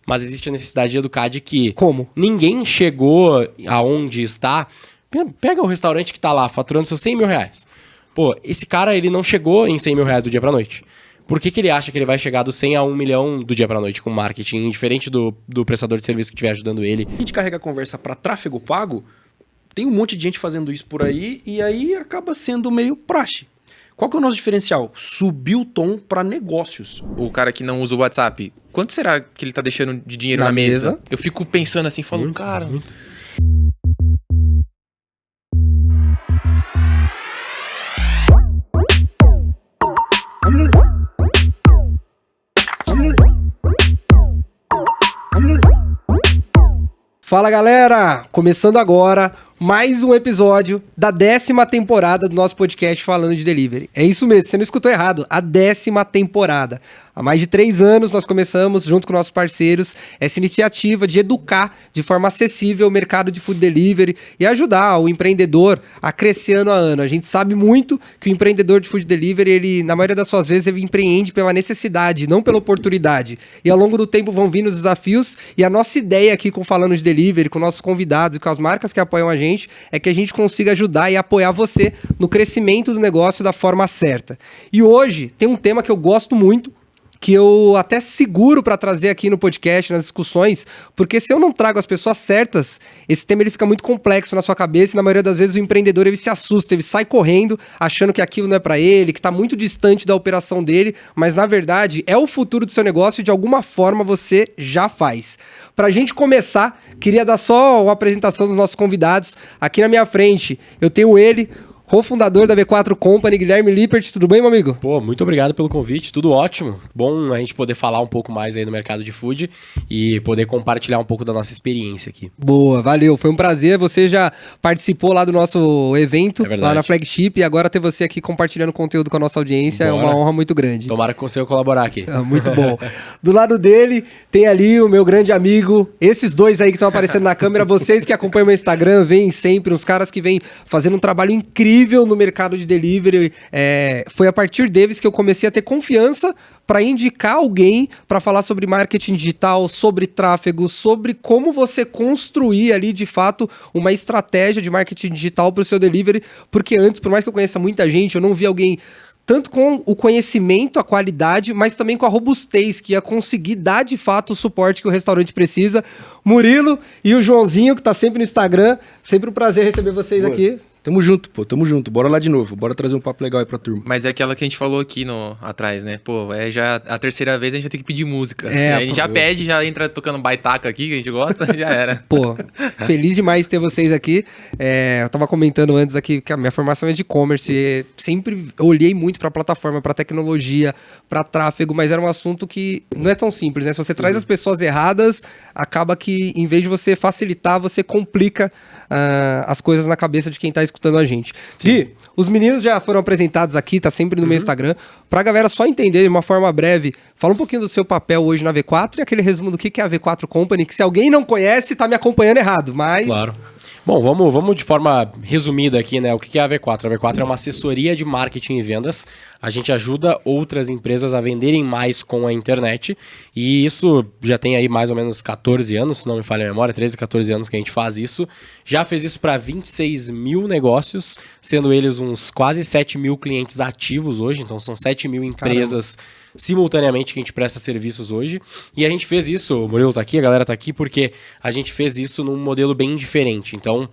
mas existe a necessidade de educar de que... Como? Ninguém chegou aonde está... Pega o restaurante que tá lá, faturando seus 100 mil reais. Pô, esse cara, ele não chegou em 100 mil reais do dia pra noite. Por que ele acha que ele vai chegar do 100 a 1 milhão do dia pra noite com marketing, diferente do prestador de serviço que estiver ajudando ele? A gente carrega a conversa para tráfego pago, tem um monte de gente fazendo isso por aí, e aí acaba sendo meio praxe. Qual que é o nosso diferencial? Subir o tom para negócios. O cara que não usa o WhatsApp, quanto será que ele tá deixando de dinheiro na mesa? Eu fico pensando assim, falando, cara... Muito. Fala galera, começando agora mais um episódio da 10ª temporada do nosso podcast Falando de Delivery. É isso mesmo, você não escutou errado, a 10ª temporada. Há mais de 3 anos nós começamos, junto com nossos parceiros, essa iniciativa de educar de forma acessível o mercado de food delivery e ajudar o empreendedor a crescer ano a ano. A gente sabe muito que o empreendedor de food delivery, ele, na maioria das suas vezes, ele empreende pela necessidade, não pela oportunidade. E ao longo do tempo vão vindo os desafios, e a nossa ideia aqui com Falando de Delivery, com nossos convidados e com as marcas que apoiam a gente, é que a gente consiga ajudar e apoiar você no crescimento do negócio da forma certa. E hoje tem um tema que eu gosto muito, que eu até seguro para trazer aqui no podcast, nas discussões, porque se eu não trago as pessoas certas, esse tema ele fica muito complexo na sua cabeça e na maioria das vezes o empreendedor ele se assusta, ele sai correndo achando que aquilo não é para ele, que está muito distante da operação dele, mas na verdade é o futuro do seu negócio e de alguma forma você já faz. Pra gente começar, queria dar só uma apresentação dos nossos convidados. Aqui na minha frente eu tenho ele, cofundador da V4 Company, Guilherme Lippert. Tudo bem, meu amigo? Pô, muito obrigado pelo convite, tudo ótimo. Bom a gente poder falar um pouco mais aí do mercado de food e poder compartilhar um pouco da nossa experiência aqui. Boa, valeu, foi um prazer. Você já participou lá do nosso evento, lá na Flagship, e agora ter você aqui compartilhando conteúdo com a nossa audiência é uma honra muito grande. Tomara que consiga colaborar aqui. Muito bom. Do lado dele tem ali o meu grande amigo, esses dois aí que estão aparecendo na câmera, vocês que acompanham o meu Instagram, veem sempre, uns caras que vêm fazendo um trabalho incrível no mercado de delivery. Foi a partir deles que eu comecei a ter confiança para indicar alguém para falar sobre marketing digital, sobre tráfego, sobre como você construir ali de fato uma estratégia de marketing digital para o seu delivery, porque antes, por mais que eu conheça muita gente, eu não vi alguém tanto com o conhecimento, a qualidade, mas também com a robustez, que ia conseguir dar de fato o suporte que o restaurante precisa. Murilo e o Joãozinho, que tá sempre no Instagram, sempre um prazer receber vocês aqui. Tamo junto, pô, tamo junto. Bora lá de novo, bora trazer um papo legal aí pra turma. Mas é aquela que a gente falou aqui atrás, né? Pô, já a terceira vez a gente vai ter que pedir música. A gente já pede, já entra tocando baitaca aqui, que a gente gosta, já era. Pô, feliz demais de ter vocês aqui. Eu tava comentando antes aqui que a minha formação é de e-commerce. Sempre olhei muito pra plataforma, pra tecnologia, pra tráfego, mas era um assunto que não é tão simples, né? Se você traz as pessoas erradas, acaba que em vez de você facilitar, você complica as coisas na cabeça de quem tá escutando a gente. Gui, os meninos já foram apresentados aqui, tá sempre no meu Instagram. Pra galera só entender de uma forma breve, fala um pouquinho do seu papel hoje na V4 e aquele resumo do que é a V4 Company, que se alguém não conhece, tá me acompanhando errado, mas... Claro. Bom, vamos de forma resumida aqui, né? O que é a V4? A V4 é uma assessoria de marketing e vendas. A gente ajuda outras empresas a venderem mais com a internet. E isso já tem aí mais ou menos 14 anos, se não me falha a memória, 13, 14 anos que a gente faz isso. Já fez isso para 26 mil negócios, sendo eles uns quase 7 mil clientes ativos hoje. Então são 7 mil empresas simultaneamente que a gente presta serviços hoje. E a gente fez isso, o Murilo tá aqui, a galera tá aqui, porque a gente fez isso num modelo bem diferente. Então,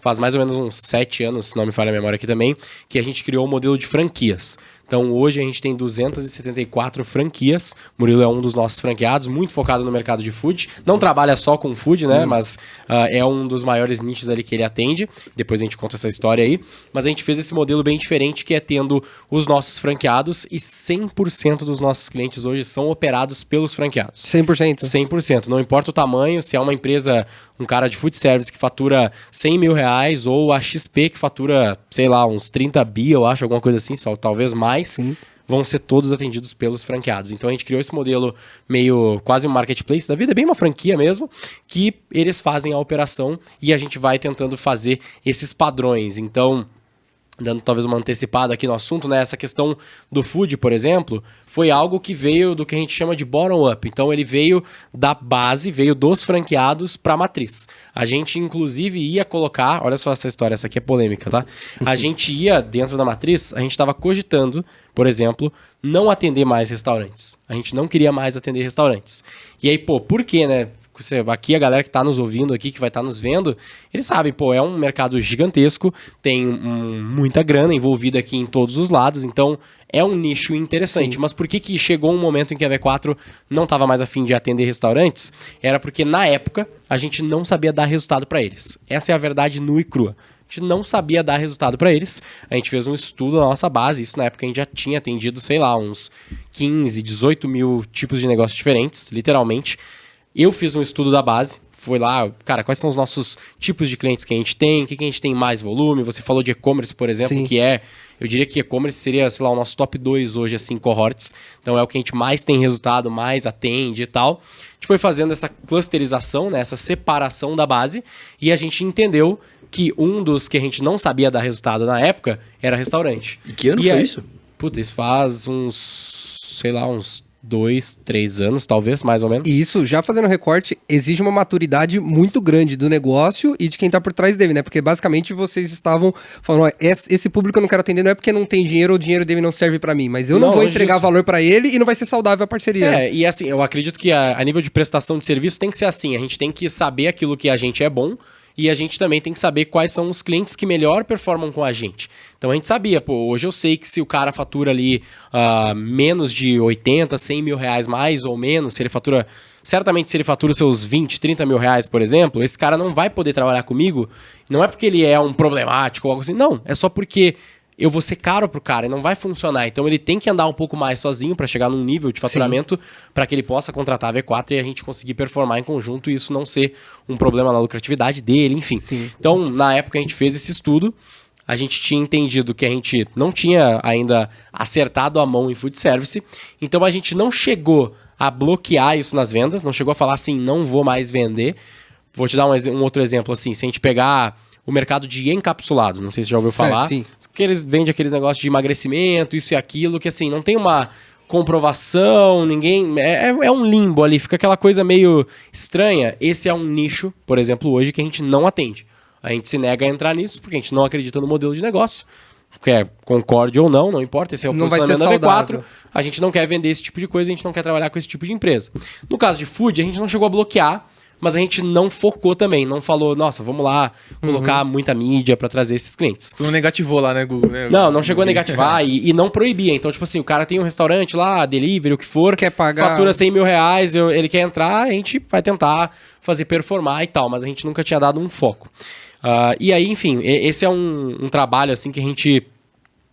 faz mais ou menos uns 7 anos, se não me falha a memória aqui também, que a gente criou o modelo de franquias. Então, hoje a gente tem 274 franquias. Murilo é um dos nossos franqueados, muito focado no mercado de food. Não trabalha só com food, né? Mas é um dos maiores nichos ali que ele atende. Depois a gente conta essa história aí. Mas a gente fez esse modelo bem diferente, que é tendo os nossos franqueados e 100% dos nossos clientes hoje são operados pelos franqueados. 100%? 100%. Não importa o tamanho, se é uma empresa, um cara de food service que fatura 100 mil reais ou a XP que fatura, sei lá, uns 30 bi, eu acho, alguma coisa assim, só, talvez mais. Sim. Vão ser todos atendidos pelos franqueados. Então a gente criou esse modelo meio quase um marketplace da vida, bem uma franquia mesmo, que eles fazem a operação e a gente vai tentando fazer esses padrões. Então dando talvez uma antecipada aqui no assunto, né? Essa questão do food, por exemplo, foi algo que veio do que a gente chama de bottom-up. Então ele veio da base, veio dos franqueados para a matriz. A gente, inclusive, ia colocar... Olha só essa história, essa aqui é polêmica, tá? A gente ia, dentro da matriz, a gente estava cogitando, por exemplo, não atender mais restaurantes. A gente não queria mais atender restaurantes. E aí, pô, por quê, né? Aqui a galera que está nos ouvindo aqui, que vai estar nos vendo, eles sabem, pô, é um mercado gigantesco, tem muita grana envolvida aqui em todos os lados, então é um nicho interessante. Sim. Mas por que chegou um momento em que a V4 não estava mais a fim de atender restaurantes? Era porque na época a gente não sabia dar resultado para eles. Essa é a verdade nua e crua. A gente não sabia dar resultado para eles. A gente fez um estudo na nossa base, isso na época a gente já tinha atendido, sei lá, uns 15, 18 mil tipos de negócios diferentes, literalmente. Eu fiz um estudo da base, fui lá, cara, quais são os nossos tipos de clientes que a gente tem, o que a gente tem mais volume. Você falou de e-commerce, por exemplo, Sim. que eu diria que e-commerce seria, sei lá, o nosso top 2 hoje, assim, cohorts. Então é o que a gente mais tem resultado, mais atende e tal. A gente foi fazendo essa clusterização, né, essa separação da base, e a gente entendeu que um dos que a gente não sabia dar resultado na época era restaurante. E que ano foi isso? Putz, isso faz uns 2, 3 anos, talvez, mais ou menos. E isso, já fazendo recorte, exige uma maturidade muito grande do negócio e de quem tá por trás dele, né? Porque basicamente vocês estavam falando, ó, esse público eu não quero atender, não é porque não tem dinheiro ou o dinheiro dele não serve pra mim, mas eu não vou entregar valor pra ele e não vai ser saudável a parceria. E assim, eu acredito que a nível de prestação de serviço tem que ser assim, a gente tem que saber aquilo que a gente é bom, e a gente também tem que saber quais são os clientes que melhor performam com a gente. Então a gente sabia, pô, hoje eu sei que se o cara fatura ali menos de 80, 100 mil reais mais ou menos, certamente se ele fatura os seus 20, 30 mil reais, por exemplo, esse cara não vai poder trabalhar comigo, não é porque ele é um problemático ou algo assim, não, é só porque eu vou ser caro pro cara e não vai funcionar. Então ele tem que andar um pouco mais sozinho para chegar num nível de faturamento para que ele possa contratar a V4 e a gente conseguir performar em conjunto e isso não ser um problema na lucratividade dele, enfim. Sim. Então, na época a gente fez esse estudo, a gente tinha entendido que a gente não tinha ainda acertado a mão em food service, então a gente não chegou a bloquear isso nas vendas, não chegou a falar assim, não vou mais vender. Vou te dar um outro exemplo assim, se a gente pegar o mercado de encapsulados, não sei se você já ouviu falar, sim. Que eles vendem aqueles negócios de emagrecimento, isso e aquilo, que assim, não tem uma comprovação, ninguém... É um limbo ali, fica aquela coisa meio estranha. Esse é um nicho, por exemplo, hoje, que a gente não atende. A gente se nega a entrar nisso, porque a gente não acredita no modelo de negócio, quer concorde ou não importa, esse é o posicionamento da V4, a gente não quer vender esse tipo de coisa, a gente não quer trabalhar com esse tipo de empresa. No caso de food, a gente não chegou a bloquear, mas a gente não focou também, não falou, nossa, vamos lá colocar muita mídia pra trazer esses clientes. Tu não negativou lá, né, Google? Né? Não chegou a negativar e não proibia. Então, tipo assim, o cara tem um restaurante lá, delivery, o que for, quer pagar, fatura 100 mil reais, ele quer entrar, a gente vai tentar fazer performar e tal, mas a gente nunca tinha dado um foco. E aí, enfim, esse é um trabalho assim que a gente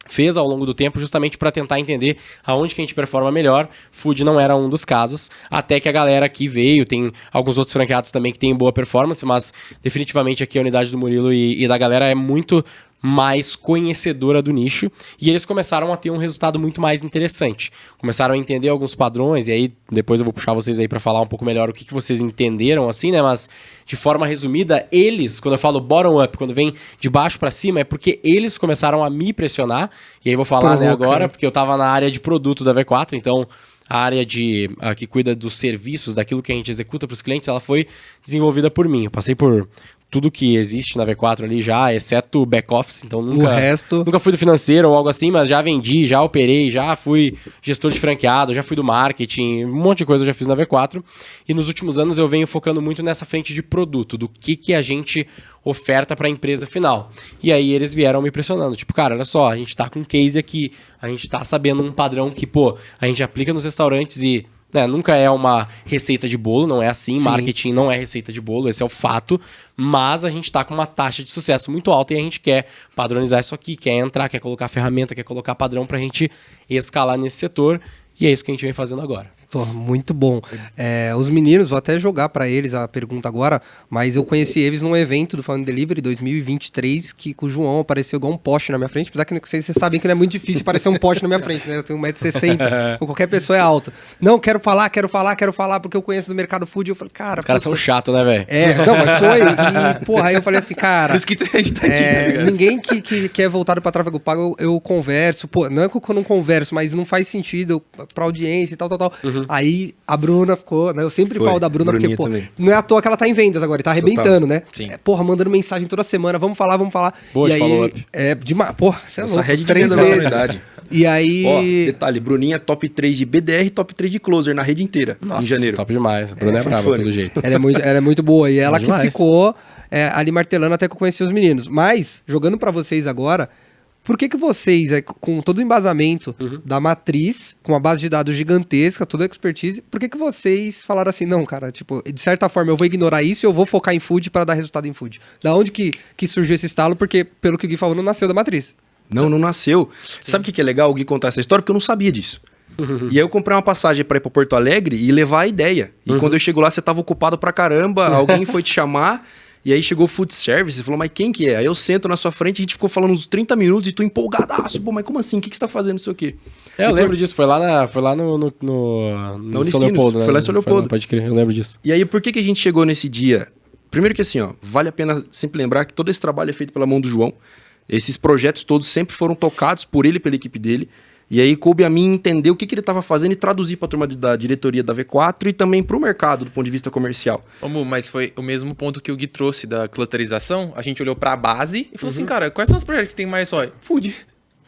fez ao longo do tempo justamente para tentar entender aonde que a gente performa melhor. Food não era um dos casos, até que a galera aqui veio, tem alguns outros franqueados também que tem boa performance, mas definitivamente aqui a unidade do Murilo e da galera é muito mais conhecedora do nicho, e eles começaram a ter um resultado muito mais interessante. Começaram a entender alguns padrões, e aí depois eu vou puxar vocês aí para falar um pouco melhor o que vocês entenderam, assim, né? Mas de forma resumida, eles, quando eu falo bottom up, quando vem de baixo para cima, é porque eles começaram a me pressionar, e aí eu vou falar, né, agora, porque eu tava na área de produto da V4, então a área que cuida dos serviços, daquilo que a gente executa para os clientes, ela foi desenvolvida por mim. Eu passei por tudo que existe na V4 ali já, exceto o back-office, então nunca fui do financeiro ou algo assim, mas já vendi, já operei, já fui gestor de franqueado, já fui do marketing, um monte de coisa eu já fiz na V4, e nos últimos anos eu venho focando muito nessa frente de produto, do que a gente oferta para a empresa final. E aí eles vieram me pressionando, tipo, cara, olha só, a gente tá com um case aqui, a gente tá sabendo um padrão que, pô, a gente aplica nos restaurantes e nunca é uma receita de bolo, não é assim, sim. Marketing não é receita de bolo, esse é o fato, mas a gente está com uma taxa de sucesso muito alta e a gente quer padronizar isso aqui, quer entrar, quer colocar ferramenta, quer colocar padrão para a gente escalar nesse setor, e é isso que a gente vem fazendo agora. Pô, muito bom. Os meninos, vou até jogar pra eles a pergunta agora, mas eu conheci eles num evento do Falando Delivery 2023, que com o João apareceu igual um poste na minha frente, apesar que vocês sabem que não é muito difícil aparecer um poste na minha frente, né? Eu tenho 1,60m, qualquer pessoa é alta. Não, quero falar, porque eu conheço do mercado food. Eu falei, cara... Os caras são chatos, né, velho? Não, mas foi. E, porra, aí eu falei assim, cara... Por isso que a gente tá aqui, né, ninguém que é voltado pra tráfego pago, eu converso. Pô, não é que eu não converso, mas não faz sentido pra audiência e tal. Aí a Bruna ficou, né? Eu sempre falo da Bruna, Bruninha porque, pô, também. não é à toa que ela tá em vendas agora, e tá arrebentando, né? Sim. Porra, mandando mensagem toda semana, vamos falar. Boa, e aí, follow-up. Porra, você é Essa louco. rede de 3 vendas vezes. na verdade. E aí... Ó, detalhe, Bruninha top 3 de BDR e top 3 de closer na rede inteira, em janeiro. Top demais. A Bruna é brava, funfone. pelo jeito. Ela é muito boa. E ela que demais. ficou ali martelando até que eu conheci os meninos. Mas, jogando pra vocês agora, por que vocês, com todo o embasamento da matriz, com uma base de dados gigantesca, toda a expertise, por que vocês falaram assim, não, cara, tipo, de certa forma eu vou ignorar isso e eu vou focar em food para dar resultado em food? Da onde que surgiu esse estalo? Porque, pelo que o Gui falou, não nasceu da matriz. Não nasceu. Sabe o que é legal o Gui contar essa história? Porque eu não sabia disso. E aí eu comprei uma passagem pra ir pra Porto Alegre e levar a ideia. E quando eu chego lá, você tava ocupado pra caramba, alguém foi te chamar, e aí chegou o food service e falou, mas quem que é? Aí eu sento na sua frente, a gente ficou falando uns 30 minutos e tu empolgadaço. Pô, mas como assim? O que você tá fazendo? Não sei o quê. Eu lembro disso, foi lá no Unicinos, São Leopoldo, né? foi lá em São Leopoldo. Pode crer, eu lembro disso. E aí, por que a gente chegou nesse dia? Primeiro que assim, ó, vale a pena sempre lembrar que todo esse trabalho é feito pela mão do João. Esses projetos todos sempre foram tocados por ele e pela equipe dele. E aí coube a mim entender o que ele estava fazendo e traduzir para a turma da diretoria da V4 e também para o mercado, do ponto de vista comercial. Mas foi o mesmo ponto que o Gui trouxe da clusterização. A gente olhou pra base e falou assim, cara, quais são os projetos que tem mais só? Food.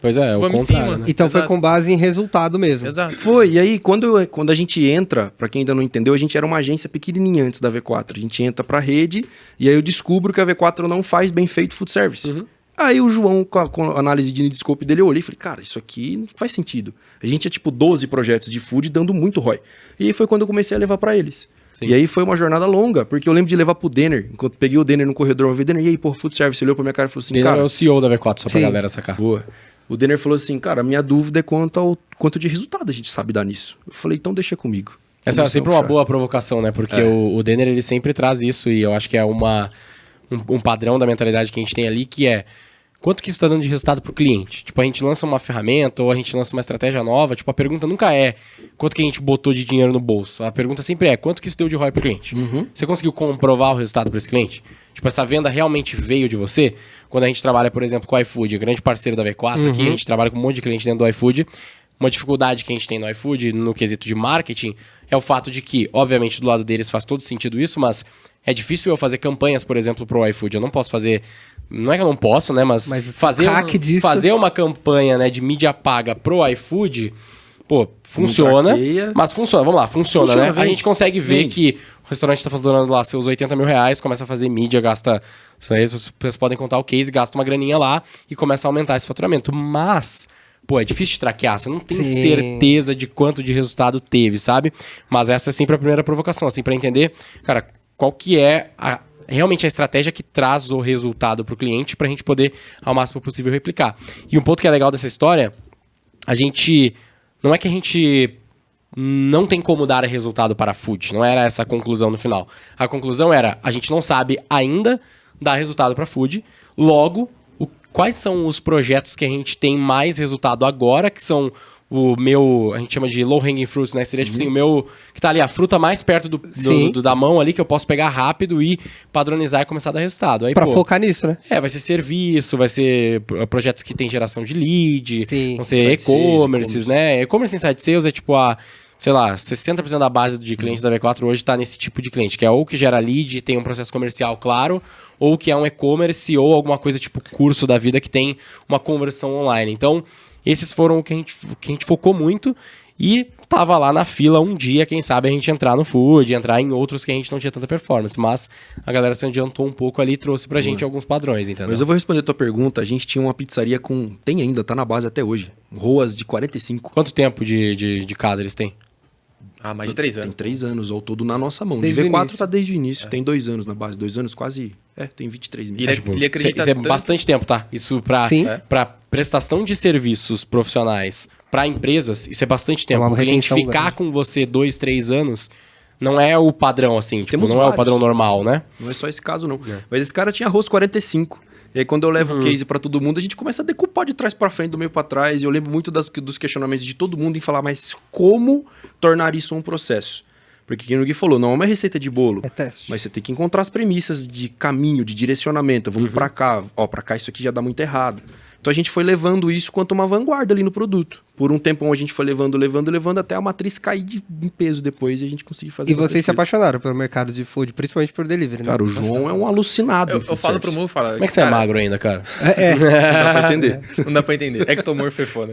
Pois é, o Vamos em contrário, cima. né? Então foi Exato. com base em resultado mesmo. Exato. Foi, e aí quando a gente entra, para quem ainda não entendeu, a gente era uma agência pequenininha antes da V4. A gente entra para a rede e aí eu descubro que a V4 não faz bem feito food service. Aí o João, com a análise de need scope dele, eu olhei e falei, cara, isso aqui não faz sentido. A gente tinha tipo 12 projetos de food dando muito ROI. E aí foi quando eu comecei a levar para eles. Sim. E aí foi uma jornada longa, porque eu lembro de levar pro Denner, enquanto peguei o Denner no corredor, eu vi o Denner, e aí, pô, food service, ele olhou pra minha cara e falou assim, Denner cara... é o CEO da V4, só pra Sim. galera sacar. Boa. O Denner falou assim, cara, a minha dúvida é quanto de resultado a gente sabe dar nisso. Eu falei, então deixa comigo. Essa é sempre uma boa provocação, né? Porque o Denner, ele sempre traz isso e eu acho que é um padrão da mentalidade que a gente tem ali, que é quanto que isso está dando de resultado para o cliente? Tipo, a gente lança uma ferramenta ou a gente lança uma estratégia nova, tipo, a pergunta nunca é quanto que a gente botou de dinheiro no bolso. A pergunta sempre é quanto que isso deu de ROI para o cliente? Você conseguiu comprovar o resultado para esse cliente? Tipo, essa venda realmente veio de você? Quando a gente trabalha, por exemplo, com o iFood, grande parceiro da V4 aqui, a gente trabalha com um monte de cliente dentro do iFood. Uma dificuldade que a gente tem no iFood, no quesito de marketing, é o fato de que, obviamente, do lado deles faz todo sentido isso, mas é difícil eu fazer campanhas, por exemplo, pro iFood. Eu não posso fazer... Não é que eu não posso, né? Mas fazer uma campanha, né, de mídia paga pro iFood, pô, funciona. Mas funciona, vamos lá, funciona, né? A gente consegue ver que o restaurante tá faturando lá seus 80 mil reais, começa a fazer mídia, gasta... Vocês podem contar o case, gasta uma graninha lá e começa a aumentar esse faturamento. Mas... Pô, é difícil de traquear, você não tem certeza de quanto de resultado teve, sabe? Mas essa é sempre a primeira provocação, assim, pra entender, cara, qual que é realmente a estratégia que traz o resultado pro cliente pra gente poder, ao máximo possível, replicar. E um ponto que é legal dessa história, não é que a gente não tem como dar resultado para a food, não era essa a conclusão no final. A conclusão era, a gente não sabe ainda dar resultado pra food, logo... Quais são os projetos que a gente tem mais resultado agora, que são o meu, a gente chama de low hanging fruits, né? Seria tipo assim, o meu, que tá ali, a fruta mais perto da mão ali, que eu posso pegar rápido e padronizar e começar a dar resultado. Aí, pra focar nisso, né? Vai ser serviço, vai ser projetos que tem geração de lead, Sim. vão ser e-commerces, né? E-commerce Inside Sales é tipo sei lá, 60% da base de clientes da V4 hoje está nesse tipo de cliente, que é ou que gera lead e tem um processo comercial claro, ou que é um e-commerce ou alguma coisa tipo curso da vida que tem uma conversão online. Então, esses foram o que a gente focou muito e tava lá na fila um dia, quem sabe a gente entrar no food, entrar em outros que a gente não tinha tanta performance, mas a galera se adiantou um pouco ali e trouxe pra gente alguns padrões, entendeu? Mas eu vou responder a tua pergunta, a gente tinha uma pizzaria tem ainda, tá na base até hoje, ROAS de 45. Quanto tempo de casa eles têm? Mais de 3 anos. Tem 3 anos ao todo na nossa mão. Desde de V4 o início. tá desde o início. Tem 2 anos na base. 2 anos quase... tem 23 mil. Ele acredita isso é tanto... bastante tempo, tá? Isso pra prestação de serviços profissionais para empresas, isso é bastante tempo. O cliente ficar grande. com você 2, 3 anos não é o padrão, assim. Tipo, Temos não vários. é o padrão normal, né? Não é só esse caso, não. Mas esse cara tinha arroz 45. E aí, quando eu levo o case pra todo mundo, a gente começa a decupar de trás pra frente, do meio pra trás. E eu lembro muito dos questionamentos de todo mundo em falar, mas como tornar isso um processo? Porque quem o Gui falou, não é uma receita de bolo. É teste. Mas você tem que encontrar as premissas de caminho, de direcionamento. Vamos pra cá. Ó, pra cá isso aqui já dá muito errado. Então a gente foi levando isso quanto uma vanguarda ali no produto. Por um tempo a gente foi levando até a matriz cair em peso depois e a gente conseguiu fazer. E vocês se apaixonaram pelo mercado de food, principalmente por delivery, né? Cara, o João é um alucinado. Eu falo pro Mu, falo... Como é que você é magro ainda, cara? Não dá pra entender. Não dá pra entender. Ectomorfo é foda.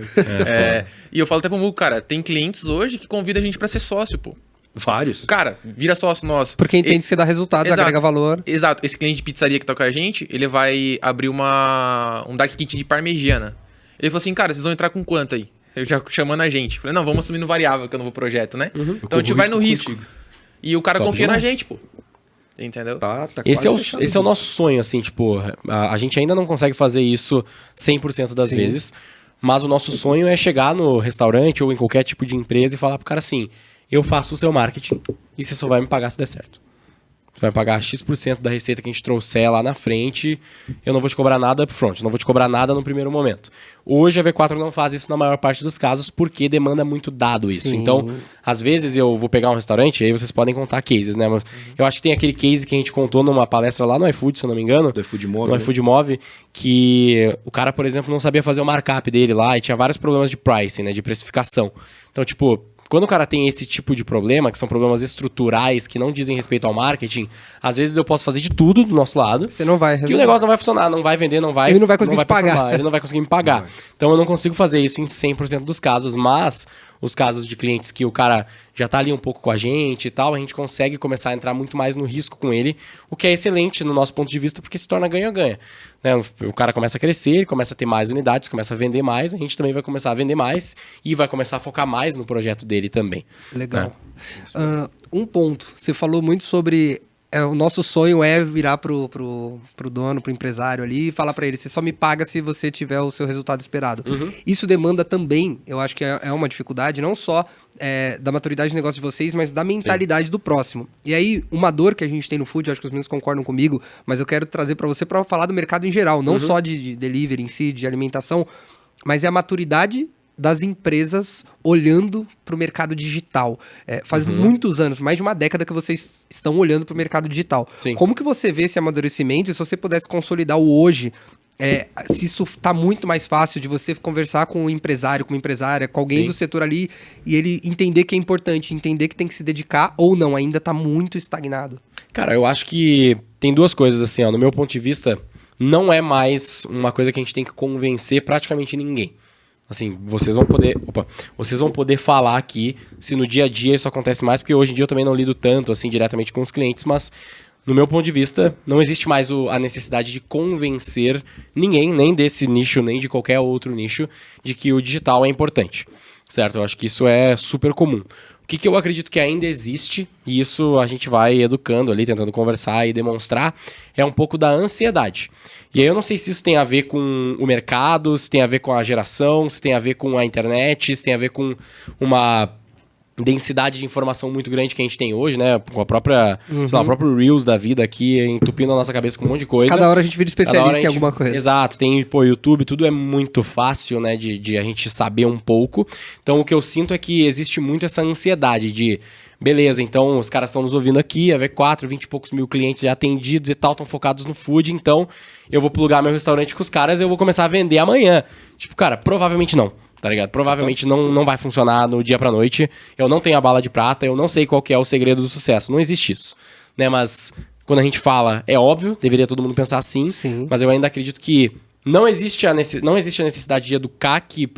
E eu falo até pro Mu, cara, tem clientes hoje que convidam a gente pra ser sócio, pô. Vários. Cara, vira sócio nosso. Porque entende que você dá resultados, Exato. agrega valor. Exato. Esse cliente de pizzaria que tá com a gente, ele vai abrir um dark kitchen de parmegiana. Ele falou assim, cara, vocês vão entrar com quanto aí? Eu já chamando a gente. Falei, não, vamos assumir no variável, que é o novo projeto, né? Então a gente vai no risco. E o cara Top confia demais. na gente, pô. Entendeu? Tá Esse quase é o nosso sonho, assim, tipo, a gente ainda não consegue fazer isso 100% das Sim. vezes, mas o nosso sonho é chegar no restaurante ou em qualquer tipo de empresa e falar pro cara assim, eu faço o seu marketing e você só vai me pagar se der certo. Você vai pagar X% da receita que a gente trouxer lá na frente, eu não vou te cobrar nada upfront, não vou te cobrar nada no primeiro momento. Hoje a V4 não faz isso na maior parte dos casos porque demanda muito dado isso. Sim. Então, às vezes eu vou pegar um restaurante, aí vocês podem contar cases, né? Mas eu acho que tem aquele case que a gente contou numa palestra lá no iFood, se eu não me engano. Do iFood Move, No né? iFood Move, que o cara, por exemplo, não sabia fazer o markup dele lá e tinha vários problemas de pricing, né? De precificação. Então, tipo, quando o cara tem esse tipo de problema, que são problemas estruturais, que não dizem respeito ao marketing, às vezes eu posso fazer de tudo do nosso lado, Você não vai que o resolver. negócio não vai funcionar, não vai vender, não vai... Ele não vai conseguir te pagar. performar, ele não vai conseguir me pagar. Então eu não consigo fazer isso em 100% dos casos, mas os casos de clientes que o cara já tá ali um pouco com a gente e tal, a gente consegue começar a entrar muito mais no risco com ele, o que é excelente no nosso ponto de vista, porque se torna ganha-ganha. Né? O cara começa a crescer, ele começa a ter mais unidades, começa a vender mais, a gente também vai começar a vender mais e vai começar a focar mais no projeto dele também. Legal. Um ponto. Você falou muito sobre... o nosso sonho é virar pro dono, pro empresário ali e falar pra ele, você só me paga se você tiver o seu resultado esperado. Isso demanda também, eu acho que é uma dificuldade, não só da maturidade de negócio de vocês, mas da mentalidade do próximo. E aí, uma dor que a gente tem no food, eu acho que os meninos concordam comigo, mas eu quero trazer pra você pra falar do mercado em geral, não só de delivery em si, de alimentação, mas é a maturidade das empresas olhando para o mercado digital. Faz muitos anos, mais de uma década que vocês estão olhando para o mercado digital. Sim. Como que você vê esse amadurecimento e se você pudesse consolidar o hoje, se isso está muito mais fácil de você conversar com um empresário, com uma empresária, com alguém Sim. do setor ali e ele entender que é importante, entender que tem que se dedicar ou não, ainda está muito estagnado. Cara, eu acho que tem duas coisas assim, ó, no meu ponto de vista, não é mais uma coisa que a gente tem que convencer praticamente ninguém. Assim, vocês vão poder falar aqui se no dia a dia isso acontece mais, porque hoje em dia eu também não lido tanto assim diretamente com os clientes, mas no meu ponto de vista não existe mais a necessidade de convencer ninguém, nem desse nicho, nem de qualquer outro nicho, de que o digital é importante, certo? Eu acho que isso é super comum. O que eu acredito que ainda existe, e isso a gente vai educando ali, tentando conversar e demonstrar, é um pouco da ansiedade. E aí eu não sei se isso tem a ver com o mercado, se tem a ver com a geração, se tem a ver com a internet, se tem a ver com uma densidade de informação muito grande que a gente tem hoje, né? Com a própria, sei lá, o próprio Reels da vida aqui, entupindo a nossa cabeça com um monte de coisa. Cada hora a gente vira Cada hora especialista a em gente- alguma coisa. Exato, tem, YouTube, tudo é muito fácil, né, de a gente saber um pouco. Então, o que eu sinto é que existe muito essa ansiedade de, beleza, então os caras estão nos ouvindo aqui, a V4, 20 e poucos mil clientes já atendidos e tal, estão focados no food, então eu vou plugar meu restaurante com os caras e eu vou começar a vender amanhã. Tipo, cara, provavelmente não. Tá ligado? Provavelmente não vai funcionar no dia pra noite. Eu não tenho a bala de prata, eu não sei qual que é o segredo do sucesso. Não existe isso. Né? Mas quando a gente fala, é óbvio, deveria todo mundo pensar assim. Sim. Mas eu ainda acredito que não existe a necessidade de educar que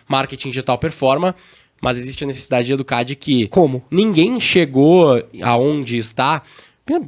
marketing digital performa, mas existe a necessidade de educar de que Como? ninguém chegou aonde está.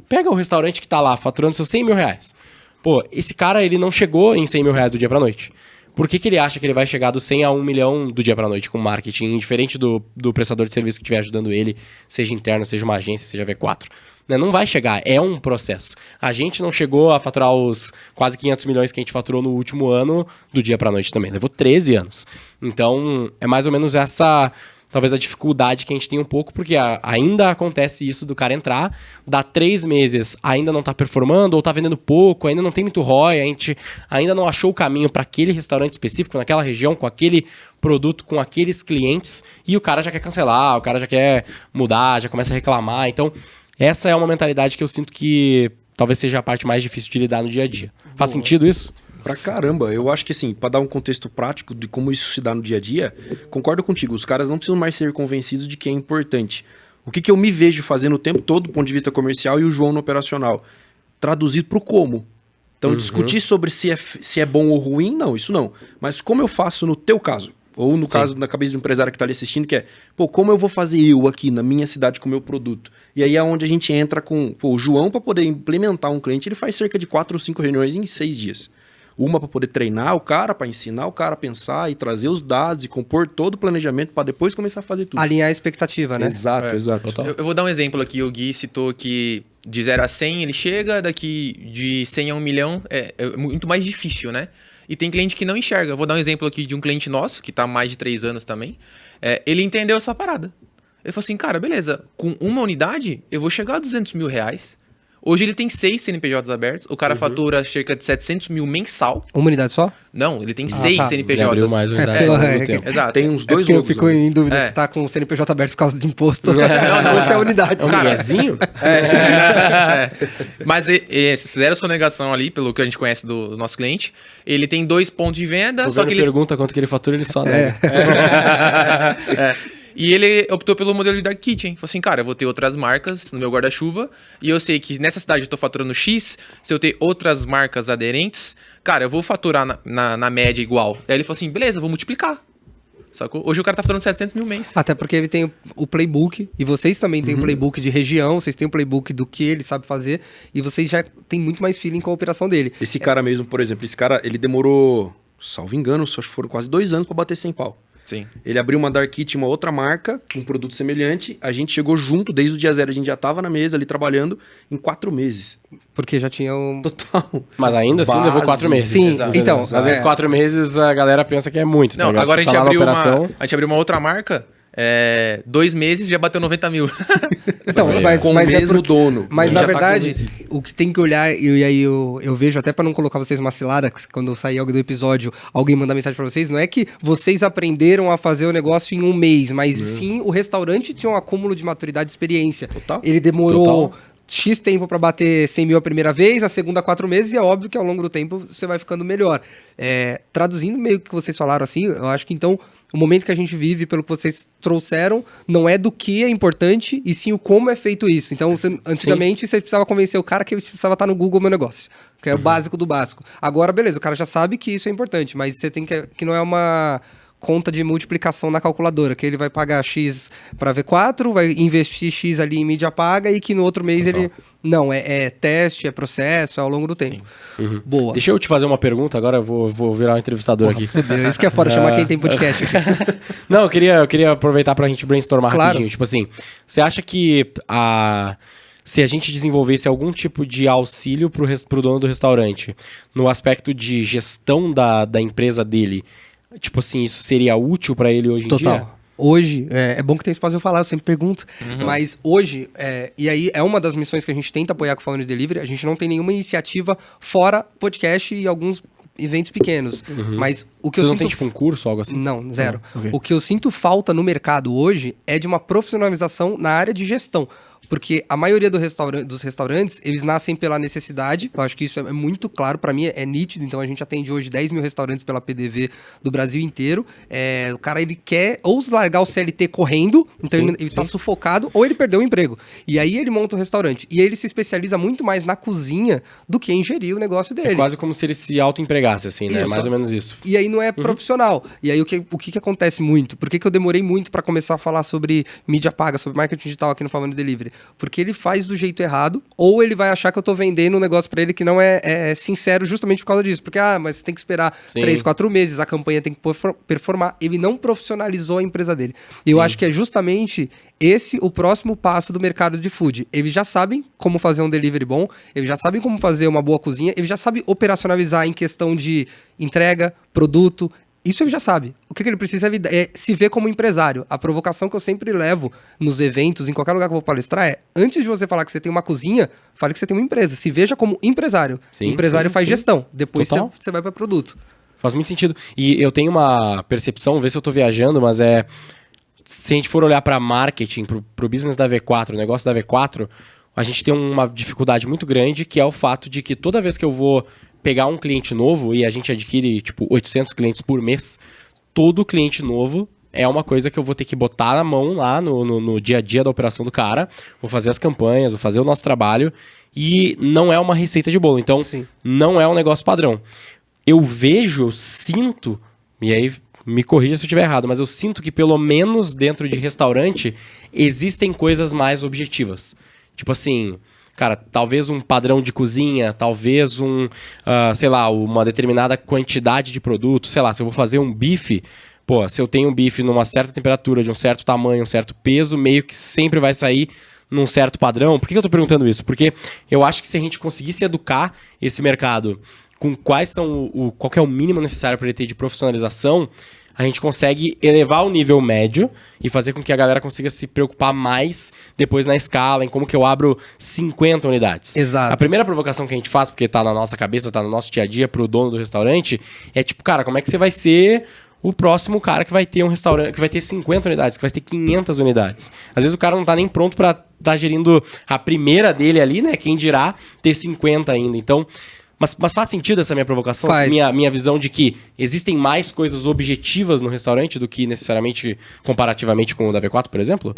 Pega o restaurante que tá lá faturando seus 100 mil reais. Pô, esse cara ele não chegou em 100 mil reais do dia pra noite. por que ele acha que ele vai chegar do 100 a 1 milhão do dia pra noite com marketing, diferente do prestador de serviço que estiver ajudando ele, seja interno, seja uma agência, seja V4. Né? Não vai chegar, é um processo. A gente não chegou a faturar os quase 500 milhões que a gente faturou no último ano do dia pra noite também. Levou 13 anos. Então, é mais ou menos essa... Talvez a dificuldade que a gente tem um pouco, porque ainda acontece isso do cara entrar, dá 3 meses, ainda não tá performando, ou tá vendendo pouco, ainda não tem muito ROI, a gente ainda não achou o caminho para aquele restaurante específico, naquela região, com aquele produto, com aqueles clientes, e o cara já quer cancelar, o cara já quer mudar, já começa a reclamar. Então, essa é uma mentalidade que eu sinto que talvez seja a parte mais difícil de lidar no dia a dia. Faz sentido isso? Pra caramba, eu acho que assim, pra dar um contexto prático de como isso se dá no dia a dia, concordo contigo, os caras não precisam mais ser convencidos de que é importante. O que eu me vejo fazendo o tempo todo do ponto de vista comercial e o João no operacional? Traduzido pro como. Então, discutir sobre se é bom ou ruim, não, isso não. Mas como eu faço no teu caso? Ou no caso da cabeça do empresário que tá ali assistindo, que é, pô, como eu vou fazer eu aqui na minha cidade com o meu produto? E aí é onde a gente entra com, o João, para poder implementar um cliente, ele faz cerca de 4 ou 5 reuniões em 6 dias. Uma para poder treinar o cara, para ensinar o cara a pensar e trazer os dados e compor todo o planejamento para depois começar a fazer tudo. Alinhar a expectativa, né? Exato, exato. Eu vou dar um exemplo aqui. O Gui citou que de 0 a 100 ele chega, daqui de 100 a 1 milhão é muito mais difícil, né? E tem cliente que não enxerga. Eu vou dar um exemplo aqui de um cliente nosso, que está há mais de 3 anos também. Ele entendeu essa parada. Ele falou assim, cara, beleza, com uma unidade eu vou chegar a 200 mil reais. Hoje ele tem 6 CNPJs abertos. O cara fatura cerca de 700 mil mensal. Uma unidade só? Não, ele tem 6 tá. CNPJs. Ele abriu mais unidades ao mesmo tempo. Exato. Tem uns dois eu ovos, fico né? em dúvida se tá com o CNPJ aberto por causa de imposto. Não. Ou se é a unidade. É um Cara, miguezinho? Mas zero sonegação ali, pelo que a gente conhece do nosso cliente. Ele tem 2 pontos de venda, só que ele... pergunta quanto que ele fatura, ele só nega. E ele optou pelo modelo de Dark Kitchen. Falou assim, cara, eu vou ter outras marcas no meu guarda-chuva e eu sei que nessa cidade eu tô faturando X, se eu ter outras marcas aderentes, cara, eu vou faturar na média igual. Aí ele falou assim, beleza, eu vou multiplicar. Sacou? Hoje o cara tá faturando 700 mil mês. Até porque ele tem o playbook, e vocês também têm o playbook de região, vocês têm o playbook do que ele sabe fazer, e vocês já têm muito mais feeling com a operação dele. Esse cara mesmo, por exemplo, esse cara, ele demorou, salvo engano, só foram quase 2 anos para bater 100 pau. Sim. Ele abriu uma Dark Kitchen, uma outra marca, um produto semelhante. A gente chegou junto, desde o dia 0, a gente já tava na mesa ali trabalhando em 4 meses. Porque já tinha um... Total. Mas ainda assim levou 4 meses. Sim, Exato. então, Às vezes 4 meses a galera pensa que é muito. Não, tá agora a gente abriu uma outra marca, 2 meses já bateu 90 mil. Então, Com o mesmo dono. Mas Já na tá verdade, convencido. o que tem que olhar, e aí eu vejo, até pra não colocar vocês numa cilada, quando sair algo do episódio, alguém mandar mensagem pra vocês, não é que vocês aprenderam a fazer o negócio em 1 mês, mas sim o restaurante tinha um acúmulo de maturidade e experiência. Total. Ele demorou... Total. X tempo pra bater 100 mil a primeira vez, a segunda 4 meses, e é óbvio que ao longo do tempo você vai ficando melhor. Traduzindo meio que vocês falaram assim, eu acho que então o momento que a gente vive, pelo que vocês trouxeram, não é do que é importante, e sim o como é feito isso. Então, antigamente, você precisava convencer o cara que ele precisava estar no Google Meu Negócio, que é o básico do básico. Agora, beleza, o cara já sabe que isso é importante, mas você tem que não é uma conta de multiplicação na calculadora, que ele vai pagar X para V4, vai investir X ali em mídia paga e que no outro mês ele... Não, é teste, é processo, é ao longo do tempo. Boa. Deixa eu te fazer uma pergunta, agora eu vou virar um entrevistador aqui. Fudeu, isso que é fora, chamar quem tem podcast aqui. Não, eu queria aproveitar pra gente brainstormar Claro. rapidinho. Tipo assim, você acha que se a gente desenvolvesse algum tipo de auxílio pro dono do restaurante, no aspecto de gestão da empresa dele, tipo assim, isso seria útil pra ele hoje em dia? Total. Hoje, é bom que tem espaço pra eu falar, eu sempre pergunto, mas hoje, e aí é uma das missões que a gente tenta apoiar com o Falando de Delivery, a gente não tem nenhuma iniciativa fora podcast e alguns eventos pequenos, mas o que Vocês eu não sinto... tem tipo um curso ou algo assim? Não, zero. Ok. O que eu sinto falta no mercado hoje é de uma profissionalização na área de gestão. Porque a maioria dos restaurantes, eles nascem pela necessidade. Eu acho que isso é muito claro. Para mim é nítido. Então a gente atende hoje 10 mil restaurantes pela PDV do Brasil inteiro. O cara, ele quer ou largar o CLT correndo. Então ele tá sufocado. Ou ele perdeu o emprego. E aí ele monta o restaurante. E ele se especializa muito mais na cozinha do que em gerir o negócio dele. É quase como se ele se auto-empregasse, assim, né? Isso. Mais ou menos isso. E aí não é profissional. E aí o que acontece muito? Por que eu demorei muito para começar a falar sobre mídia paga, sobre marketing digital aqui no Falando Delivery? Porque ele faz do jeito errado, ou ele vai achar que eu tô vendendo um negócio pra ele que não é sincero justamente por causa disso. Porque, mas você tem que esperar 3, 4 meses, a campanha tem que performar. Ele não profissionalizou a empresa dele. E eu acho que é justamente esse o próximo passo do mercado de food. Eles já sabem como fazer um delivery bom, eles já sabem como fazer uma boa cozinha, eles já sabem operacionalizar em questão de entrega, produto. Isso ele já sabe. O que ele precisa é se ver como empresário. A provocação que eu sempre levo nos eventos, em qualquer lugar que eu vou palestrar, é antes de você falar que você tem uma cozinha, fale que você tem uma empresa. Se veja como empresário. Sim, empresário faz gestão. Depois Total. você vai para produto. Faz muito sentido. E eu tenho uma percepção, vê se eu tô viajando, mas se a gente for olhar para marketing, pro business da V4, o negócio da V4, a gente tem uma dificuldade muito grande, que é o fato de que toda vez que eu vou pegar um cliente novo, e a gente adquire, 800 clientes por mês, todo cliente novo é uma coisa que eu vou ter que botar na mão lá no dia a dia da operação do cara, vou fazer as campanhas, vou fazer o nosso trabalho, e não é uma receita de bolo. Então, não é um negócio padrão. Eu sinto, e aí me corrija se eu estiver errado, mas eu sinto que pelo menos dentro de restaurante existem coisas mais objetivas. Tipo assim, cara, talvez um padrão de cozinha, talvez uma determinada quantidade de produto, sei lá, se eu vou fazer um bife, se eu tenho um bife numa certa temperatura, de um certo tamanho, um certo peso, meio que sempre vai sair num certo padrão. Por que eu tô perguntando isso? Porque eu acho que se a gente conseguisse educar esse mercado com qual que é o mínimo necessário para ele ter de profissionalização, a gente consegue elevar o nível médio e fazer com que a galera consiga se preocupar mais depois na escala, em como que eu abro 50 unidades. Exato. A primeira provocação que a gente faz, porque tá na nossa cabeça, tá no nosso dia a dia pro dono do restaurante, é tipo, cara, como é que você vai ser o próximo cara que vai ter um restaurante, que vai ter 50 unidades, que vai ter 500 unidades. Às vezes o cara não tá nem pronto pra tá gerindo a primeira dele ali, né? Quem dirá ter 50 ainda. Então, mas faz sentido essa minha provocação? Faz. Minha visão de que existem mais coisas objetivas no restaurante do que necessariamente comparativamente com o da V4, por exemplo?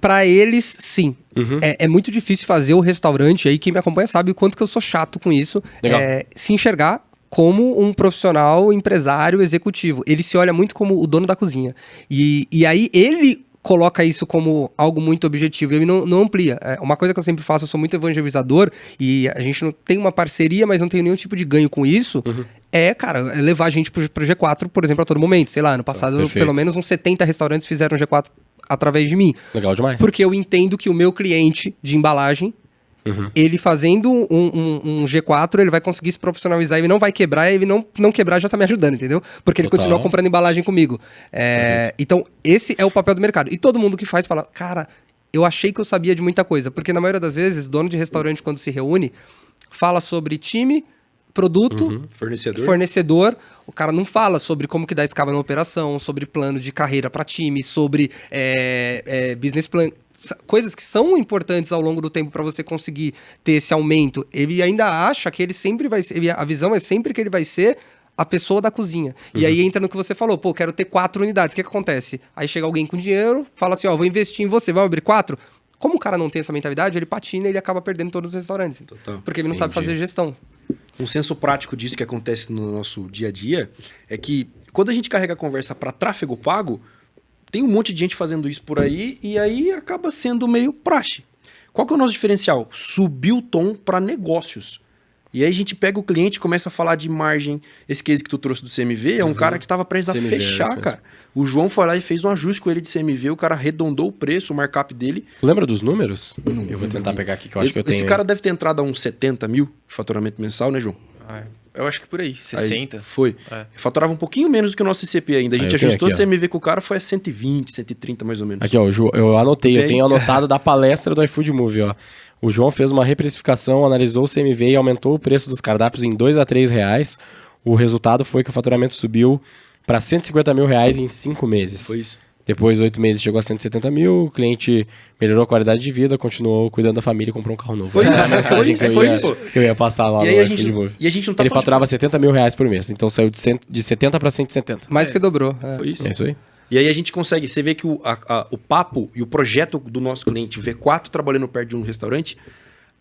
Pra eles, sim. É muito difícil fazer o restaurante, aí quem me acompanha sabe o quanto que eu sou chato com isso. Legal. Se enxergar como um profissional, empresário, executivo. Ele se olha muito como o dono da cozinha. E aí ele coloca isso como algo muito objetivo, ele não amplia. Uma coisa que eu sempre faço, eu sou muito evangelizador, e a gente não tem uma parceria, mas não tem nenhum tipo de ganho com isso, é levar a gente pro G4, por exemplo, a todo momento. Sei lá, ano passado, pelo menos uns 70 restaurantes fizeram G4 através de mim. Legal demais. Porque eu entendo que o meu cliente de embalagem, ele fazendo um G4, ele vai conseguir se profissionalizar, ele não vai quebrar, ele não quebrar já tá me ajudando, entendeu? Porque ele continua comprando embalagem comigo. Então, esse é o papel do mercado. E todo mundo que faz fala, cara, eu achei que eu sabia de muita coisa. Porque na maioria das vezes, dono de restaurante, quando se reúne, fala sobre time, produto, fornecedor. O cara não fala sobre como que dá escala na operação, sobre plano de carreira para time, sobre business plan. Coisas que são importantes ao longo do tempo para você conseguir ter esse aumento. Ele ainda acha que ele sempre vai ser... A visão é sempre que ele vai ser a pessoa da cozinha. E aí entra no que você falou. Quero ter 4 unidades. O que acontece? Aí chega alguém com dinheiro, fala assim, vou investir em você, vai abrir 4? Como o cara não tem essa mentalidade, ele patina e ele acaba perdendo todos os restaurantes. Total. Porque ele não sabe fazer gestão. Um senso prático disso que acontece no nosso dia a dia é que quando a gente carrega a conversa para tráfego pago, tem um monte de gente fazendo isso por aí e aí acaba sendo meio praxe. Qual que é o nosso diferencial? Subir o tom para negócios. E aí a gente pega o cliente e começa a falar de margem. Esse case que tu trouxe do CMV é um cara que estava prestes a fechar, cara. O João foi lá e fez um ajuste com ele de CMV, o cara arredondou o preço, o markup dele. Tu lembra dos números? Eu vou tentar pegar aqui, que eu acho que eu tenho. Esse cara deve ter entrado a uns 70 mil de faturamento mensal, né, João? Eu acho que por aí, 60. Aí foi. Faturava um pouquinho menos do que o nosso ICP ainda. A gente ajustou o CMV com o cara, foi a 120, 130 mais ou menos. Aqui, ó, eu anotei, eu tenho anotado da palestra do iFood Move, ó. O João fez uma reprecificação, analisou o CMV e aumentou o preço dos cardápios em R$2 a R$3. O resultado foi que o faturamento subiu para R$150 mil em 5 meses. Foi isso. Depois, 8 meses, chegou a 170 mil, o cliente melhorou a qualidade de vida, continuou cuidando da família e comprou um carro novo. Foi isso, essa é a mensagem que eu ia passar lá e no aí iFood Move. E a gente não tá Ele faturava R$70 mil por mês, então saiu de 70 para 170. Mais que dobrou. Foi isso. É isso aí. E aí a gente consegue, você vê que o papo e o projeto do nosso cliente V4 trabalhando perto de um restaurante,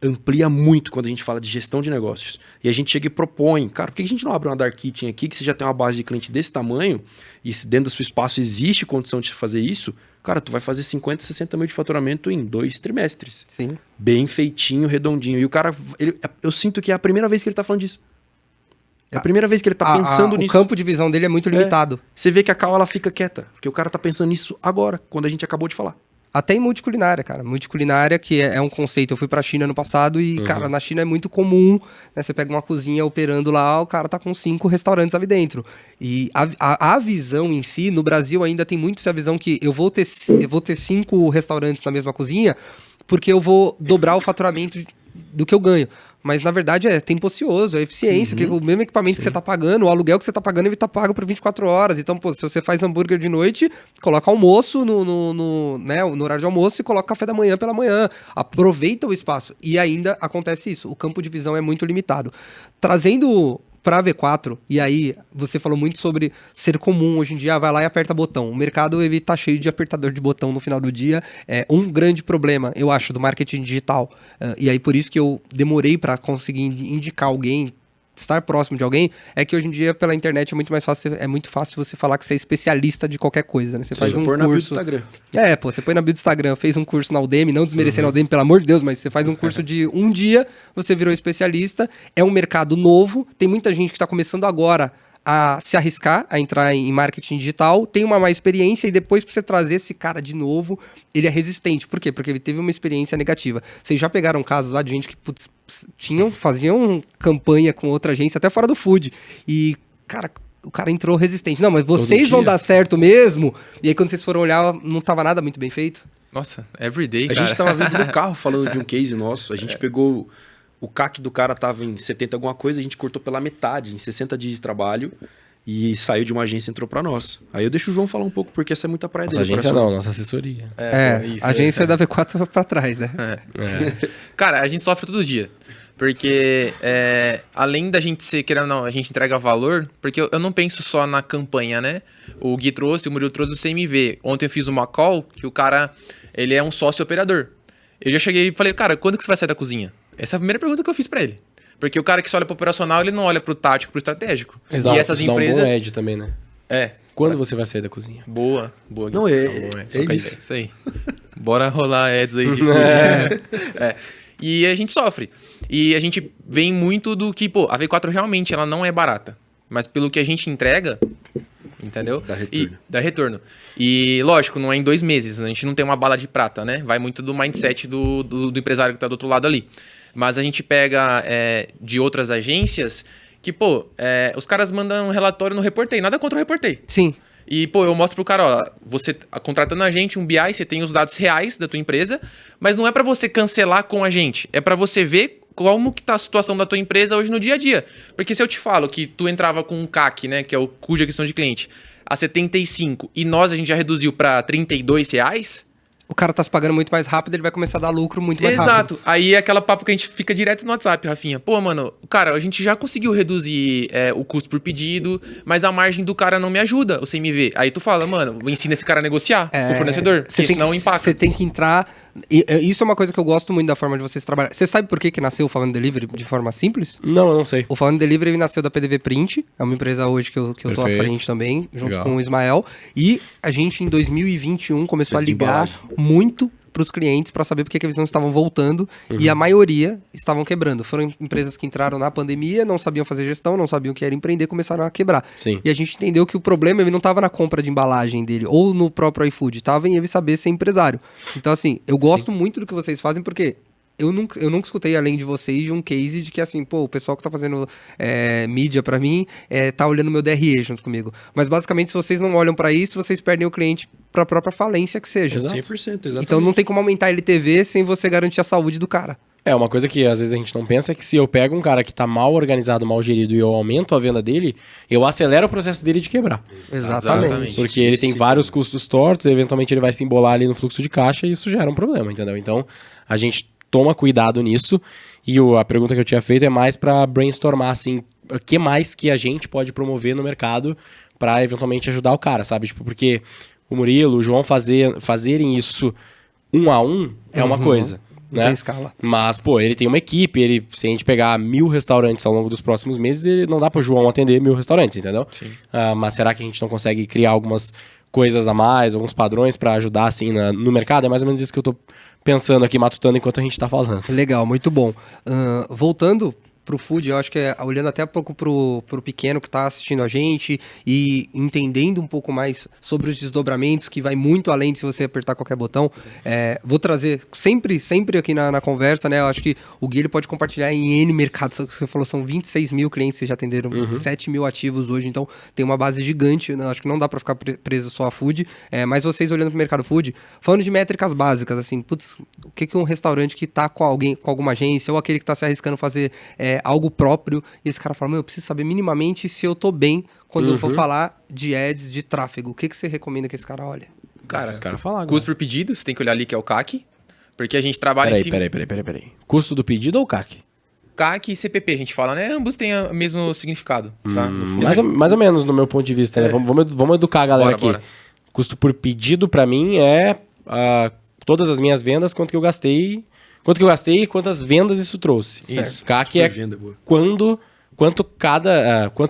amplia muito quando a gente fala de gestão de negócios. E a gente chega e propõe, cara, por que a gente não abre uma Dark Kitchen aqui, que você já tem uma base de cliente desse tamanho, e se dentro do seu espaço existe condição de fazer isso, cara, tu vai fazer 50, 60 mil de faturamento em 2 trimestres. Sim. Bem feitinho, redondinho. E o cara, eu sinto que é a primeira vez que ele tá falando disso. É a primeira vez que ele tá pensando nisso. O campo de visão dele é muito limitado. Você vê que a Cal, ela fica quieta, porque o cara tá pensando nisso agora, quando a gente acabou de falar. Até em multiculinária, cara. Multiculinária, que é um conceito. Eu fui pra China no passado e, cara, na China é muito comum, né? Você pega uma cozinha operando lá, o cara tá com 5 restaurantes ali dentro. E a visão em si, no Brasil ainda tem muito essa visão que eu vou ter 5 restaurantes na mesma cozinha porque eu vou dobrar o faturamento do que eu ganho. Mas, na verdade, é tempo ocioso, é eficiência. Que o mesmo equipamento que você tá pagando, o aluguel que você tá pagando, ele tá pago por 24 horas. Então, pô, se você faz hambúrguer de noite, coloca almoço no horário de almoço e coloca café da manhã pela manhã. Aproveita o espaço. E ainda acontece isso. O campo de visão é muito limitado. Trazendo para a V4, e aí você falou muito sobre ser comum hoje em dia, vai lá e aperta botão. O mercado, ele tá cheio de apertador de botão no final do dia. É um grande problema, eu acho, do marketing digital. E aí por isso que eu demorei para conseguir indicar alguém, estar próximo de alguém, é que hoje em dia pela internet é muito fácil você falar que você é especialista de qualquer coisa, né? Você faz um pôr na bio do curso... Instagram. Você põe na bio do Instagram, fez um curso na Udemy, não desmerecendo a Udemy, pelo amor de Deus, mas você faz um curso de um dia, você virou especialista, é um mercado novo, tem muita gente que está começando agora a se arriscar a entrar em marketing digital, tem uma má experiência e depois pra você trazer esse cara de novo, ele é resistente. Por quê? Porque ele teve uma experiência negativa. Vocês já pegaram casos lá de gente que faziam campanha com outra agência, até fora do food, e, cara, o cara entrou resistente. Não, mas vocês vão dar certo mesmo? E aí quando vocês foram olhar, não tava nada muito bem feito? Nossa, everyday, cara. A gente tava vindo no carro falando de um case nosso, a gente pegou... O CAC do cara tava em 70 alguma coisa, a gente cortou pela metade, em 60 dias de trabalho, e saiu de uma agência e entrou pra nós. Aí eu deixo o João falar um pouco, porque essa é muita praia dele. Nossa agência não, nossa assessoria. A agência da V4 pra trás, né? Cara, a gente sofre todo dia. Porque além da gente ser, querendo ou não, a gente entrega valor, porque eu não penso só na campanha, né? O Gui trouxe, o Murilo trouxe o CMV. Ontem eu fiz uma call que o cara, ele é um sócio operador. Eu já cheguei e falei, cara, quando que você vai sair da cozinha? Essa é a primeira pergunta que eu fiz pra ele. Porque o cara que só olha pro operacional, ele não olha pro tático, pro estratégico. Exato. E essas empresas... Dá um bom edge também, né? Quando você vai sair da cozinha? Boa. Não, é isso. Isso aí. Bora rolar ads aí de E a gente sofre. E a gente vem muito do que, pô, a V4 realmente ela não é barata. Mas pelo que a gente entrega, entendeu? Dá retorno. E, lógico, não é em 2 meses. A gente não tem uma bala de prata, né? Vai muito do mindset do empresário que tá do outro lado ali. Mas a gente pega de outras agências que, pô, os caras mandam um relatório no Reportei. Nada contra o Reportei. Sim. E, pô, eu mostro pro cara, ó, você contratando a gente, um BI, você tem os dados reais da tua empresa, mas não é pra você cancelar com a gente. É pra você ver como que tá a situação da tua empresa hoje no dia a dia. Porque se eu te falo que tu entrava com um CAC, né, que é o custo de aquisição de cliente, a 75, e a gente já reduziu pra R$32, o cara tá se pagando muito mais rápido, ele vai começar a dar lucro muito mais rápido. Exato. Aí é aquela papo que a gente fica direto no WhatsApp, Rafinha. Pô, mano, cara, a gente já conseguiu reduzir o custo por pedido, mas a margem do cara não me ajuda, o CMV. Aí tu fala, mano, ensina esse cara a negociar com o fornecedor, porque senão impacta. Você tem que entrar... Isso é uma coisa que eu gosto muito da forma de vocês trabalharem. Você sabe por que nasceu o Falando Delivery de forma simples? Não, eu não sei. O Falando Delivery nasceu da PDV Print, é uma empresa hoje que eu tô à frente também, junto com o Ismael. E a gente, em 2021, começou a ligar muito para os clientes para saber por que eles não estavam voltando e a maioria estavam quebrando. Foram empresas que entraram na pandemia, não sabiam fazer gestão, não sabiam o que era empreender, começaram a quebrar. Sim. E a gente entendeu que o problema ele não estava na compra de embalagem dele ou no próprio iFood, estava em ele saber ser empresário. Então, assim, eu gosto muito do que vocês fazem porque eu nunca escutei, além de vocês, de um case de que, assim, pô, o pessoal que tá fazendo mídia pra mim tá olhando meu DRE junto comigo. Mas, basicamente, se vocês não olham pra isso, vocês perdem o cliente pra própria falência que seja. Exato. 100%, exatamente. Então, não tem como aumentar a LTV sem você garantir a saúde do cara. Uma coisa que às vezes a gente não pensa é que se eu pego um cara que tá mal organizado, mal gerido e eu aumento a venda dele, eu acelero o processo dele de quebrar. Exatamente. Porque ele tem vários custos tortos, eventualmente ele vai se embolar ali no fluxo de caixa e isso gera um problema, entendeu? Então, a gente toma cuidado nisso. E a pergunta que eu tinha feito é mais para brainstormar, assim, o que mais que a gente pode promover no mercado para eventualmente ajudar o cara, sabe? Tipo, porque o Murilo, o João fazerem isso 1 a 1 é uma coisa. Não né? tem escala. Mas, pô, ele tem uma equipe, se a gente pegar 1000 restaurantes ao longo dos próximos meses, não dá pro João atender 1000 restaurantes, entendeu? Sim. Mas será que a gente não consegue criar algumas coisas a mais, alguns padrões pra ajudar, assim, no mercado? É mais ou menos isso que eu tô pensando aqui, matutando enquanto a gente tá falando. Legal, muito bom. Voltando pro food, eu acho que olhando até um pouco pro pequeno que tá assistindo a gente e entendendo um pouco mais sobre os desdobramentos, que vai muito além de se você apertar qualquer botão. Vou trazer sempre aqui na conversa, né? Eu acho que o Gui ele pode compartilhar em N mercados. Você falou, são 26 mil clientes que já atenderam, 7 mil ativos hoje, então tem uma base gigante, né? Acho que não dá pra ficar preso só a food. Mas vocês olhando pro mercado food, falando de métricas básicas, assim, putz, o que um restaurante que tá com alguma agência, ou aquele que tá se arriscando fazer algo próprio, e esse cara fala, eu preciso saber minimamente se eu tô bem quando eu for falar de ads, de tráfego. O que você recomenda que esse cara olhe? Cara, Os caras falam custo por pedido, você tem que olhar ali que é o CAC, porque a gente trabalha em cima... Peraí. Custo do pedido ou CAC? CAC e CPP, a gente fala, né? Ambos têm o mesmo significado, tá? No fundo. Mais ou menos, no meu ponto de vista, né? Vamos educar a galera aqui. Bora. Custo por pedido, pra mim, é todas as minhas vendas, quanto que eu gastei e quantas vendas isso trouxe. Isso. CAC é Venda, boa. quanto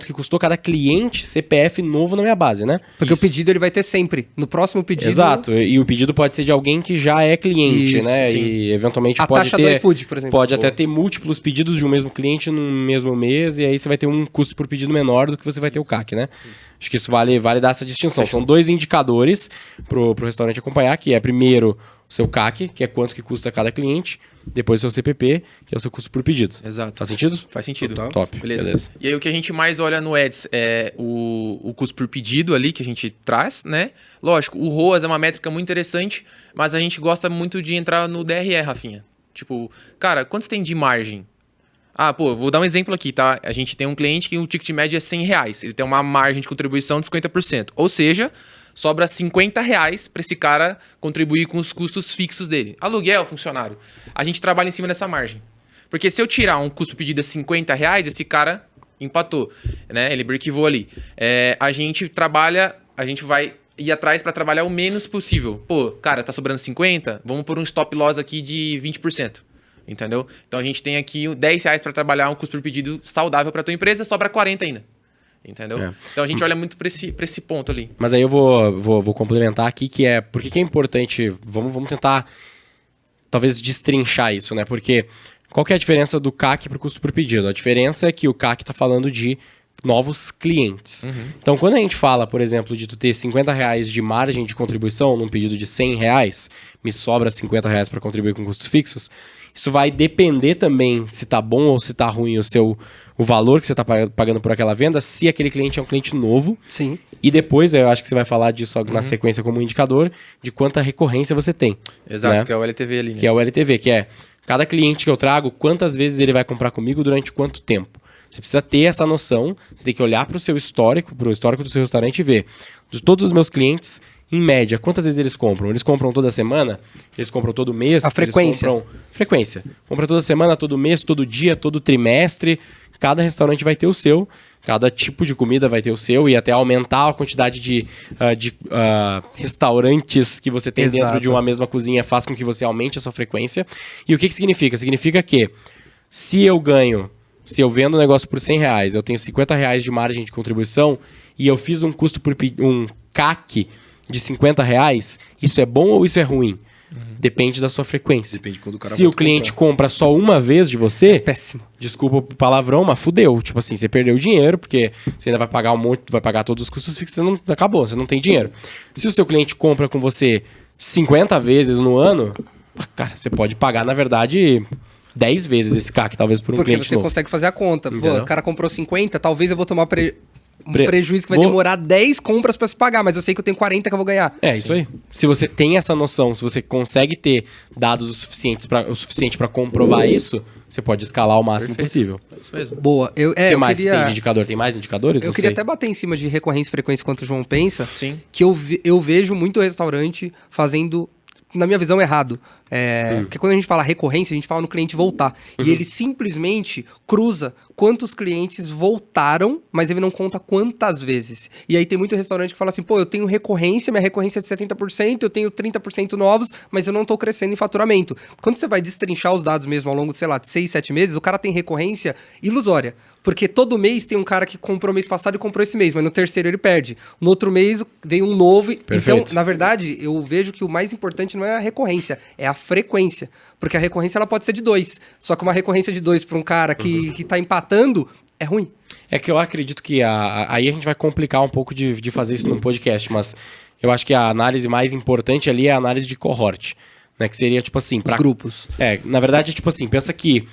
que custou cada cliente CPF novo na minha base, né? Porque o pedido ele vai ter sempre. No próximo pedido... Exato, e o pedido pode ser de alguém que já é cliente, Isso, né? sim. E eventualmente A pode taxa ter... do iFood, por exemplo. Pode até ter múltiplos pedidos de um mesmo cliente no mesmo mês, e aí você vai ter um custo por pedido menor do que você vai ter o CAC, né? Acho que isso vale dar essa distinção. São 2 indicadores pro restaurante acompanhar, que é primeiro o seu CAC, que é quanto que custa cada cliente, depois o seu CPP, que é o seu custo por pedido. Exato. Faz sentido? Faz sentido. Total. Top. Beleza. E aí o que a gente mais olha no Ads é o custo por pedido ali que a gente traz, né? Lógico, o ROAS é uma métrica muito interessante, mas a gente gosta muito de entrar no DRE, Rafinha. Tipo, cara, quanto você tem de margem? Vou dar um exemplo aqui, tá? A gente tem um cliente que o ticket médio é R$100. Ele tem uma margem de contribuição de 50%. Ou seja, sobra R$50 para esse cara contribuir com os custos fixos dele. Aluguel, funcionário. A gente trabalha em cima dessa margem. Porque se eu tirar um custo pedido de R$50, esse cara empatou, né? Ele breakivou ali. A gente vai ir atrás para trabalhar o menos possível. Pô, cara, tá sobrando 50? Vamos pôr um stop loss aqui de 20%. Entendeu? Então a gente tem aqui R$10 para trabalhar um custo por pedido saudável para tua empresa, sobra 40 ainda. Entendeu? Então a gente olha muito para esse ponto ali. Mas aí eu vou complementar aqui, que é... Por que é importante... Vamos tentar, talvez, destrinchar isso, né? Porque qual que é a diferença do CAC para o custo por pedido? A diferença é que o CAC está falando de novos clientes. Então, quando a gente fala, por exemplo, de tu ter R$50 de margem de contribuição num pedido de R$100, me sobra R$50 para contribuir com custos fixos, isso vai depender também se tá bom ou se tá ruim o valor que você tá pagando por aquela venda, se aquele cliente é um cliente novo. Sim. E depois, eu acho que você vai falar disso na sequência como um indicador de quanta recorrência você tem. Exato, né? que é o LTV ali, né? Que é o LTV, que é cada cliente que eu trago, quantas vezes ele vai comprar comigo durante quanto tempo. Você precisa ter essa noção, você tem que olhar para o seu histórico, para o histórico do seu restaurante e ver, de todos os meus clientes, em média, quantas vezes eles compram? Eles compram toda semana? Eles compram todo mês? A frequência. Eles compram... Frequência. Compra toda semana, todo mês, todo dia, todo trimestre. Cada restaurante vai ter o seu, cada tipo de comida vai ter o seu, e até aumentar a quantidade de restaurantes que você tem Exato. dentro de uma mesma cozinha faz com que você aumente a sua frequência. E o que significa? Significa que se eu vendo um negócio por R$100, eu tenho R$50 de margem de contribuição e eu fiz um custo por um CAC de R$50, isso é bom ou isso é ruim? Depende da sua frequência. Depende de quando o cara Se o cliente compra só uma vez de você, Péssimo. desculpa o palavrão, mas fudeu. Tipo assim, você perdeu dinheiro, porque você ainda vai pagar vai pagar todos os custos fixos, acabou, você não tem dinheiro. Se o seu cliente compra com você 50 vezes no ano, cara, você pode pagar, na verdade, 10 vezes esse CAC, talvez, por um Porque cliente você novo. consegue fazer a conta. Pô, Entendeu? o cara comprou 50, talvez eu vou tomar prejuízo que vai Vou- demorar 10 compras pra se pagar, mas eu sei que eu tenho 40 que eu vou ganhar. Isso aí. Se você tem essa noção, se você consegue ter dados o suficiente para comprovar isso, você pode escalar o máximo possível. É isso mesmo. Boa. Eu O que mais que tem de queria, indicador? Tem mais indicadores? eu Não queria sei. até bater em cima de recorrência e frequência enquanto o João pensa, Sim. que eu vejo muito restaurante fazendo, na minha visão, errado. Porque quando a gente fala recorrência, a gente fala no cliente voltar. E ele simplesmente cruza quantos clientes voltaram, mas ele não conta quantas vezes. E aí tem muito restaurante que fala assim, pô, eu tenho recorrência, minha recorrência é de 70%, eu tenho 30% novos, mas eu não tô crescendo em faturamento. Quando você vai destrinchar os dados mesmo ao longo, sei lá, de 6, 7 meses, o cara tem recorrência ilusória. Porque todo mês tem um cara que comprou mês passado e comprou esse mês, mas no terceiro ele perde. No outro mês vem um novo. Perfeito. Então, na verdade, eu vejo que o mais importante não é a recorrência, é a frequência. Porque a recorrência ela pode ser de 2. Só que uma recorrência de 2 para um cara que tá empatando é ruim. É que eu acredito que aí a gente vai complicar um pouco de fazer isso num podcast, mas eu acho que a análise mais importante ali é a análise de cohort, né? Que seria tipo assim... Os grupos. Na verdade, tipo assim, pensa que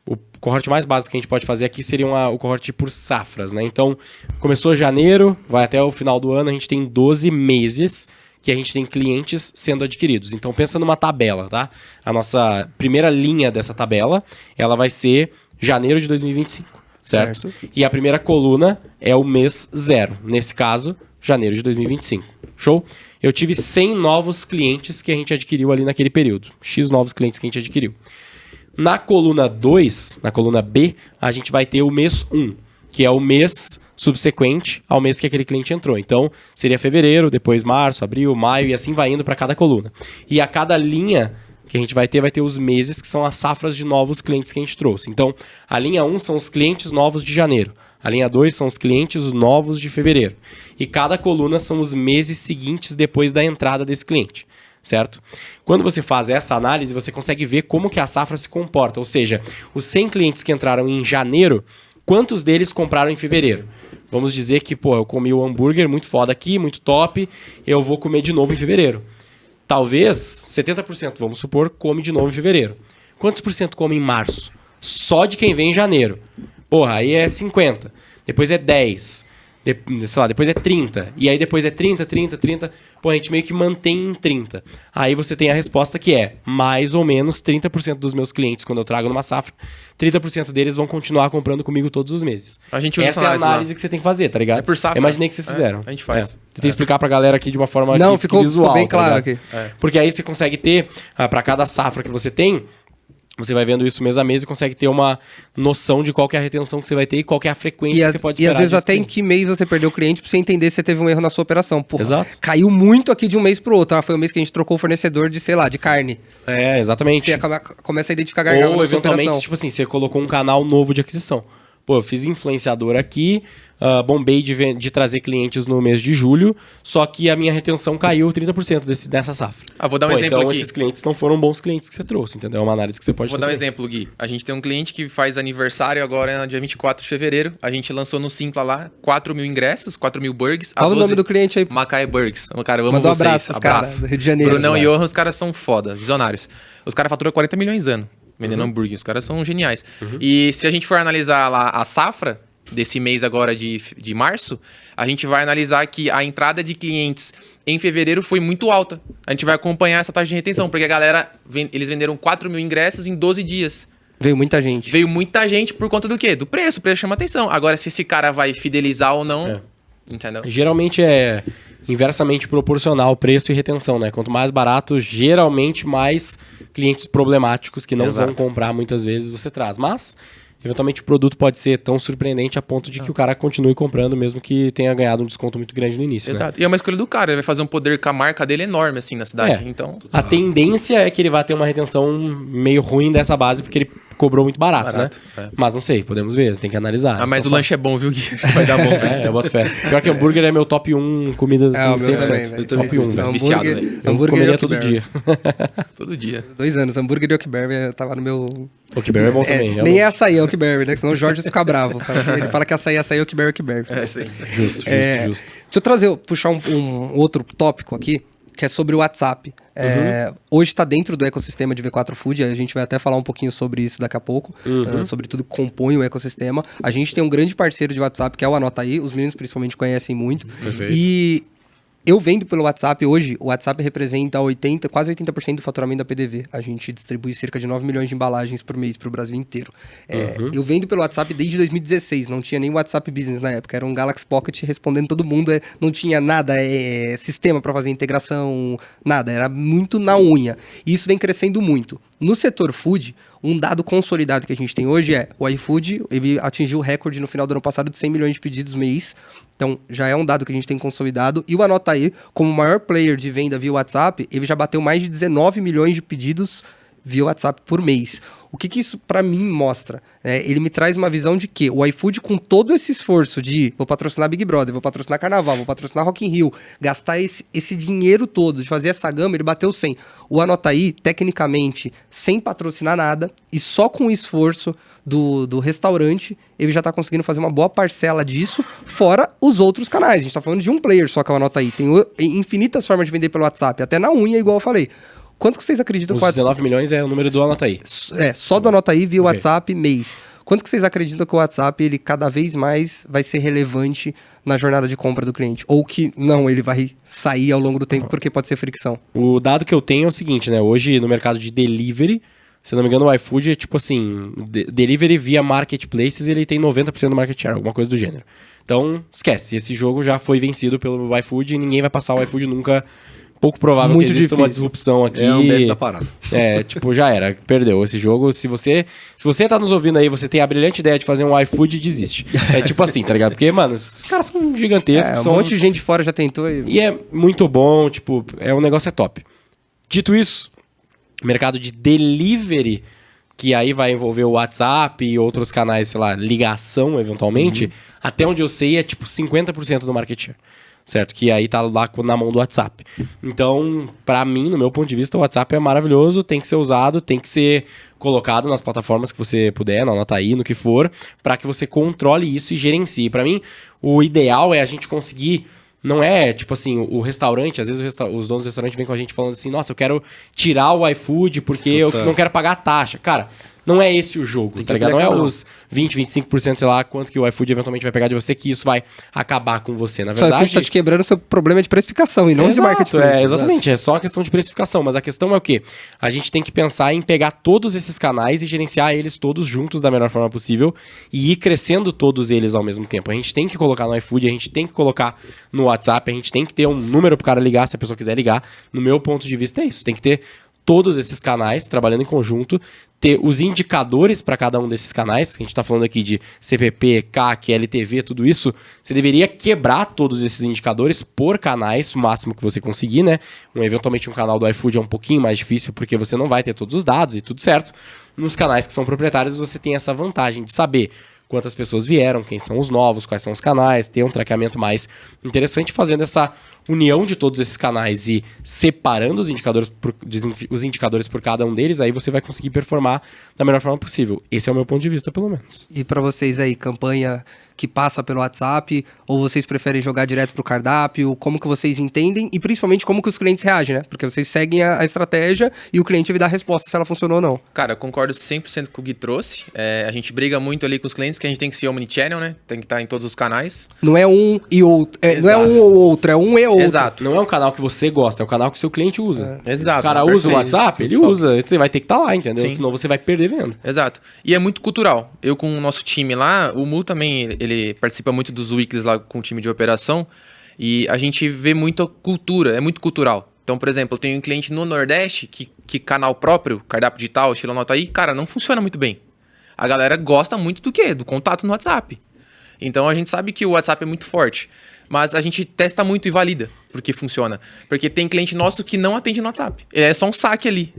o cohort mais básico que a gente pode fazer aqui seria o cohort por safras, né? Então, começou janeiro, vai até o final do ano, a gente tem 12 meses que a gente tem clientes sendo adquiridos. Então, pensa numa tabela, tá? A nossa primeira linha dessa tabela, ela vai ser janeiro de 2025, certo? E a primeira coluna é o mês 0. Nesse caso, janeiro de 2025. Show? Eu tive 100 novos clientes que a gente adquiriu ali naquele período. X novos clientes que a gente adquiriu. Na coluna 2, na coluna B, a gente vai ter o mês 1, que é o mês subsequente ao mês que aquele cliente entrou. Então, seria fevereiro, depois março, abril, maio, e assim vai indo para cada coluna. E a cada linha que a gente vai ter os meses, que são as safras de novos clientes que a gente trouxe. Então, a linha 1 são os clientes novos de janeiro. A linha 2 são os clientes novos de fevereiro. E cada coluna são os meses seguintes depois da entrada desse cliente. Certo? Quando você faz essa análise, você consegue ver como que a safra se comporta. Ou seja, os 100 clientes que entraram em janeiro, quantos deles compraram em fevereiro? Vamos dizer que, pô, eu comi o hambúrguer muito foda aqui, muito top, eu vou comer de novo em fevereiro. Talvez 70%, vamos supor, come de novo em fevereiro. Quantos por cento come em março? Só de quem vem em janeiro. Porra, aí é 50. Depois é 10. Sei lá, depois é 30. E aí depois é 30. Pô, a gente meio que mantém em 30. Aí você tem a resposta que é mais ou menos 30% dos meus clientes, quando eu trago numa safra, 30% deles vão continuar comprando comigo todos os meses. A gente usa essa é a análise que você tem que fazer, tá ligado? É por safra. Eu imaginei que vocês fizeram. A gente faz. Tentei explicar pra galera aqui de uma forma Não, que ficou visual. bem tá claro ligado? aqui. Porque aí você consegue ter, pra cada safra que você tem, você vai vendo isso mês a mês e consegue ter uma noção de qual que é a retenção que você vai ter e qual que é a frequência que você pode esperar. E às vezes disso até em clientes. que mês você perdeu o cliente pra você entender se você teve um erro na sua operação. Porra, Exato. caiu muito aqui de um mês pro outro. Foi o mês que a gente trocou o fornecedor de, sei lá, de carne. É, exatamente. Você começa a identificar gargalo Ou na sua eventualmente, operação. tipo assim, você colocou um canal novo de aquisição. Pô, eu fiz influenciador aqui, bombei de trazer clientes no mês de julho, só que a minha retenção caiu 30% dessa safra. Vou dar um exemplo então aqui. esses clientes não foram bons clientes que você trouxe, entendeu? É uma análise que você pode Vou ter. dar um exemplo, Gui. A gente tem um cliente que faz aniversário agora no dia 24 de fevereiro. A gente lançou no Simpla lá 4 mil ingressos, 4 mil burgs. Qual o nome do cliente aí? Macaé Burgs. Cara, eu amo Mandou vocês. abraço pros caras do Rio de Janeiro. Brunão e Abraço. Johan, os caras são foda, visionários. Os caras faturam 40 milhões ano vendendo hambúrguer. Os caras são geniais. E se a gente for analisar lá a safra desse mês agora de março, a gente vai analisar que a entrada de clientes em fevereiro foi muito alta. A gente vai acompanhar essa taxa de retenção, porque a galera, eles venderam 4 mil ingressos em 12 dias. Veio muita gente. Veio muita gente por conta do quê? Do preço. O preço chama atenção. Agora, se esse cara vai fidelizar ou não, entendeu? Geralmente é inversamente proporcional preço e retenção, né? Quanto mais barato, geralmente mais clientes problemáticos que não Exato. vão comprar muitas vezes você traz. Mas, eventualmente, o produto pode ser tão surpreendente a ponto de que o cara continue comprando, mesmo que tenha ganhado um desconto muito grande no início. Né? Exato. E é uma escolha do cara. Ele vai fazer um poder com a marca dele enorme, assim, na cidade. Então, A tendência é que ele vai ter uma retenção meio ruim dessa base, porque ele cobrou muito barato, Barato, né? Mas não sei, podemos ver, tem que analisar. mas Só o lanche é bom, viu, Gui? Acho que vai dar bom, velho. eu boto fé. Pior que hambúrguer é meu top 1 comidas É, o meu 100%. também, velho. Top 1, velho. Viciado, velho. Eu Hambúrguer comeria e todo Oakberry. dia. Todo dia. 2 anos, hambúrguer e Oakberry tava no meu... Oakberry é bom também. nem é açaí, é Oakberry, né? Senão o Jorge fica bravo. Ele fala que açaí, Oakberry, Oakberry. É isso aí. Justo. Deixa eu puxar um outro tópico aqui, que é sobre o WhatsApp. Hoje está dentro do ecossistema de V4 Food, a gente vai até falar um pouquinho sobre isso daqui a pouco, sobre tudo que compõe o ecossistema. A gente tem um grande parceiro de WhatsApp, que é o Anota Aí, os meninos principalmente conhecem muito. Perfeito. E eu vendo pelo WhatsApp hoje, o WhatsApp representa quase 80% do faturamento da PDV. A gente distribui cerca de 9 milhões de embalagens por mês para o Brasil inteiro. Eu vendo pelo WhatsApp desde 2016, não tinha nem WhatsApp Business na época, era um Galaxy Pocket respondendo todo mundo, não tinha nada, sistema para fazer integração, nada, era muito na unha. E isso vem crescendo muito. No setor food, Um dado consolidado que a gente tem hoje é o iFood, ele atingiu o recorde no final do ano passado de 100 milhões de pedidos mês. Então, já é um dado que a gente tem consolidado. E o Anotaí, como o maior player de venda via WhatsApp, ele já bateu mais de 19 milhões de pedidos via WhatsApp por mês. O que isso, pra mim, mostra? Ele me traz uma visão de que o iFood, com todo esse esforço de vou patrocinar Big Brother, vou patrocinar Carnaval, vou patrocinar Rock in Rio, gastar esse dinheiro todo de fazer essa gama, ele bateu 100. O Anotaí, tecnicamente, sem patrocinar nada e só com o esforço do restaurante, ele já tá conseguindo fazer uma boa parcela disso, fora os outros canais. A gente tá falando de um player só que é o Anotaí. Tem infinitas formas de vender pelo WhatsApp, até na unha, igual eu falei. Quanto que vocês acreditam Os que o 19 milhões é o número do Anotaí. só do Anotaí via WhatsApp mês. Quanto que vocês acreditam que o WhatsApp, ele cada vez mais vai ser relevante na jornada de compra do cliente? Ou que não, ele vai sair ao longo do tempo porque pode ser fricção? O dado que eu tenho é o seguinte, né? Hoje, no mercado de delivery, se eu não me engano, o iFood é tipo assim, delivery via marketplaces, ele tem 90% do market share, alguma coisa do gênero. Então, esquece. Esse jogo já foi vencido pelo iFood e ninguém vai passar o iFood nunca. Pouco provável Muito que exista difícil. uma disrupção aqui. É a Ambev da parada. Tipo, já era. Perdeu esse jogo. Se você tá nos ouvindo aí, você tem a brilhante ideia de fazer um iFood, desiste. É tipo assim, tá ligado? Porque, mano, os caras são gigantescos. Um monte de gente fora já tentou E é muito bom, tipo, o negócio é top. Dito isso, mercado de delivery, que aí vai envolver o WhatsApp e outros canais, sei lá, ligação, eventualmente, até onde eu sei é tipo 50% do market share. Certo? Que aí tá lá na mão do WhatsApp. Então, pra mim, no meu ponto de vista, o WhatsApp é maravilhoso, tem que ser usado, tem que ser colocado nas plataformas que você puder, na Anotaí, no que for, pra que você controle isso e gerencie. Pra mim, o ideal é a gente conseguir. Não é, tipo assim, o restaurante, às vezes os donos do restaurante vêm com a gente falando assim, nossa, eu quero tirar o iFood porque eu não quero pagar a taxa. Cara, não é esse o jogo, tá ligado? Não é os 20, 25%, sei lá, quanto que o iFood eventualmente vai pegar de você, que isso vai acabar com você. Na verdade... Só o iFood tá te quebrando, seu problema é de precificação e não de marketplace. Exatamente, é só uma questão de precificação. Mas a questão é o quê? A gente tem que pensar em pegar todos esses canais e gerenciar eles todos juntos da melhor forma possível e ir crescendo todos eles ao mesmo tempo. A gente tem que colocar no iFood, a gente tem que colocar no WhatsApp, a gente tem que ter um número pro cara ligar, se a pessoa quiser ligar. No meu ponto de vista é isso, tem que ter todos esses canais trabalhando em conjunto, ter os indicadores para cada um desses canais, que a gente está falando aqui de CPP, CAC, LTV, tudo isso, você deveria quebrar todos esses indicadores por canais, o máximo que você conseguir, né? Eventualmente um canal do iFood é um pouquinho mais difícil, porque você não vai ter todos os dados e tudo certo. Nos canais que são proprietários, você tem essa vantagem de saber quantas pessoas vieram, quem são os novos, quais são os canais, ter um traqueamento mais interessante, fazendo essa união de todos esses canais e separando os indicadores por cada um deles, aí você vai conseguir performar da melhor forma possível. Esse é o meu ponto de vista, pelo menos. E pra vocês aí, campanha que passa pelo WhatsApp, ou vocês preferem jogar direto pro cardápio, como que vocês entendem e principalmente como que os clientes reagem, né? Porque vocês seguem a estratégia e o cliente vai dar a resposta se ela funcionou ou não. Cara, eu concordo 100% com o Gui trouxe. A gente briga muito ali com os clientes que a gente tem que ser omnichannel, né? Tem que estar em todos os canais. Não é um e outro. Não é um ou outro, é um e outro. Exato. Não é um canal que você gosta, é o canal que o seu cliente usa. Exato. O cara usa o WhatsApp, ele usa. Você vai ter que estar lá, entendeu? Sim. Senão você vai perder venda. Exato. E é muito cultural. Eu com o nosso time lá, o Mu também, ele participa muito dos weeklies lá com o time de operação e a gente vê muita cultura, é muito cultural. Então, por exemplo, eu tenho um cliente no Nordeste que canal próprio, cardápio digital, estilo Anotaí, cara, não funciona muito bem. A galera gosta muito do quê? Do contato no WhatsApp. Então, a gente sabe que o WhatsApp é muito forte, mas a gente testa muito e valida porque funciona. Porque tem cliente nosso que não atende no WhatsApp. É só um saque ali.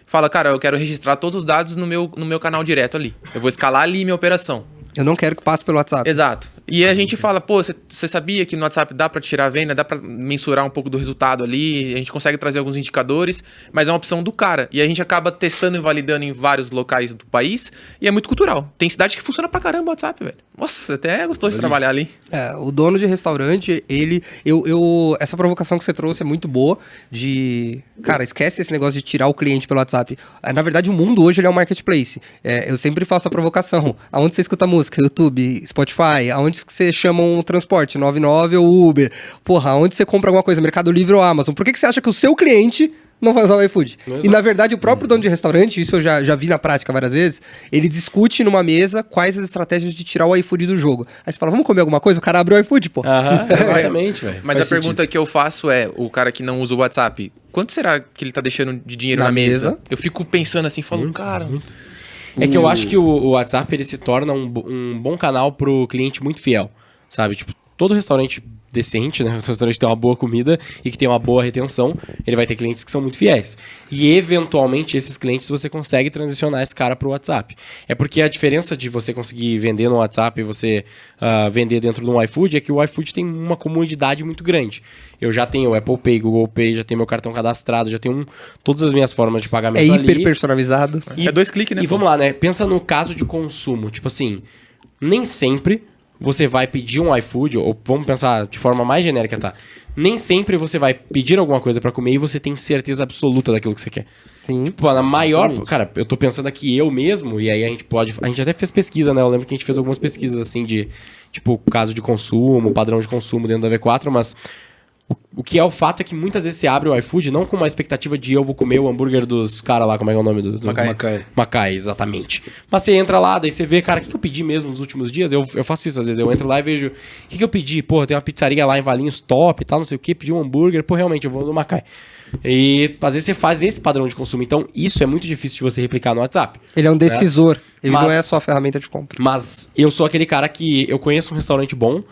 Fala, cara, eu quero registrar todos os dados no meu canal direto ali. Eu vou escalar ali minha operação. Eu não quero que passe pelo WhatsApp. Exato. E a gente fala, pô, você sabia que no WhatsApp dá pra tirar a venda, dá pra mensurar um pouco do resultado ali, a gente consegue trazer alguns indicadores, mas é uma opção do cara. E a gente acaba testando e validando em vários locais do país e é muito cultural. Tem cidade que funciona pra caramba o WhatsApp, velho. Nossa, até gostou de trabalhar ali. O dono de restaurante, essa provocação que você trouxe é muito boa de... Cara, esquece esse negócio de tirar o cliente pelo WhatsApp. Na verdade, o mundo hoje ele é um marketplace. Eu sempre faço a provocação. Aonde você escuta música? YouTube, Spotify. Aonde que você chama um transporte? 99 ou Uber? Porra, aonde você compra alguma coisa? Mercado Livre ou Amazon? Por que você acha que o seu cliente não vai usar o iFood? E na verdade o próprio dono de restaurante, isso eu já vi na prática várias vezes, ele discute numa mesa quais as estratégias de tirar o iFood do jogo. Aí você fala, vamos comer alguma coisa? O cara abre o iFood, pô. Exatamente, velho. Mas a pergunta que eu faço é, o cara que não usa o WhatsApp, quanto será que ele tá deixando de dinheiro na mesa? Eu fico pensando assim, falo, cara... É que eu acho que o WhatsApp ele se torna um bom canal pro cliente muito fiel, sabe? Tipo, todo restaurante decente, né? O restaurante tem uma boa comida e que tem uma boa retenção, ele vai ter clientes que são muito fiéis. E, eventualmente, esses clientes você consegue transicionar esse cara pro WhatsApp. É porque a diferença de você conseguir vender no WhatsApp e você vender dentro do iFood é que o iFood tem uma comunidade muito grande. Eu já tenho o Apple Pay, Google Pay, já tenho meu cartão cadastrado, já tenho todas as minhas formas de pagamento ali. hiper personalizado. É 2 cliques, né? E vamos lá, né? Pensa no caso de consumo. Tipo assim, nem sempre você vai pedir um iFood, ou vamos pensar de forma mais genérica, tá? Nem sempre você vai pedir alguma coisa pra comer e você tem certeza absoluta daquilo que você quer. Sim. Tipo, na maior... Cara, eu tô pensando aqui eu mesmo, e aí a gente até fez pesquisa, né? Eu lembro que a gente fez algumas pesquisas, assim, de... Tipo, caso de consumo, padrão de consumo dentro da V4, mas... O que é o fato é que muitas vezes você abre o iFood não com uma expectativa de eu vou comer o hambúrguer dos caras lá, como é que é o nome do... Macai, exatamente. Mas você entra lá, daí você vê, cara, o que eu pedi mesmo nos últimos dias? Eu faço isso às vezes, eu entro lá e vejo, o que eu pedi? Pô, tem uma pizzaria lá em Valinhos top e tal, não sei o que, pedi um hambúrguer, pô, realmente, eu vou no Macai. E às vezes você faz esse padrão de consumo, então isso é muito difícil de você replicar no WhatsApp. Ele é um decisor, ele Mas- não é só a ferramenta de compra. Mas eu sou aquele cara que eu conheço um restaurante bom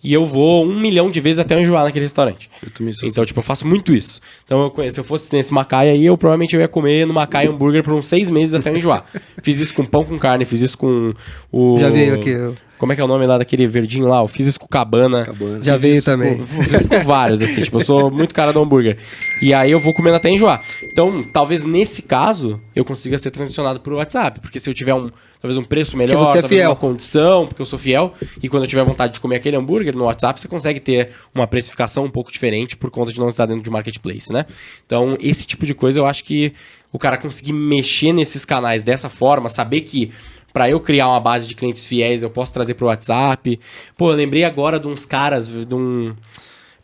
e eu vou 1 milhão de vezes até eu enjoar naquele restaurante. Eu também sou Então, tipo, eu faço muito isso. Então, se eu fosse nesse Macai aí, eu provavelmente ia comer no Macai hambúrguer por uns 6 meses até eu enjoar. Fiz isso com pão com carne, fiz isso com o... Já veio aqui. Como é que é o nome lá daquele verdinho lá? Eu fiz isso com Cabana. Já Fiz veio isso também. Fiz isso com vários, assim. Tipo, eu sou muito cara do hambúrguer. E aí eu vou comendo até enjoar. Então, talvez nesse caso, eu consiga ser transicionado pro WhatsApp. Porque se eu tiver talvez um preço melhor, você é talvez fiel. uma condição, porque eu sou fiel. E quando eu tiver vontade de comer aquele hambúrguer no WhatsApp, você consegue ter uma precificação um pouco diferente por conta de não estar dentro de marketplace, né? Então, esse tipo de coisa eu acho que o cara conseguir mexer nesses canais dessa forma, saber que pra eu criar uma base de clientes fiéis, eu posso trazer pro WhatsApp. Pô, eu lembrei agora de uns caras, de um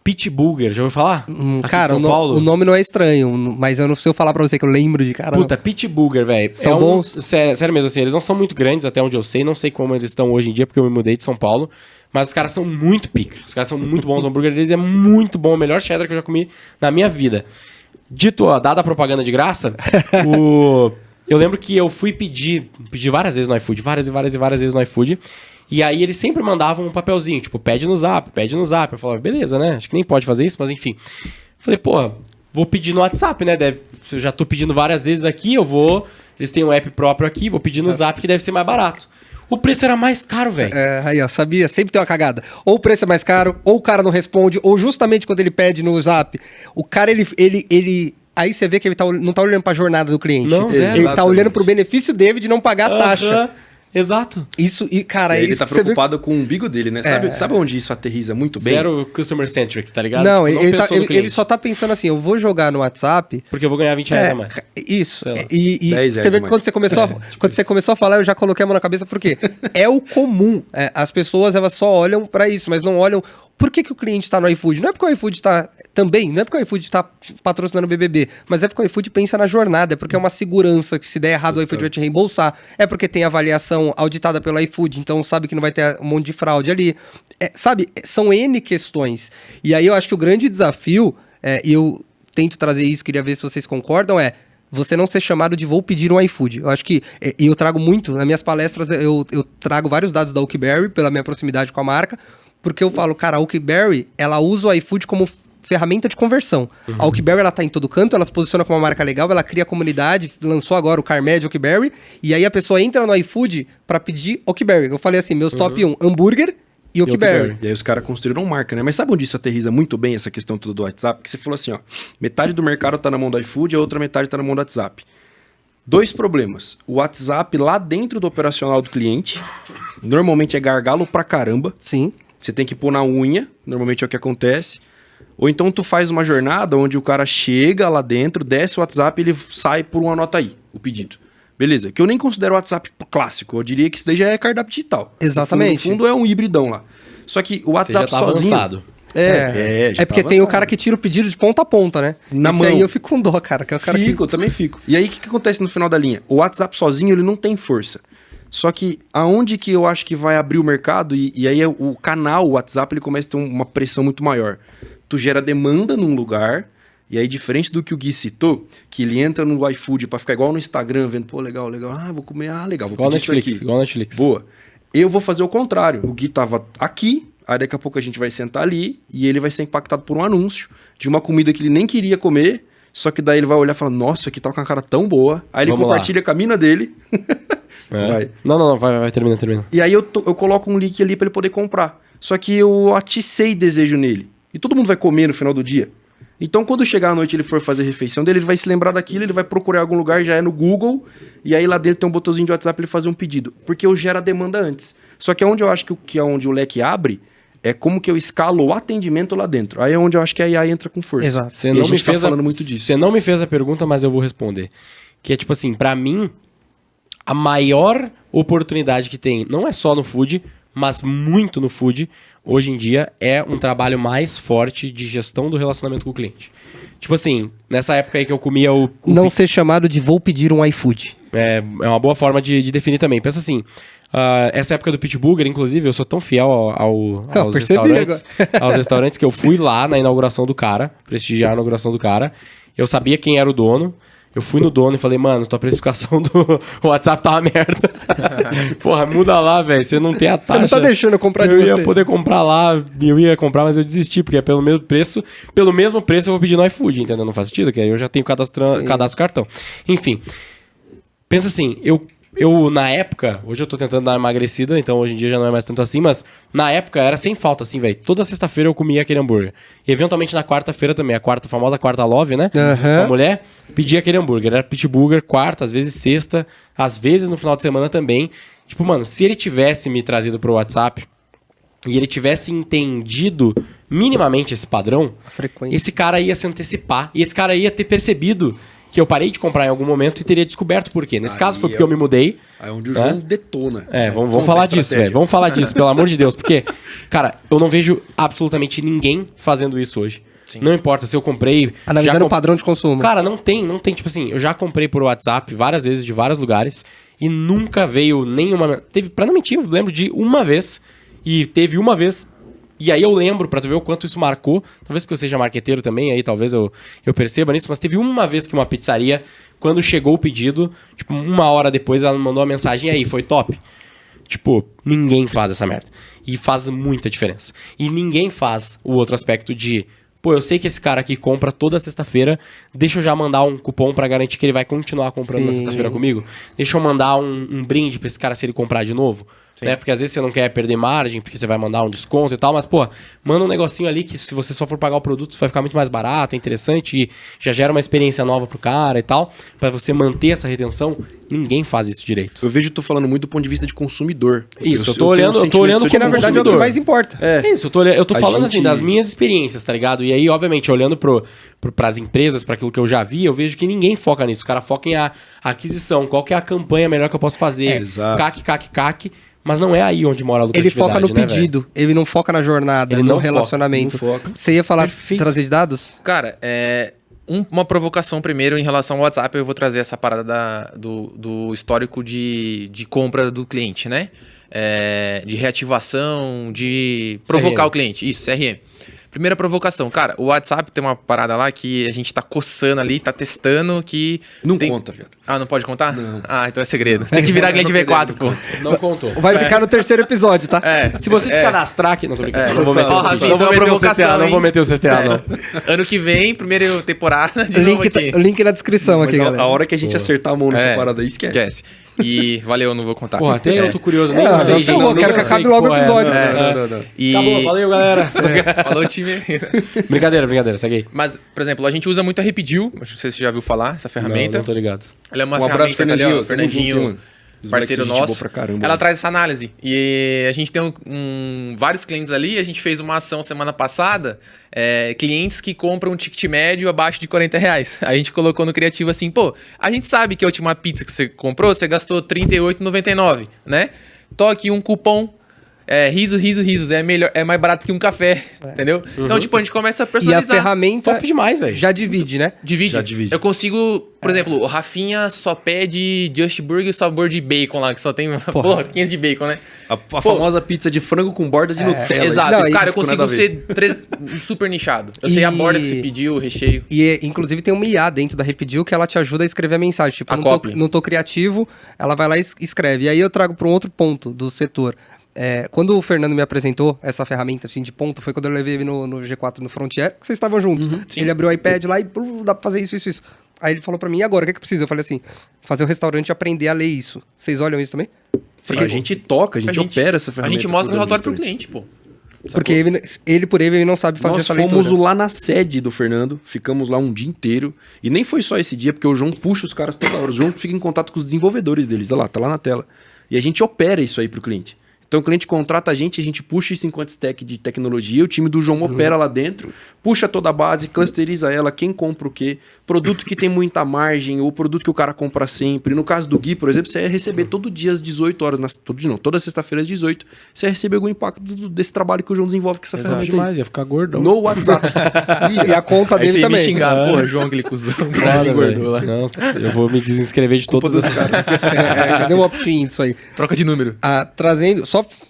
Pitburger, já ouviu falar? Aqui Cara, de São Paulo? o nome não é estranho, mas eu não sei eu falar pra você que eu lembro de cara. Puta, Pitburger, velho. São bons? Sério mesmo, assim, eles não são muito grandes, até onde eu sei. Não sei como eles estão hoje em dia, porque eu me mudei de São Paulo. Mas os caras são muito pica. Os caras são muito bons. O hambúrguer deles é muito bom. O melhor cheddar que eu já comi na minha vida. Dito, ó, dada a propaganda de graça, eu lembro que eu fui pedir várias vezes no iFood. Várias vezes no iFood. E aí eles sempre mandavam um papelzinho, tipo, pede no Zap. Eu falava, beleza, né? Acho que nem pode fazer isso, mas enfim. Falei, pô, vou pedir no WhatsApp, né? Eu já tô pedindo várias vezes aqui, eu vou... Eles têm um app próprio aqui, vou pedir no Zap, que deve ser mais barato. O preço era mais caro, velho. É, aí ó, sabia, sempre tem uma cagada. Ou o preço é mais caro, ou o cara não responde, ou justamente quando ele pede no Zap, o cara, ele aí você vê que ele não tá olhando pra jornada do cliente. Não, zero. Ele tá Exatamente. olhando pro benefício dele de não pagar a taxa. Aham, exato. Isso, e cara, Ele isso tá você vê que- preocupado com o umbigo dele, né? Sabe onde isso aterriza muito bem? Zero customer centric, tá ligado? Não, Tipo, pensou no ele cliente, só tá pensando assim, eu vou jogar no WhatsApp. porque eu vou ganhar 20 reais a mais. Isso. Sei lá. E 10 você reais vê a que mais. quando você começou a falar, eu já coloquei a mão na cabeça, porque é o comum. As pessoas, elas só olham pra isso, mas não olham... Por que o cliente tá no iFood? Não é porque o iFood tá... Também, não é porque o iFood tá patrocinando o BBB, mas é porque o iFood pensa na jornada, é porque é uma segurança que se der errado o iFood vai te reembolsar, é porque tem avaliação auditada pelo iFood, então sabe que não vai ter um monte de fraude ali. Sabe, são N questões. E aí eu acho que o grande desafio, e eu tento trazer isso, queria ver se vocês concordam, você não ser chamado de vou pedir um iFood. Eu acho que, e eu trago muito, nas minhas palestras eu trago vários dados da Oakberry, pela minha proximidade com a marca, porque eu falo, cara, a Oakberry, ela usa o iFood como ferramenta de conversão. A Oakberry, ela tá em todo canto, ela se posiciona como uma marca legal, ela cria comunidade, lançou agora o Carmed Oakberry, e aí a pessoa entra no iFood pra pedir Oakberry. Eu falei assim, meus top 1, hambúrguer e Oakberry. E aí os caras construíram marca, né? Mas sabe onde isso aterriza muito bem, essa questão toda do WhatsApp? Que você falou assim, ó, metade do mercado tá na mão do iFood, a outra metade tá na mão do WhatsApp. 2 problemas. O WhatsApp lá dentro do operacional do cliente, normalmente é gargalo pra caramba. Sim. Você tem que pôr na unha, normalmente é o que acontece. Ou então tu faz uma jornada onde o cara chega lá dentro, desce o WhatsApp e ele sai por uma nota aí, o pedido. Beleza, que eu nem considero o WhatsApp clássico, eu diria que isso daí já é cardápio digital. Exatamente. No fundo é um hibridão lá. Só que o WhatsApp Você já tá sozinho... avançado. já porque tá tem o avançado. cara que tira o pedido de ponta a ponta, né? Na Esse mão. aí eu fico com dó, cara. Que é o cara Eu também fico. E aí, o que acontece no final da linha? O WhatsApp sozinho, ele não tem força. Só que aonde que eu acho que vai abrir o mercado, e aí o canal, o WhatsApp, ele começa a ter uma pressão muito maior. Tu gera demanda num lugar, E aí, diferente do que o Gui citou, que ele entra no iFood pra ficar igual no Instagram, vendo, pô, legal, vou comer, legal, vou Igual pedir Netflix, isso aqui. igual Netflix. Boa. Eu vou fazer o contrário. O Gui tava aqui, aí daqui a pouco a gente vai sentar ali e ele vai ser impactado por um anúncio de uma comida que ele nem queria comer, só que daí ele vai olhar e falar, nossa, isso aqui tá com uma cara tão boa. Aí ele Vamos compartilha com a mina dele. Vai. Não, vai, termina. E aí eu coloco um link ali pra ele poder comprar. Só que eu aticei desejo nele. E todo mundo vai comer no final do dia. Então, quando chegar à noite e ele for fazer a refeição dele, ele vai se lembrar daquilo, ele vai procurar em algum lugar, já é no Google, e aí lá dentro tem um botãozinho de WhatsApp pra ele fazer um pedido. Porque eu gero a demanda antes. Só que onde eu acho que é onde o leque abre, é como que eu escalo o atendimento lá dentro. Aí é onde eu acho que a IA entra com força. Exato. Você E não a gente me fez falando muito disso. Você não me fez a pergunta, mas eu vou responder. Que é tipo assim, pra mim, a maior oportunidade que tem, não é só no food, mas muito no food, hoje em dia, é um trabalho mais forte de gestão do relacionamento com o cliente. Tipo assim, nessa época aí que eu comia o Não ser chamado de vou pedir um iFood. é uma boa forma de definir também. Pensa assim, essa época do Pit Burger, inclusive, eu sou tão fiel aos restaurantes que eu fui lá na inauguração do cara, prestigiar a inauguração do cara. Eu sabia quem era o dono. Eu fui no dono e falei, mano, tua precificação do WhatsApp tá uma merda. Porra, muda lá, velho. Você não tem a taxa. Você não tá deixando eu comprar de você. Eu ia poder comprar lá, eu ia comprar, mas eu desisti, porque é pelo mesmo preço eu vou pedir no iFood, entendeu? Não faz sentido, que aí eu já tenho cadastro cartão. Enfim, pensa assim, eu na época, hoje eu tô tentando dar uma emagrecida, então hoje em dia já não é mais tanto assim, mas na época era sem falta, assim, velho. Toda sexta-feira eu comia aquele hambúrguer. E eventualmente na quarta-feira também, a famosa quarta love, né? Aham. A mulher pedia aquele hambúrguer. Era Pit Burger quarta, às vezes sexta, às vezes no final de semana também. Tipo, mano, se ele tivesse me trazido pro WhatsApp e ele tivesse entendido minimamente esse padrão, A frequência. esse cara ia se antecipar e esse cara ia ter percebido que eu parei de comprar em algum momento e teria descoberto por quê. Nesse Aí caso foi porque eu me mudei. Aí é onde o João detona. Vamos Conta falar a disso, estratégia. velho. Vamos falar disso, pelo amor de Deus. Porque, cara, eu não vejo absolutamente ninguém fazendo isso hoje. Sim. Não importa se eu comprei... Analisando o padrão de consumo. Cara, não tem. Tipo assim, eu já comprei por WhatsApp várias vezes, de vários lugares, e nunca veio nenhuma... Pra não mentir, eu lembro de uma vez, e teve uma vez... E aí eu lembro, pra tu ver o quanto isso marcou, talvez porque eu seja marqueteiro também, aí talvez eu perceba nisso, mas teve uma vez que uma pizzaria, quando chegou o pedido, tipo, 1 hora depois ela me mandou uma mensagem, e aí, foi top? Tipo, ninguém faz essa merda. E faz muita diferença. E ninguém faz o outro aspecto de... Pô, eu sei que esse cara aqui compra toda sexta-feira, deixa eu já mandar um cupom pra garantir que ele vai continuar comprando na Sim. sexta-feira comigo. Deixa eu mandar um brinde pra esse cara se ele comprar de novo. Né? Porque às vezes você não quer perder margem, porque você vai mandar um desconto e tal, mas, pô, manda um negocinho ali que se você só for pagar o produto, vai ficar muito mais barato, é interessante e já gera uma experiência nova pro cara e tal. Pra você manter essa retenção, ninguém faz isso direito. Eu vejo que tu falando muito do ponto de vista de consumidor. Isso, eu tenho tô um olhando sentimento Porque na verdade é o que consumidor. mais importa. É isso, eu tô A falando assim gente- das minhas experiências, tá ligado? E aí, obviamente, olhando pras empresas, pra aquilo que eu já vi, eu vejo que ninguém foca nisso. O cara foca em a aquisição, qual que é a campanha melhor que eu posso fazer. Exato. CAC. Mas não é aí onde mora a Ele lucratividade, foca no né, velho? pedido, ele não foca na jornada, Ele no não foca, relacionamento. não foca. Você ia falar, Perfeito. trazer de dados? Cara, uma provocação primeiro em relação ao WhatsApp, eu vou trazer essa parada do histórico de compra do cliente, né? De reativação, de provocar CRM. o cliente. Isso, CRM. Primeira provocação. Cara, o WhatsApp tem uma parada lá que a gente tá coçando ali, tá testando que... Não tem... conta, velho. Ah, não pode contar? Não. Ah, então é segredo. Tem que virar cliente V4, pô. Não contou. Vai ficar no terceiro episódio, tá? Se você se cadastrar aqui... Não, tô brincando. Não vou meter, Ó, Rafinha, então é provocação, não hein? vou meter o CTA, não. Ano que vem, primeira temporada de novo Link, aqui. link na descrição Mas aqui, a galera. hora que a gente acertar a mão nessa parada aí, esquece. E valeu, não vou contar. Porra, até eu tô curioso, nem É, sei, não, gente. eu quero que nem sei acabe logo o porra é episódio. essa. Não. E... Acabou, valeu, galera. Falou, time. Brincadeira, segue aí. Mas, por exemplo, a gente usa muito a Repedio. Não sei se você já viu falar, essa ferramenta. Não tô ligado. Ela é uma Um abraço, ferramenta ali, ó, Fernandinho. Tamo junto, Fernandinho, mano. Os parceiro moleques são gente nosso. boa pra caramba, Ela né? traz essa análise. E a gente tem vários clientes ali. A gente fez uma ação semana passada. Clientes que compram um ticket médio abaixo de R$40. A gente colocou no criativo assim, pô, a gente sabe que a última pizza que você comprou, você gastou R$38,99, né? Tô aqui um cupom risos. É melhor, é mais barato que um café, entendeu? Então, tipo, a gente começa a E a personalizar. ferramenta Top demais, velho. já divide, né? Já divide. Eu consigo, por exemplo, o Rafinha só pede Just Burger e sabor de bacon lá, que só tem, porra, 500 de bacon, né? A famosa pizza de frango com borda de Nutella. Exato. Não, Cara, eu Isso ficou consigo nada a ver. ser super nichado. Eu sei a borda que você pediu, o recheio. E, inclusive, tem uma IA dentro da Repediu que ela te ajuda a escrever a mensagem. Tipo, A copy. não tô criativo, ela vai lá e escreve. E aí eu trago para um outro ponto do setor. Quando o Fernando me apresentou essa ferramenta assim, de ponto, foi quando eu levei ele no G4 no Frontier, que vocês estavam juntos. Ele abriu o iPad lá e dá pra fazer isso. Aí ele falou pra mim, e agora, o que precisa? Eu falei assim, fazer o restaurante aprender a ler isso. Vocês olham isso também? Porque a gente toca, a gente opera essa A ferramenta. gente mostra o pro relatório pro restaurante. cliente, pô. Porque ele não sabe fazer Nós essa fomos leitura. lá na sede do Fernando, ficamos lá um dia inteiro. E nem foi só esse dia, porque o João puxa os caras toda hora. O João fica em contato com os desenvolvedores deles. Olha lá, tá lá na tela. E a gente opera isso aí pro cliente. Então o cliente contrata a gente puxa isso enquanto stack de tecnologia, o time do João opera lá dentro, puxa toda a base, clusteriza ela, quem compra o quê, produto que tem muita margem, ou produto que o cara compra sempre. No caso do Gui, por exemplo, você ia receber todo dia às 18 horas, toda sexta-feira às 18, você ia receber algum impacto desse trabalho que o João desenvolve com essa Exato ferramenta aí. demais, ia ficar gordão. No WhatsApp. E a conta Aí dele você ia me também. xingar, pô, João, aquele cuzão. Foda, velho. Não, eu vou me desinscrever de todos esses caras. Cadê o opt-in disso aí? Troca de número. Trazendo,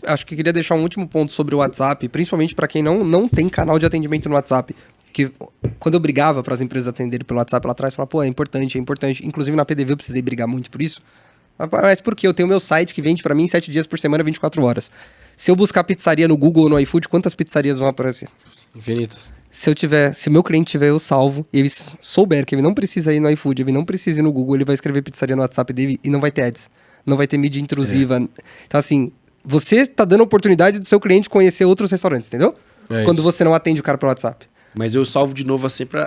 acho que queria deixar um último ponto sobre o WhatsApp, principalmente para quem não tem canal de atendimento no WhatsApp. Que quando eu brigava para as empresas atenderem pelo WhatsApp lá atrás, falava, pô, é importante. Inclusive na PDV eu precisei brigar muito por isso. Mas por quê? Eu tenho meu site que vende para mim 7 dias por semana, 24 horas. Se eu buscar pizzaria no Google ou no iFood, quantas pizzarias vão aparecer? Infinitas. Se o meu cliente tiver eu salvo, e ele souber que ele não precisa ir no iFood, ele não precisa ir no Google, ele vai escrever pizzaria no WhatsApp dele e não vai ter ads. Não vai ter mídia intrusiva. Então, assim, você está dando a oportunidade do seu cliente conhecer outros restaurantes, entendeu? É Quando isso. você não atende o cara pelo WhatsApp. Mas eu salvo de novo sempre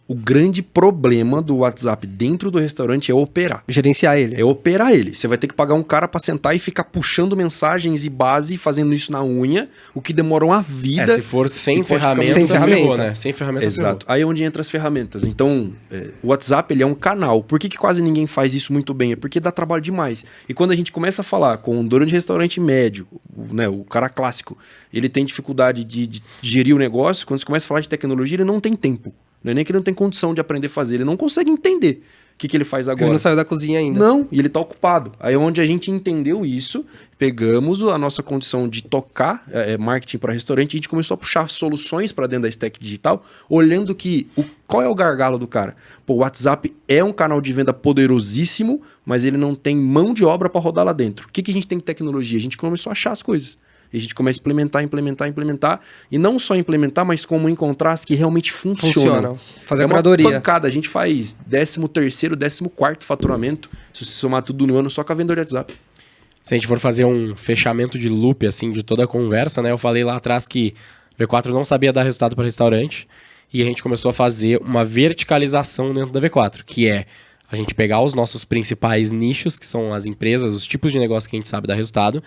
o grande problema do WhatsApp dentro do restaurante é operar. Gerenciar ele. É operar ele. Você vai ter que pagar um cara pra sentar e ficar puxando mensagens e base, fazendo isso na unha, o que demora uma vida. Se for sem E pode ficar ferramenta, sem ferrou, ferramenta. né? Sem ferramenta, Exato. Aí é onde entra as ferramentas. Então, o WhatsApp ele é um canal. Por que quase ninguém faz isso muito bem? É porque dá trabalho demais. E quando a gente começa a falar com um dono de restaurante médio, o cara clássico, ele tem dificuldade de gerir o negócio, quando você começa a falar de tecnologia, ele não tem tempo. Não é nem que ele não tem condição de aprender a fazer, ele não consegue entender o que ele faz agora. Ele não saiu da cozinha ainda. Não, e ele tá ocupado. Aí é onde a gente entendeu isso, pegamos a nossa condição de tocar marketing para restaurante, e a gente começou a puxar soluções para dentro da stack digital, olhando que qual é o gargalo do cara. Pô, o WhatsApp é um canal de venda poderosíssimo, mas ele não tem mão de obra para rodar lá dentro. O que a gente tem de tecnologia? A gente começou a achar as coisas. E a gente começa a implementar. E não só implementar, mas como encontrar as que realmente funcionam. Fazer a uma curadoria. pancada. A gente faz 13º, 14º faturamento, se você somar tudo no ano, só com a venda de WhatsApp. Se a gente for fazer um fechamento de loop, assim, de toda a conversa, né? Eu falei lá atrás que V4 não sabia dar resultado para restaurante e a gente começou a fazer uma verticalização dentro da V4, que é a gente pegar os nossos principais nichos, que são as empresas, os tipos de negócio que a gente sabe dar resultado,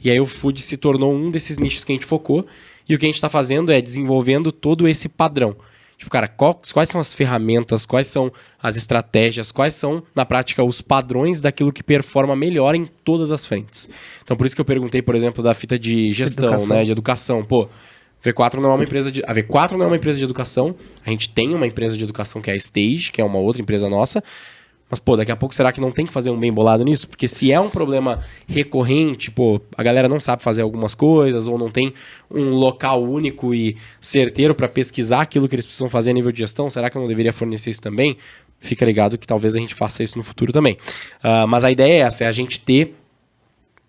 e aí o food se tornou um desses nichos que a gente focou, e o que a gente está fazendo é desenvolvendo todo esse padrão. Tipo, cara, quais são as ferramentas, quais são as estratégias, quais são, na prática, os padrões daquilo que performa melhor em todas as frentes. Então, por isso que eu perguntei, por exemplo, da fita de gestão, Educação. né, de educação. Pô, V4 não é uma empresa a V4 não é uma empresa de educação, a gente tem uma empresa de educação que é a Stage, que é uma outra empresa nossa, mas, pô, daqui a pouco será que não tem que fazer um bem bolado nisso? Porque se é um problema recorrente, pô, a galera não sabe fazer algumas coisas ou não tem um local único e certeiro para pesquisar aquilo que eles precisam fazer a nível de gestão, será que eu não deveria fornecer isso também? Fica ligado que talvez a gente faça isso no futuro também. Mas a ideia é essa, é a gente ter...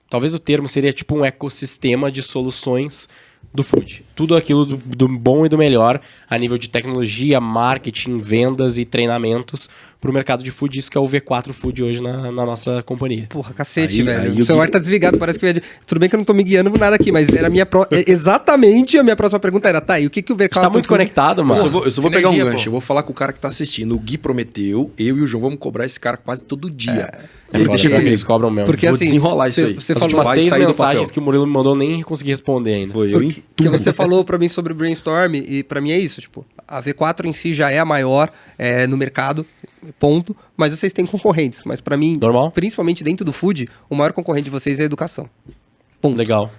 Talvez o termo seria tipo um ecossistema de soluções do food. Tudo aquilo do bom e do melhor a nível de tecnologia, marketing, vendas e treinamentos para o mercado de food. Isso que é o V4 Food hoje na nossa companhia. Porra, cacete, Aí velho. o O celular tá desligado, parece que... Tudo bem que eu não tô me guiando por nada aqui, mas era a minha exatamente a minha próxima pergunta era, tá, e o que o A V4... gente tá muito conectado, mano. Eu só vou pegar um sinergia, gancho. pô. Eu vou falar com o cara que tá assistindo. O Gui prometeu, eu e o João vamos cobrar esse cara quase todo dia. É foda, deixa pior que comigo. eles cobram mesmo. Porque Vou assim, desenrolar isso aí. você As falou... últimas vai 6 sair do mensagens papel. que o Murilo me mandou nem consegui responder ainda. Foi eu em Que tudo. você falou pra mim sobre o brainstorm, e pra mim é isso, tipo, a V4 em si já é a maior no mercado, ponto, mas vocês têm concorrentes, mas pra mim, Normal. principalmente dentro do food, o maior concorrente de vocês é a educação. Ponto. Legal.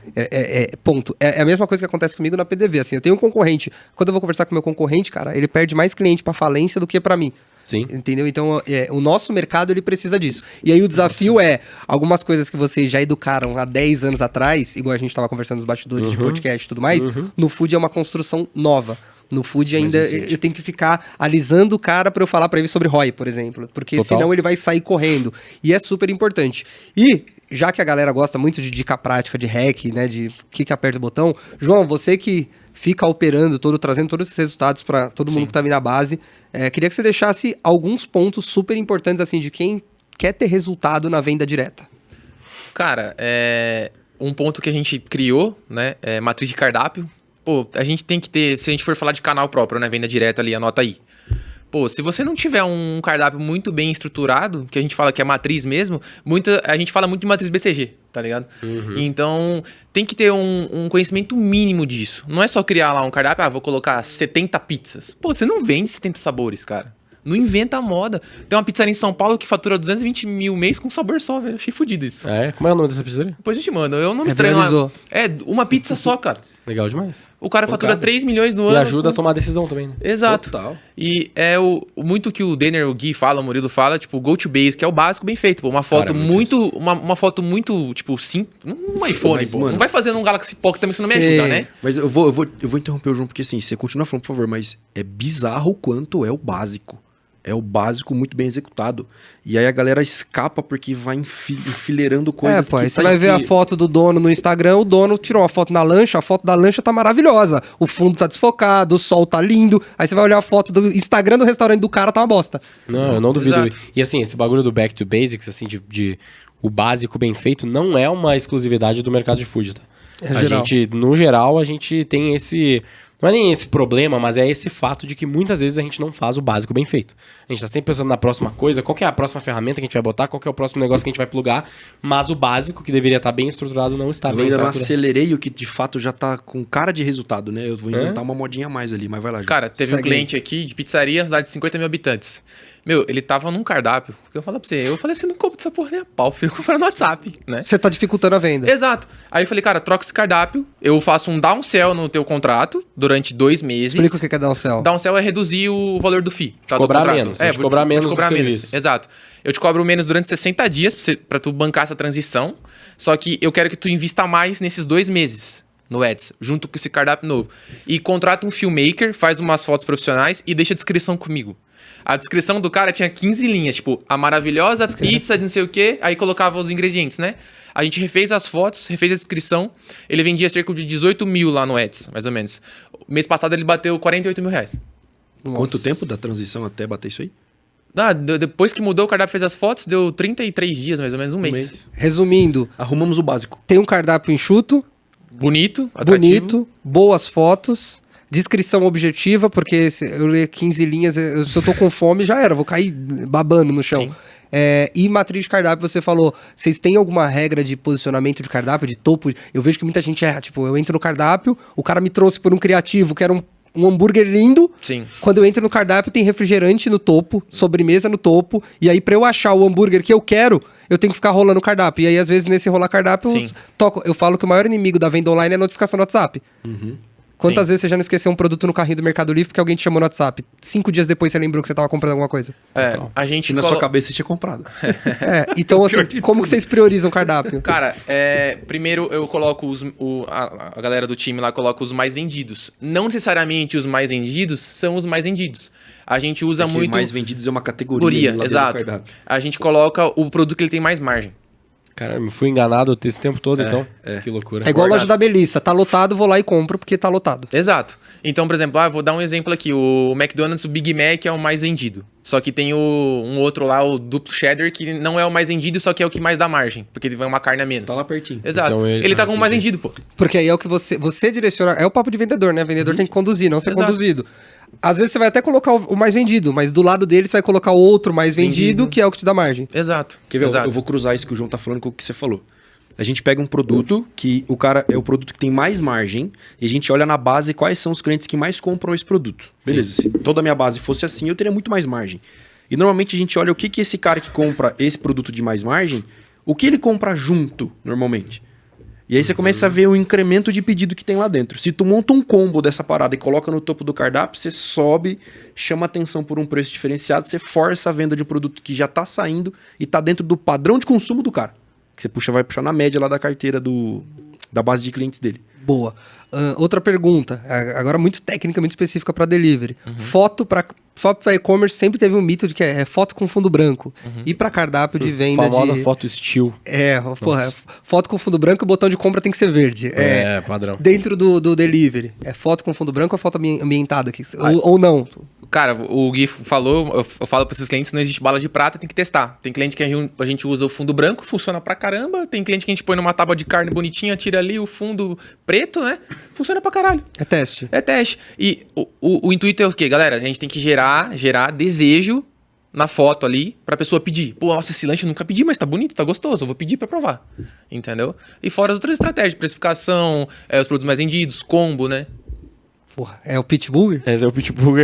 Ponto. É a mesma coisa que acontece comigo na PDV. Assim, eu tenho um concorrente. Quando eu vou conversar com meu concorrente, cara, ele perde mais cliente pra falência do que pra mim. Sim. Entendeu? Então, o nosso mercado, ele precisa disso. E aí o desafio é, algumas coisas que vocês já educaram há 10 anos atrás, igual a gente tava conversando nos bastidores de podcast e tudo mais, no food é uma construção nova. No food ainda eu tenho que ficar alisando o cara pra eu falar pra ele sobre ROI, por exemplo. Porque Total. senão ele vai sair correndo. E é super importante. E, já que a galera gosta muito de dica prática, de hack, né, de que aperta o botão, João, você que fica operando, trazendo todos esses resultados pra todo mundo que tá vindo na base, queria que você deixasse alguns pontos super importantes, assim, de quem quer ter resultado na venda direta. Cara, um ponto que a gente criou, né, é matriz de cardápio. Pô, a gente tem que ter, se a gente for falar de canal próprio, né, venda direta ali, anota aí. Pô, se você não tiver um cardápio muito bem estruturado, que a gente fala que é matriz mesmo, a gente fala muito de matriz BCG, tá ligado? Então, tem que ter um conhecimento mínimo disso. Não é só criar lá um cardápio, vou colocar 70 pizzas. Pô, você não vende 70 sabores, cara. Não inventa a moda. Tem uma pizzaria em São Paulo que fatura 220 mil mês com sabor só, velho. Achei fodido isso. Como é o nome dessa pizzaria? Depois a gente manda. Eu não me estranho lá. Uma pizza só, cara. Legal demais. O cara fatura 3 milhões no E ano. E ajuda a tomar decisão também, né? Exato. Total. E é muito que o Denner, o Gui fala, o Murilo fala, tipo, go to base, que é o básico bem feito. Pô, uma foto uma foto muito, tipo, simples. Um iPhone, Mas, pô. mano, não vai fazer num Galaxy Pocket também, você não me ajuda, né? Mas eu vou interromper o João, porque assim, você continua falando, por favor, mas é bizarro o quanto é o básico. É o básico muito bem executado. E aí a galera escapa porque vai enfileirando coisas Aí você vai ver a foto do dono no Instagram, o dono tirou uma foto na lancha, a foto da lancha tá maravilhosa. O fundo tá desfocado, o sol tá lindo. Aí você vai olhar a foto do Instagram do restaurante do cara, tá uma bosta. Não, eu não duvido. Exato. E assim, esse bagulho do back to basics, assim, de o básico bem feito, não é uma exclusividade do mercado de food, tá? No geral, a gente tem esse... Não é nem esse problema, mas é esse fato de que muitas vezes a gente não faz o básico bem feito. A gente tá sempre pensando na próxima coisa, qual que é a próxima ferramenta que a gente vai botar, qual que é o próximo negócio que a gente vai plugar, mas o básico, que deveria estar bem estruturado, não está Eu bem ainda não estruturado. acelerei o que de fato já tá com cara de resultado, né? Eu vou inventar uma modinha a mais ali, mas vai lá, João. Cara, teve Segue um cliente aqui de pizzaria, uma cidade de 50 mil habitantes. Meu, ele tava num cardápio, que eu falo pra você, eu falei assim, não compro dessa porra nem a pau, fico comprando no WhatsApp, né? Você tá dificultando a venda. Exato. Aí eu falei, cara, troca esse cardápio, eu faço um downsell no teu contrato durante 2 meses. Explica o que é downsell. Downsell é reduzir o valor do FII, tá? Cobrar do contrato. menos, vou te cobrar menos do serviço. Exato. Eu te cobro menos durante 60 dias pra tu bancar essa transição, só que eu quero que tu invista mais nesses 2 meses no Ads, junto com esse cardápio novo. E contrata um filmmaker, faz umas fotos profissionais e deixa a descrição comigo. A descrição do cara tinha 15 linhas, tipo, a maravilhosa pizza de não sei o quê, aí colocava os ingredientes, né? A gente refez as fotos, refez a descrição, ele vendia cerca de 18 mil lá no Ads, mais ou menos. Mês passado ele bateu 48 mil reais. Quanto tempo da transição até bater isso aí? Depois que mudou, o cardápio fez as fotos, deu 33 dias, mais ou menos, um mês. Resumindo, Arrumamos o básico. tem um cardápio enxuto, Bonito, atrativo. bonito, boas fotos, descrição objetiva, porque se eu ler 15 linhas, se eu tô com fome, já era, vou cair babando no chão. Sim. E matriz de cardápio, você falou, vocês têm alguma regra de posicionamento de cardápio, de topo? Eu vejo que muita gente erra, tipo, eu entro no cardápio, o cara me trouxe por um criativo, que era um hambúrguer lindo. Sim. Quando eu entro no cardápio, tem refrigerante no topo, sobremesa no topo, e aí pra eu achar o hambúrguer que eu quero, eu tenho que ficar rolando o cardápio. E aí, às vezes, nesse rolar cardápio, Sim. eu falo que o maior inimigo da venda online é a notificação no WhatsApp. Quantas Sim. vezes você já não esqueceu um produto no carrinho do Mercado Livre porque alguém te chamou no WhatsApp? 5 dias depois você lembrou que você tava comprando alguma coisa. A gente Que na sua cabeça você tinha comprado. Então, assim, como que vocês priorizam o cardápio? Cara, primeiro eu coloco a galera do time lá coloca os mais vendidos. Não necessariamente os mais vendidos são os mais vendidos. A gente usa Porque muito... mais vendidos é uma categoria. lá dentro do exato. cardápio. A gente coloca o produto que ele tem mais margem. Cara, me fui enganado esse tempo todo, então. Que loucura. É igual a loja Guardado. da Melissa. Tá lotado, vou lá e compro porque tá lotado. Exato. Então, por exemplo, vou dar um exemplo aqui. O McDonald's, o Big Mac é o mais vendido. Só que tem um outro lá, o duplo cheddar, que não é o mais vendido, só que é o que mais dá margem. Porque ele vai uma carne a menos. Tá lá pertinho. Exato. Então ele tá como o mais entendi. vendido, pô. Porque aí é o que você direciona. É o papo de vendedor, né? Vendedor tem que conduzir, não ser Exato. conduzido. Às vezes você vai até colocar o mais vendido, mas do lado dele você vai colocar o outro mais vendido, que é o que te dá margem. Exato. Quer ver? Exato. Eu vou cruzar isso que o João tá falando com o que você falou. A gente pega um produto que o cara é o produto que tem mais margem e a gente olha na base quais são os clientes que mais compram esse produto. Beleza, se toda a minha base fosse assim, eu teria muito mais margem. E normalmente a gente olha o que esse cara que compra esse produto de mais margem, o que ele compra junto, normalmente. E aí você começa a ver o incremento de pedido que tem lá dentro. Se tu monta um combo dessa parada e coloca no topo do cardápio, você sobe, chama atenção por um preço diferenciado, você força a venda de um produto que já tá saindo e tá dentro do padrão de consumo do cara. Que você vai puxar na média lá da carteira da base de clientes dele. Boa. Outra pergunta, agora muito técnica, muito específica para delivery. Foto para e-commerce sempre teve um mito de que é foto com fundo branco. E para cardápio de venda Famosa foto still. Foto com fundo branco e o botão de compra tem que ser verde. Padrão. Dentro do delivery, é foto com fundo branco ou é foto ambientada aqui? Ou não? Cara, o Gui falou, eu falo para esses clientes, não existe bala de prata, tem que testar. Tem cliente que a gente usa o fundo branco, funciona pra caramba. Tem cliente que a gente põe numa tábua de carne bonitinha, tira ali o fundo preto, né? Funciona pra caralho. É teste. É teste. E o intuito é o quê, galera? A gente tem que gerar desejo na foto ali pra pessoa pedir. Pô, nossa, esse lanche eu nunca pedi, mas tá bonito, tá gostoso, eu vou pedir pra provar. Entendeu? E fora as outras estratégias, precificação, os produtos mais vendidos, combo, né? Porra, é o Pitbull? Esse é o Pitbull.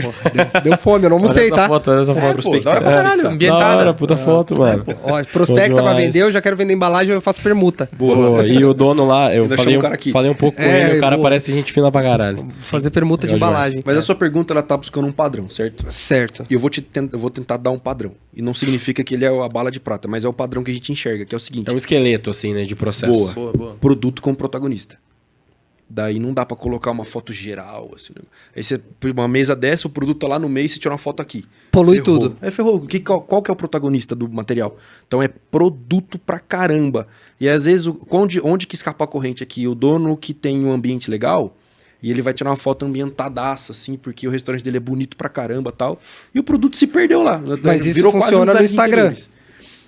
Deu fome, eu não almocei, tá? Olha essa foto. Pô, da hora pra caralho, ambientada. Da hora, puta foto, mano. Ó, prospecta pra vender, eu já quero vender embalagem, eu faço permuta. Boa. E o dono lá, eu falei um pouco com ele, o cara boa. parece gente fina pra caralho. Vou fazer permuta de embalagem. Mas a sua pergunta, ela tá buscando um padrão, certo? Certo. E eu vou tentar dar um padrão. E não significa que ele é a bala de prata, mas é o padrão que a gente enxerga, que é o seguinte. É um esqueleto, assim, né, de processo. Boa. Produto como protagonista. Daí não dá pra colocar uma foto geral, assim. Aí você, uma mesa dessa, o produto tá lá no meio e você tira uma foto aqui. Polui Ferrou. tudo. Ferrou. Qual que é o protagonista do material? Então é produto pra caramba. E às vezes, onde que escapa a corrente aqui? O dono que tem um ambiente legal, e ele vai tirar uma foto ambientadaça, assim, porque o restaurante dele é bonito pra caramba e tal. E o produto se perdeu lá. Mas isso funciona no Instagram.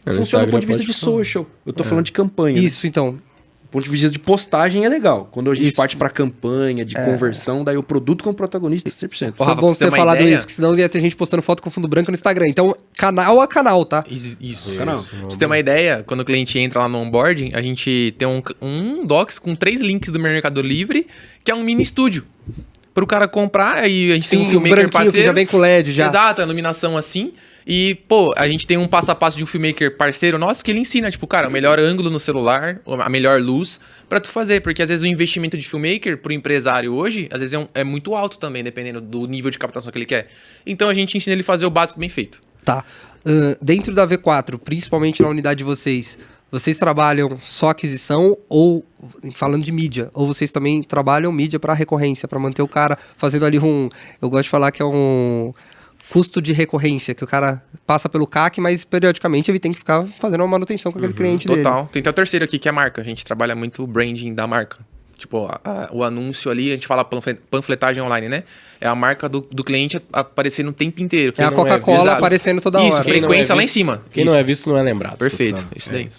Funciona do ponto de vista de social. Eu tô falando de campanha. Isso, então. Do ponto de vista de postagem é legal. Quando a gente parte pra campanha, de conversão, daí o produto como protagonista 100%. Foi bom você ter falado isso, porque senão ia ter gente postando foto com fundo branco no Instagram. Então, canal a canal, tá? Isso. Canal. Pra você ter uma ideia, quando o cliente entra lá no onboarding, a gente tem um docs com 3 links do Mercado Livre, que é um mini estúdio. Pro cara comprar, aí a gente tem um filmmaker parceiro. Que já vem com LED já. Exato, a iluminação assim. E, pô, a gente tem um passo a passo de um filmmaker parceiro nosso que ele ensina, tipo, cara, o melhor ângulo no celular, a melhor luz pra tu fazer. Porque às vezes o investimento de filmmaker pro empresário hoje, às vezes é muito alto também, dependendo do nível de captação que ele quer. Então a gente ensina ele a fazer o básico bem feito. Tá. Dentro da V4, principalmente na unidade de vocês trabalham só aquisição ou, falando de mídia, ou vocês também trabalham mídia para recorrência, para manter o cara fazendo ali eu gosto de falar que é um custo de recorrência, que o cara passa pelo CAC, mas periodicamente ele tem que ficar fazendo uma manutenção com aquele cliente dele. Total. Tem até o terceiro aqui, que é a marca. A gente trabalha muito o branding da marca. Tipo, o anúncio ali, a gente fala panfletagem online, né? É a marca do cliente aparecendo o tempo inteiro. É a Coca-Cola aparecendo toda hora. Isso, frequência lá em cima. Quem não é visto não é lembrado. Perfeito, isso daí.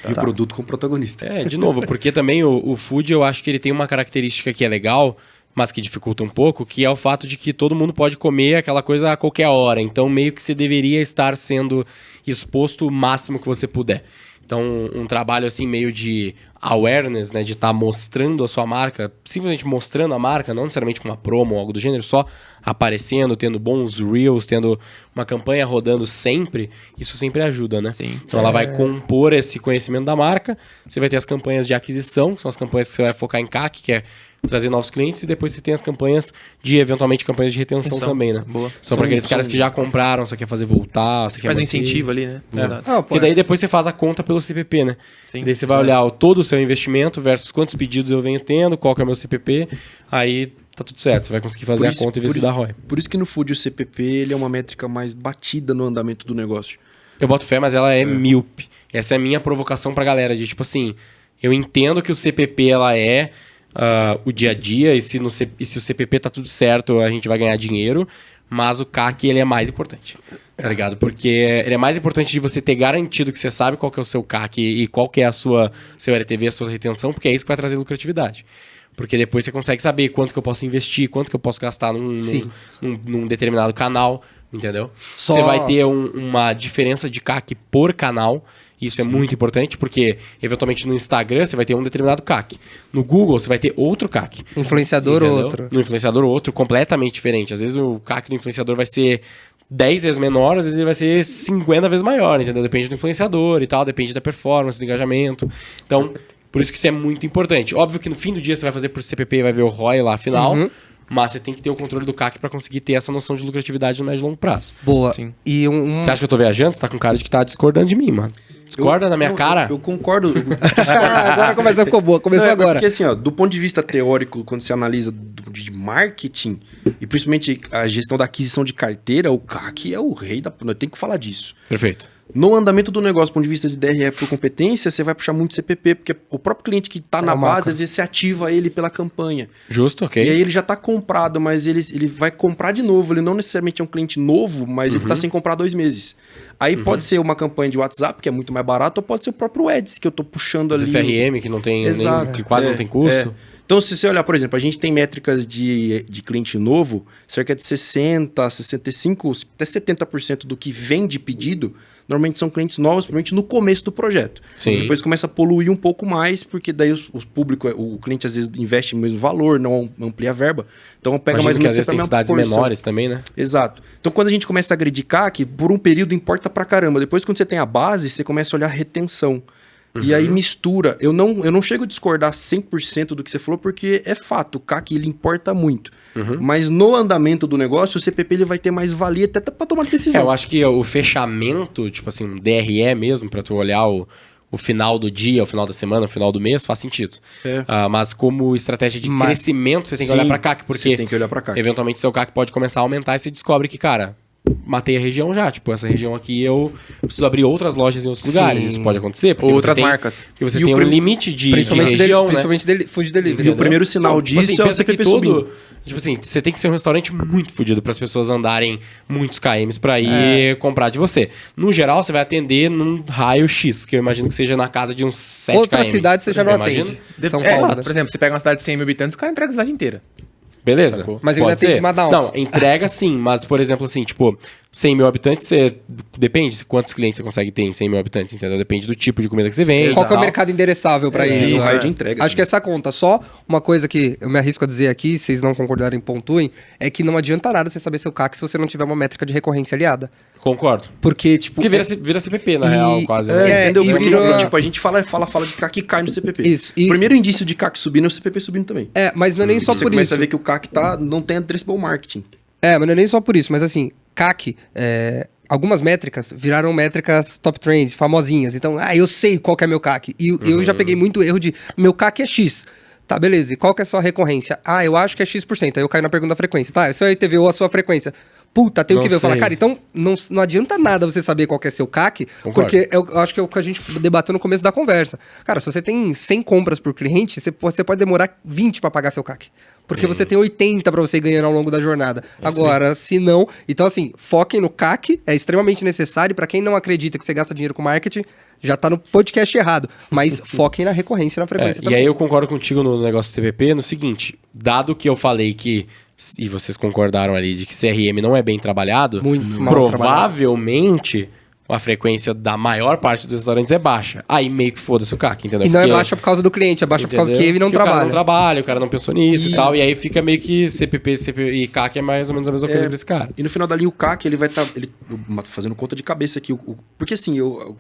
E o produto como protagonista. De novo, porque também o food, eu acho que ele tem uma característica que é legal, mas que dificulta um pouco, que é o fato de que todo mundo pode comer aquela coisa a qualquer hora. Então, meio que você deveria estar sendo exposto o máximo que você puder. Então, um trabalho assim meio de awareness, né, de estar mostrando a sua marca, simplesmente mostrando a marca, não necessariamente com uma promo ou algo do gênero, só aparecendo, tendo bons reels, tendo uma campanha rodando sempre, isso sempre ajuda, né? Sim. Então ela vai compor esse conhecimento da marca, você vai ter as campanhas de aquisição, que são as campanhas que você vai focar em CAC, que é trazer novos clientes, e depois você tem as campanhas de, eventualmente, campanhas de retenção também, né? Boa. São para aqueles caras que já compraram, você quer fazer voltar, você quer Faz um manter. incentivo ali, né? Exato. Porque daí depois você faz a conta pelo CPP, né? Sim. Daí você vai olhar todo o seu investimento versus quantos pedidos eu venho tendo, qual que é o meu CPP, aí tá tudo certo, você vai conseguir fazer a conta e ver se dá ROI. Por isso que no food o CPP ele é uma métrica mais batida no andamento do negócio. Eu boto fé, mas ela é míope. Essa é a minha provocação pra galera, de tipo assim, eu entendo que o CPP ela é o dia a dia, e se o CPP tá tudo certo, a gente vai ganhar dinheiro, mas o CAC ele é mais importante, tá ligado? Porque ele é mais importante de você ter garantido que você sabe qual que é o seu CAC e qual que é seu LTV, a sua retenção, porque é isso que vai trazer lucratividade. Porque depois você consegue saber quanto que eu posso investir, quanto que eu posso gastar num determinado canal, entendeu? Você vai ter uma diferença de CAC por canal. Isso é muito importante, porque eventualmente no Instagram você vai ter um determinado CAC. No Google você vai ter outro CAC. Influenciador outro. No influenciador outro, completamente diferente. Às vezes o CAC do influenciador vai ser 10 vezes menor, às vezes ele vai ser 50 vezes maior, entendeu? Depende do influenciador e tal, depende da performance, do engajamento. Então, Por isso que isso é muito importante. Óbvio que no fim do dia você vai fazer por CPP e vai ver o ROI lá afinal, mas você tem que ter o controle do CAC para conseguir ter essa noção de lucratividade no médio e longo prazo. Boa. Sim. E Você acha que eu tô viajando? Você tá com cara de que tá discordando de mim, mano. Discorda na minha cara? Eu concordo. agora a conversa ficou boa. Começou agora. Porque assim, ó, do ponto de vista teórico, quando você analisa de marketing, e principalmente a gestão da aquisição de carteira, o CAC é o rei da... Nós temos que falar disso. Perfeito. No andamento do negócio, do ponto de vista de DRE por competência, você vai puxar muito CPP, porque o próprio cliente que está na base, às vezes você ativa ele pela campanha. Justo, ok. E aí ele já está comprado, mas ele vai comprar de novo. Ele não necessariamente é um cliente novo, mas ele está sem comprar 2 meses. Aí pode ser uma campanha de WhatsApp, que é muito mais barato, ou pode ser o próprio Ads, que eu estou puxando ali. Esse CRM que não tem Exato. que quase não tem custo. Então, se você olhar, por exemplo, a gente tem métricas de cliente novo, cerca de 60%, 65%, até 70% do que vem de pedido, normalmente são clientes novos, principalmente no começo do projeto. Sim. Depois começa a poluir um pouco mais, porque daí o cliente às vezes investe no mesmo valor, não amplia a verba. Então pega Imagino mais que ou às menos vezes sempre tem a mesma cidades proporção. menores também, né? Exato. Então, quando a gente começa a agredir CAC, por um período importa pra caramba. Depois, quando você tem a base, você começa a olhar a retenção. E aí mistura. Eu não chego a discordar 100% do que você falou, porque é fato, o CAC ele importa muito. Mas no andamento do negócio, o CPP ele vai ter mais valia até pra tomar decisão. Eu acho que o fechamento, tipo assim, um DRE mesmo, pra tu olhar o final do dia, o final da semana, o final do mês, faz sentido. Mas como estratégia de crescimento, você tem que olhar pra CAC, porque você tem que olhar pra CAC. eventualmente seu CAC pode começar a aumentar e você descobre que, cara, matei a região já. Tipo, essa região aqui eu preciso abrir outras lojas em outros lugares. Isso pode acontecer. Porque Outras você tem, marcas. Porque você E tem o um limite de região, né? Principalmente food delivery. E o primeiro sinal Tipo assim, disso é o pensa que CPP subindo. Tipo assim, você tem que ser um restaurante muito fodido para as pessoas andarem muitos KMs para ir comprar de você. No geral, você vai atender num raio X, que eu imagino que seja na casa de uns 7 Outra km. cidade você já não Imagino. atende. São Paulo, né? Por exemplo, você pega uma cidade de 100 mil habitantes, o cara entrega a cidade inteira. Beleza. Sacou? Mas ele Pode atende ser. Manaus. Não, entrega sim, mas por exemplo assim, tipo, 100 mil habitantes, depende de quantos clientes você consegue ter em 100 mil habitantes, entendeu? Depende do tipo de comida que você vende. Qual que é o tal. mercado endereçável pra E isso? o raio de entrega. Acho que essa conta. Só uma coisa que eu me arrisco a dizer aqui, se vocês não concordarem, pontuem, é que não adianta nada você saber seu CAC se você não tiver uma métrica de recorrência aliada. Concordo. Porque, tipo... Porque vira CPP, na real, quase. né? Entendeu? e Porque, virou- tipo, a gente fala de CAC e cai no CPP. Isso, e- O primeiro indício de CAC subindo é o CPP subindo também. mas não é nem só Você por começa isso. a ver que o CAC não tem addressable marketing. Mas não é nem só por isso, mas assim, CAC, algumas métricas viraram métricas top trend, famosinhas. Então, eu sei qual que é meu CAC. E eu já peguei muito erro de, meu CAC é X. Tá, beleza. E qual que é a sua recorrência? Eu acho que é X%. Aí eu caio na pergunta da frequência. Tá, isso é ITV ou a sua frequência. Puta, tem Não que ver. Eu falo, sei. cara, então não adianta nada você saber qual que é seu CAC, Concordo. porque eu acho que é o que a gente debateu no começo da conversa. Cara, se você tem 100 compras por cliente, você pode demorar 20 para pagar seu CAC. Porque você tem 80 para você ir ganhando ao longo da jornada. Agora, se não... Então, assim, foquem no CAC, é extremamente necessário. Para quem não acredita que você gasta dinheiro com marketing, já tá no podcast errado. Mas foquem na recorrência e na frequência E também. aí eu concordo contigo no negócio do TPP no seguinte, dado que eu falei que, e vocês concordaram ali, de que CRM não é bem trabalhado, Muito mal provavelmente a frequência da maior parte dos restaurantes é baixa. Aí meio que foda-se o CAC, entendeu? E não é Porque- baixa por causa do cliente, é baixa por causa que ele não Porque O cara trabalha. não trabalha, o cara não pensou nisso e tal. E aí fica meio que CPP e CAC é mais ou menos a mesma coisa pra esse cara. E no final da linha, o CAC, ele vai estar fazendo conta de cabeça aqui. Porque assim, eu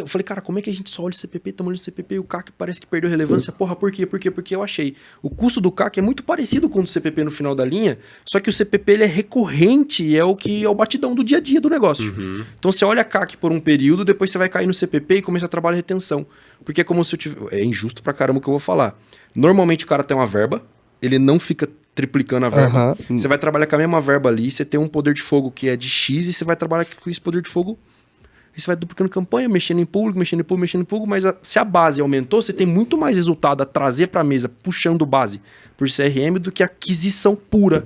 falei, cara, como é que a gente só olha o CPP, estamos olhando o CPP e o CAC parece que perdeu relevância? Porra, por quê? Porque eu achei. O custo do CAC é muito parecido com o do CPP no final da linha, só que o CPP ele é recorrente e é o batidão do dia a dia do negócio. Então você olha CAC por um período, depois você vai cair no CPP e começa a trabalhar retenção. Porque é como se eu tivesse... É injusto pra caramba o que eu vou falar. Normalmente o cara tem uma verba, ele não fica triplicando a verba. Você vai trabalhar com a mesma verba ali, você tem um poder de fogo que é de X e você vai trabalhar com esse poder de fogo. Aí você vai duplicando campanha, mexendo em público, mas se a base aumentou, você tem muito mais resultado a trazer pra mesa, puxando base por CRM do que aquisição pura.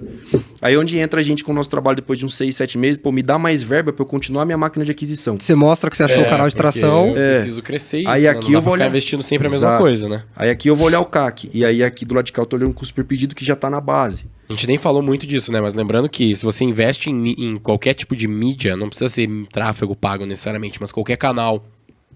Aí onde entra a gente com o nosso trabalho depois de uns 6, 7 meses, me dá mais verba pra eu continuar a minha máquina de aquisição. Você mostra que você achou o canal de tração. Eu preciso crescer isso, Aí né? aqui Não dá eu vou pra ficar olhar- investindo sempre a mesma Exato. coisa, né? Aí aqui eu vou olhar o CAC, e aí aqui do lado de cá eu tô olhando o custo por pedido que já tá na base. A gente nem falou muito disso, né? Mas lembrando que se você investe em qualquer tipo de mídia, não precisa ser tráfego pago necessariamente, mas qualquer canal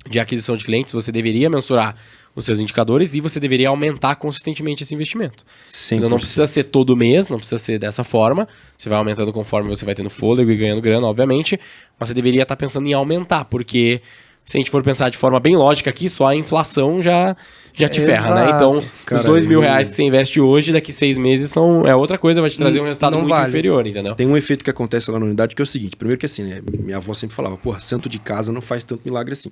de aquisição de clientes, você deveria mensurar os seus indicadores e você deveria aumentar consistentemente esse investimento. 100%. Então não precisa ser todo mês, não precisa ser dessa forma. Você vai aumentando conforme você vai tendo fôlego e ganhando grana, obviamente. Mas você deveria estar pensando em aumentar, porque se a gente for pensar de forma bem lógica aqui, só a inflação já já te ferra, né? Exato. Então, Cara, os R$ 2.000 que você investe hoje, daqui 6 meses, é outra coisa, vai te trazer um resultado não muito vale. inferior, entendeu? Tem um efeito que acontece lá na unidade que é o seguinte. Primeiro que assim, né? Minha avó sempre falava, porra, santo de casa não faz tanto milagre assim.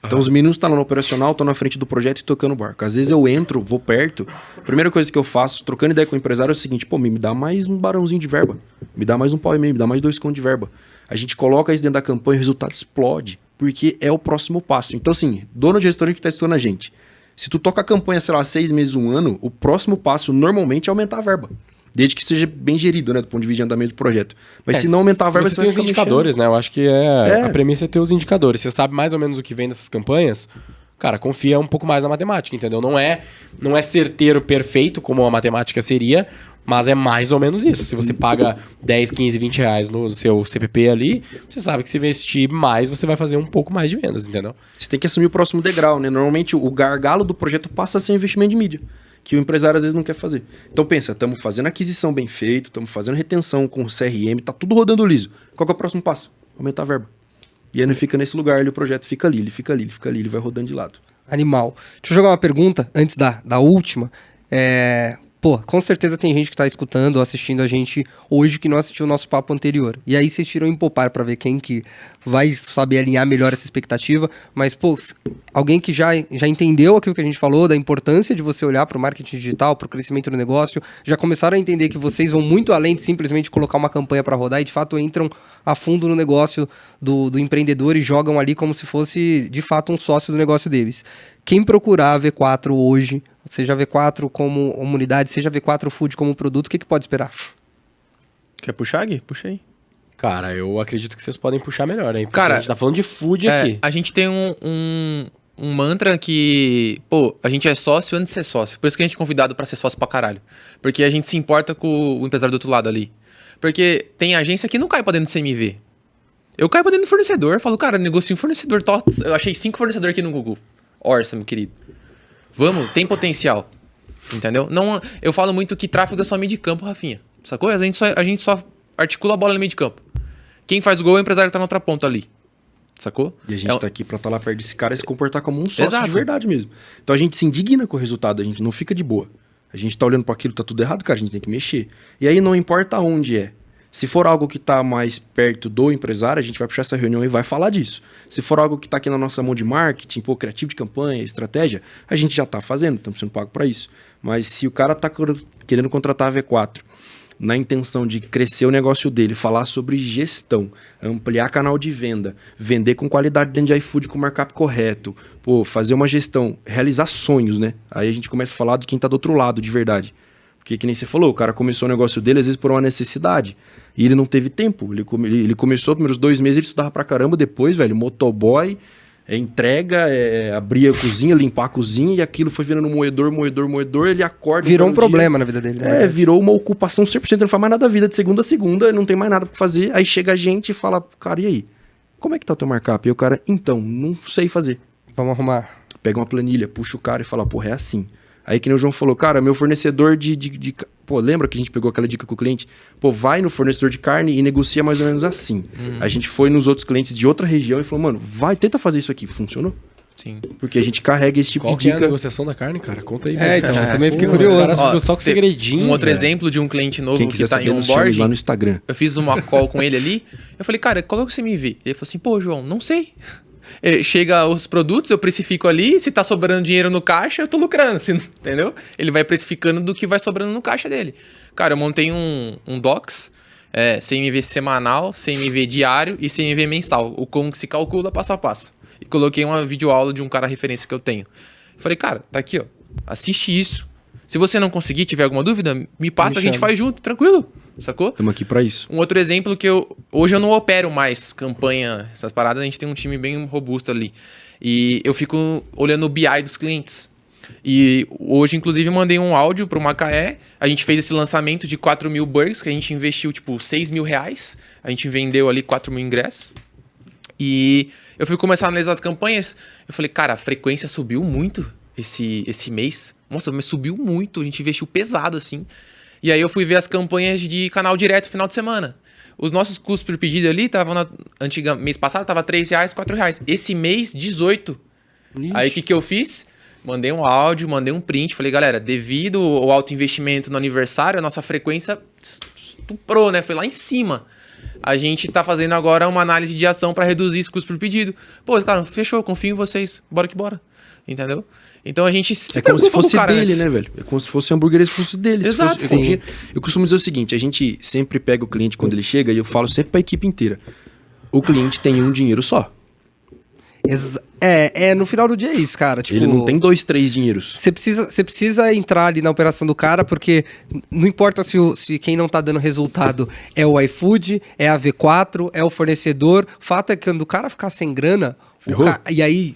Então os meninos estão lá no operacional, estão na frente do projeto e tocando o barco. Às vezes eu entro, vou perto, a primeira coisa que eu faço, trocando ideia com o empresário, é o seguinte, pô, me dá mais um barãozinho de verba, me dá mais um pau e meio, me dá mais 2 contos de verba. A gente coloca isso dentro da campanha e o resultado explode, porque é o próximo passo. Então assim, dono de restaurante que está estudando a gente, se tu toca a campanha, sei lá, 6 meses, 1 ano, o próximo passo normalmente é aumentar a verba. Desde que seja bem gerido, né? Do ponto de vista de andamento do projeto. Mas se não aumentar a verba, você você tem vai os ficar indicadores, mexendo. né? Eu acho que a premissa é ter os indicadores. Você sabe mais ou menos o que vem dessas campanhas, cara, confia um pouco mais na matemática, entendeu? Não é certeiro perfeito, como a matemática seria, mas é mais ou menos isso. Se você paga 10, 15, 20 reais no seu CPP ali, você sabe que se investir mais, você vai fazer um pouco mais de vendas, entendeu? Você tem que assumir o próximo degrau, né? Normalmente o gargalo do projeto passa a ser um investimento de mídia, que o empresário às vezes não quer fazer. Então pensa, estamos fazendo aquisição bem feito, estamos fazendo retenção com o CRM, tá tudo rodando liso. Qual que é o próximo passo? Aumentar a verba. E aí não fica nesse lugar, o projeto fica ali, ele vai rodando de lado. Animal. Deixa eu jogar uma pergunta antes da última. Pô, com certeza tem gente que tá escutando ou assistindo a gente hoje que não assistiu o nosso papo anterior. E aí vocês tiram em poupar pra ver quem que vai saber alinhar melhor essa expectativa. Mas, pô, alguém que já entendeu aquilo que a gente falou, da importância de você olhar pro marketing digital, pro crescimento do negócio, já começaram a entender que vocês vão muito além de simplesmente colocar uma campanha pra rodar e, de fato, entram a fundo no negócio do empreendedor e jogam ali como se fosse, de fato, um sócio do negócio deles. Quem procurar a V4 hoje, seja a V4 como unidade, seja a V4 Food como produto, o que pode esperar? Quer puxar, Gui? Puxa aí. Cara, eu acredito que vocês podem puxar melhor, hein? Porque Cara, a gente tá falando de food aqui. A gente tem um mantra que, pô, a gente é sócio antes de ser sócio. Por isso que a gente é convidado pra ser sócio pra caralho. Porque a gente se importa com o empresário do outro lado ali. Porque tem agência que não cai pra dentro do CMV. Eu caio pra dentro do fornecedor, falo, cara, negocio um fornecedor. Eu achei 5 fornecedores aqui no Google. Orça, meu querido. Vamos, tem potencial. Entendeu? Não, eu falo muito que tráfego é só meio de campo, Rafinha. Sacou? A gente só articula a bola no meio de campo. Quem faz gol é o empresário que tá na outra ponta ali. Sacou? E a gente tá aqui pra estar lá perto desse cara e se comportar como um sócio Exato. de verdade mesmo. Então a gente se indigna com o resultado, a gente não fica de boa. A gente tá olhando para aquilo, tá tudo errado, cara, a gente tem que mexer. E aí não importa onde é. Se for algo que tá mais perto do empresário, a gente vai puxar essa reunião e vai falar disso. Se for algo que tá aqui na nossa mão de marketing, pô, criativo de campanha, estratégia, a gente já tá fazendo, estamos sendo pago para isso. Mas se o cara tá querendo contratar a V4 na intenção de crescer o negócio dele, falar sobre gestão, ampliar canal de venda, vender com qualidade dentro de iFood com markup correto, pô, fazer uma gestão, realizar sonhos, né? Aí a gente começa a falar de quem tá do outro lado de verdade. Porque, que nem você falou, o cara começou o negócio dele, às vezes, por uma necessidade. E ele não teve tempo. Ele começou, primeiros 2 meses, ele estudava pra caramba. Depois, velho, motoboy, entrega, abrir a cozinha, limpar a cozinha. E aquilo foi virando moedor. Ele acorda... Virou um problema na vida dele. Né? Virou uma ocupação 100%. Ele não faz mais nada da vida, de segunda a segunda. Não tem mais nada pra fazer. Aí chega a gente e fala, cara, e aí? Como é que tá o teu markup? E o cara, então, não sei fazer. Vamos arrumar. Pega uma planilha, puxa o cara e fala, porra, é assim. Aí que nem o João falou, cara, meu fornecedor Pô, lembra que a gente pegou aquela dica com o cliente? Pô, vai no fornecedor de carne e negocia mais ou menos assim. A gente foi nos outros clientes de outra região e falou, mano, vai, tenta fazer isso aqui. Funcionou? Sim. Porque a gente carrega esse tipo Qual de que é a dica. negociação da carne, cara? Conta aí. Então, eu também fiquei Pô, curioso. Os caras ficam só com tem segredinho. Um outro velho. exemplo de um cliente novo Quem que quiser tá em saber, nos chama lá onboarding. no Instagram. Eu fiz uma call com ele ali. Eu falei, cara, qual é o CMV? Ele falou assim, pô, João, não sei. Chega os produtos, eu precifico ali. Se tá sobrando dinheiro no caixa, eu tô lucrando. Entendeu? Ele vai precificando do que vai sobrando no caixa dele. Cara, eu montei um Docs, CMV semanal, CMV diário e CMV mensal. O como que se calcula passo a passo. E coloquei uma videoaula de um cara referência que eu tenho. Falei, cara, tá aqui, ó. Assiste isso. Se você não conseguir, tiver alguma dúvida, me passa, a gente faz junto, tranquilo. Sacou? Estamos aqui pra isso. Um outro exemplo que hoje eu não opero mais campanha, essas paradas, a gente tem um time bem robusto ali. E eu fico olhando o BI dos clientes. E hoje, inclusive, eu mandei um áudio pro Macaé. A gente fez esse lançamento de 4.000 burgers, que a gente investiu, tipo, R$6.000. A gente vendeu ali 4.000 ingressos. E eu fui começar a analisar as campanhas. Eu falei, cara, a frequência subiu muito esse mês. Nossa, mas subiu muito. A gente investiu pesado, assim. E aí eu fui ver as campanhas de canal direto final de semana. Os nossos custos por pedido ali estavam mês passado, tava R$3, R$4. Esse mês, 18. Ixi. Aí o que eu fiz? Mandei um áudio, mandei um print, falei, galera, devido ao alto investimento no aniversário, a nossa frequência estuprou, né? Foi lá em cima. A gente tá fazendo agora uma análise de ação para reduzir esse custo por pedido. Pô, cara, fechou, confio em vocês, bora que bora. Entendeu? Então a gente É como se fosse cara, dele, né, velho? É como se fosse hambúrguer, se fosse dele. Exato, se fosse, eu costumo dizer o seguinte, a gente sempre pega o cliente quando ele chega, e eu falo sempre pra equipe inteira, o cliente tem um dinheiro só. No final do dia é isso, cara. Tipo, Ele não tem 2, 3 dinheiros. Você precisa entrar ali na operação do cara, porque não importa se quem não tá dando resultado é o iFood, é a V4, é o fornecedor. O fato é que quando o cara ficar sem grana, e aí,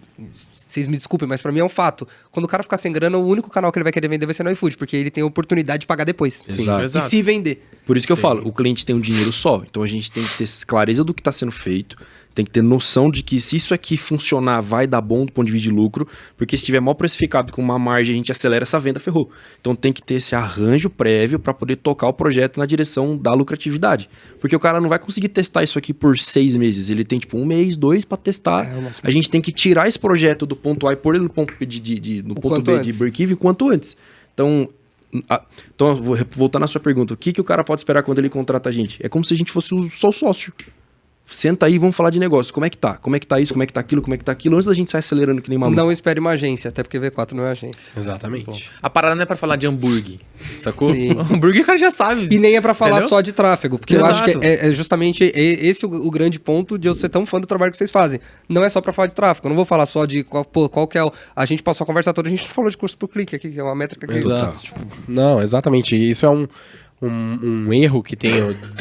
vocês me desculpem, mas pra mim é um fato. Quando o cara ficar sem grana, o único canal que ele vai querer vender vai ser no iFood, porque ele tem a oportunidade de pagar depois. Exato. E se vender. Por isso que eu falo, o cliente tem um dinheiro só. Então a gente tem que ter clareza do que está sendo feito, tem que ter noção de que se isso aqui funcionar, vai dar bom do ponto de vista de lucro, porque se estiver mal precificado com uma margem, a gente acelera essa venda, ferrou. Então tem que ter esse arranjo prévio para poder tocar o projeto na direção da lucratividade. Porque o cara não vai conseguir testar isso aqui por 6 meses. Ele tem tipo 1 mês, 2 para testar. A gente tem que tirar esse projeto do ponto A e pôr ele no ponto B de break-even quanto antes. Então, eu vou voltar na sua pergunta. O que o cara pode esperar quando ele contrata a gente? É como se a gente fosse só o sócio. Senta aí e vamos falar de negócio. Como é que tá? Como é que tá isso? Como é que tá aquilo? Como é que tá aquilo? Antes da gente sair acelerando que nem maluco. Não espere uma agência, até porque V4 não é agência. Exatamente. Bom, a parada não é pra falar de hambúrguer, sacou? Sim. Hambúrguer o cara já sabe. E nem é pra falar Entendeu? só de tráfego, porque Exato. eu acho que é justamente esse o grande ponto de eu ser tão fã do trabalho que vocês fazem. Não é só pra falar de tráfego, eu não vou falar só de qual que é a gente passou a conversa toda, a gente falou de custo por clique aqui, que é uma métrica que Exato. Não, exatamente. Isso é um erro que tem,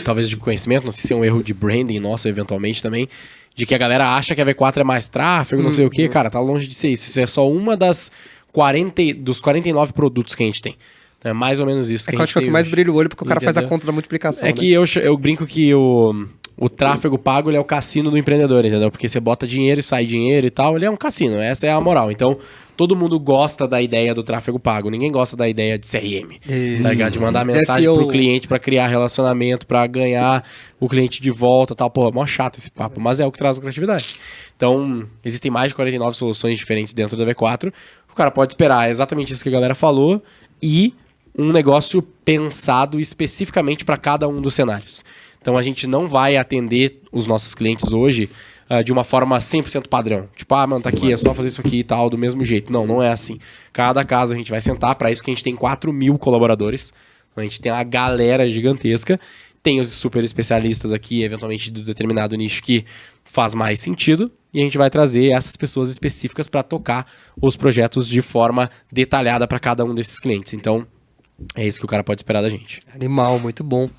talvez de conhecimento, não sei se é um erro de branding nosso, eventualmente também, de que a galera acha que a V4 é mais tráfego, não sei o que, cara, tá longe de ser isso. Isso é só uma dos 49 produtos que a gente tem. É mais ou menos isso que a gente acho que é o que mais brilha o olho, porque o cara faz a conta da multiplicação. É que eu brinco que o tráfego pago ele é o cassino do empreendedor, entendeu? Porque você bota dinheiro e sai dinheiro e tal, ele é um cassino, essa é a moral. Então, todo mundo gosta da ideia do tráfego pago, ninguém gosta da ideia de CRM, tá ligado? De mandar mensagem pro cliente pra criar relacionamento, pra ganhar o cliente de volta e tal. Pô, é mó chato esse papo, mas é o que traz lucratividade. Então, existem mais de 49 soluções diferentes dentro da V4. O cara pode esperar exatamente isso que a galera falou e um negócio pensado especificamente para cada um dos cenários. Então a gente não vai atender os nossos clientes hoje de uma forma 100% padrão. Tipo, mano, tá aqui, é só fazer isso aqui e tal, do mesmo jeito. Não é assim. Cada caso a gente vai sentar, para isso que a gente tem 4.000 colaboradores. A gente tem uma galera gigantesca. Tem os super especialistas aqui, eventualmente do determinado nicho que faz mais sentido. E a gente vai trazer essas pessoas específicas para tocar os projetos de forma detalhada para cada um desses clientes. Então, é isso que o cara pode esperar da gente. Animal, muito bom.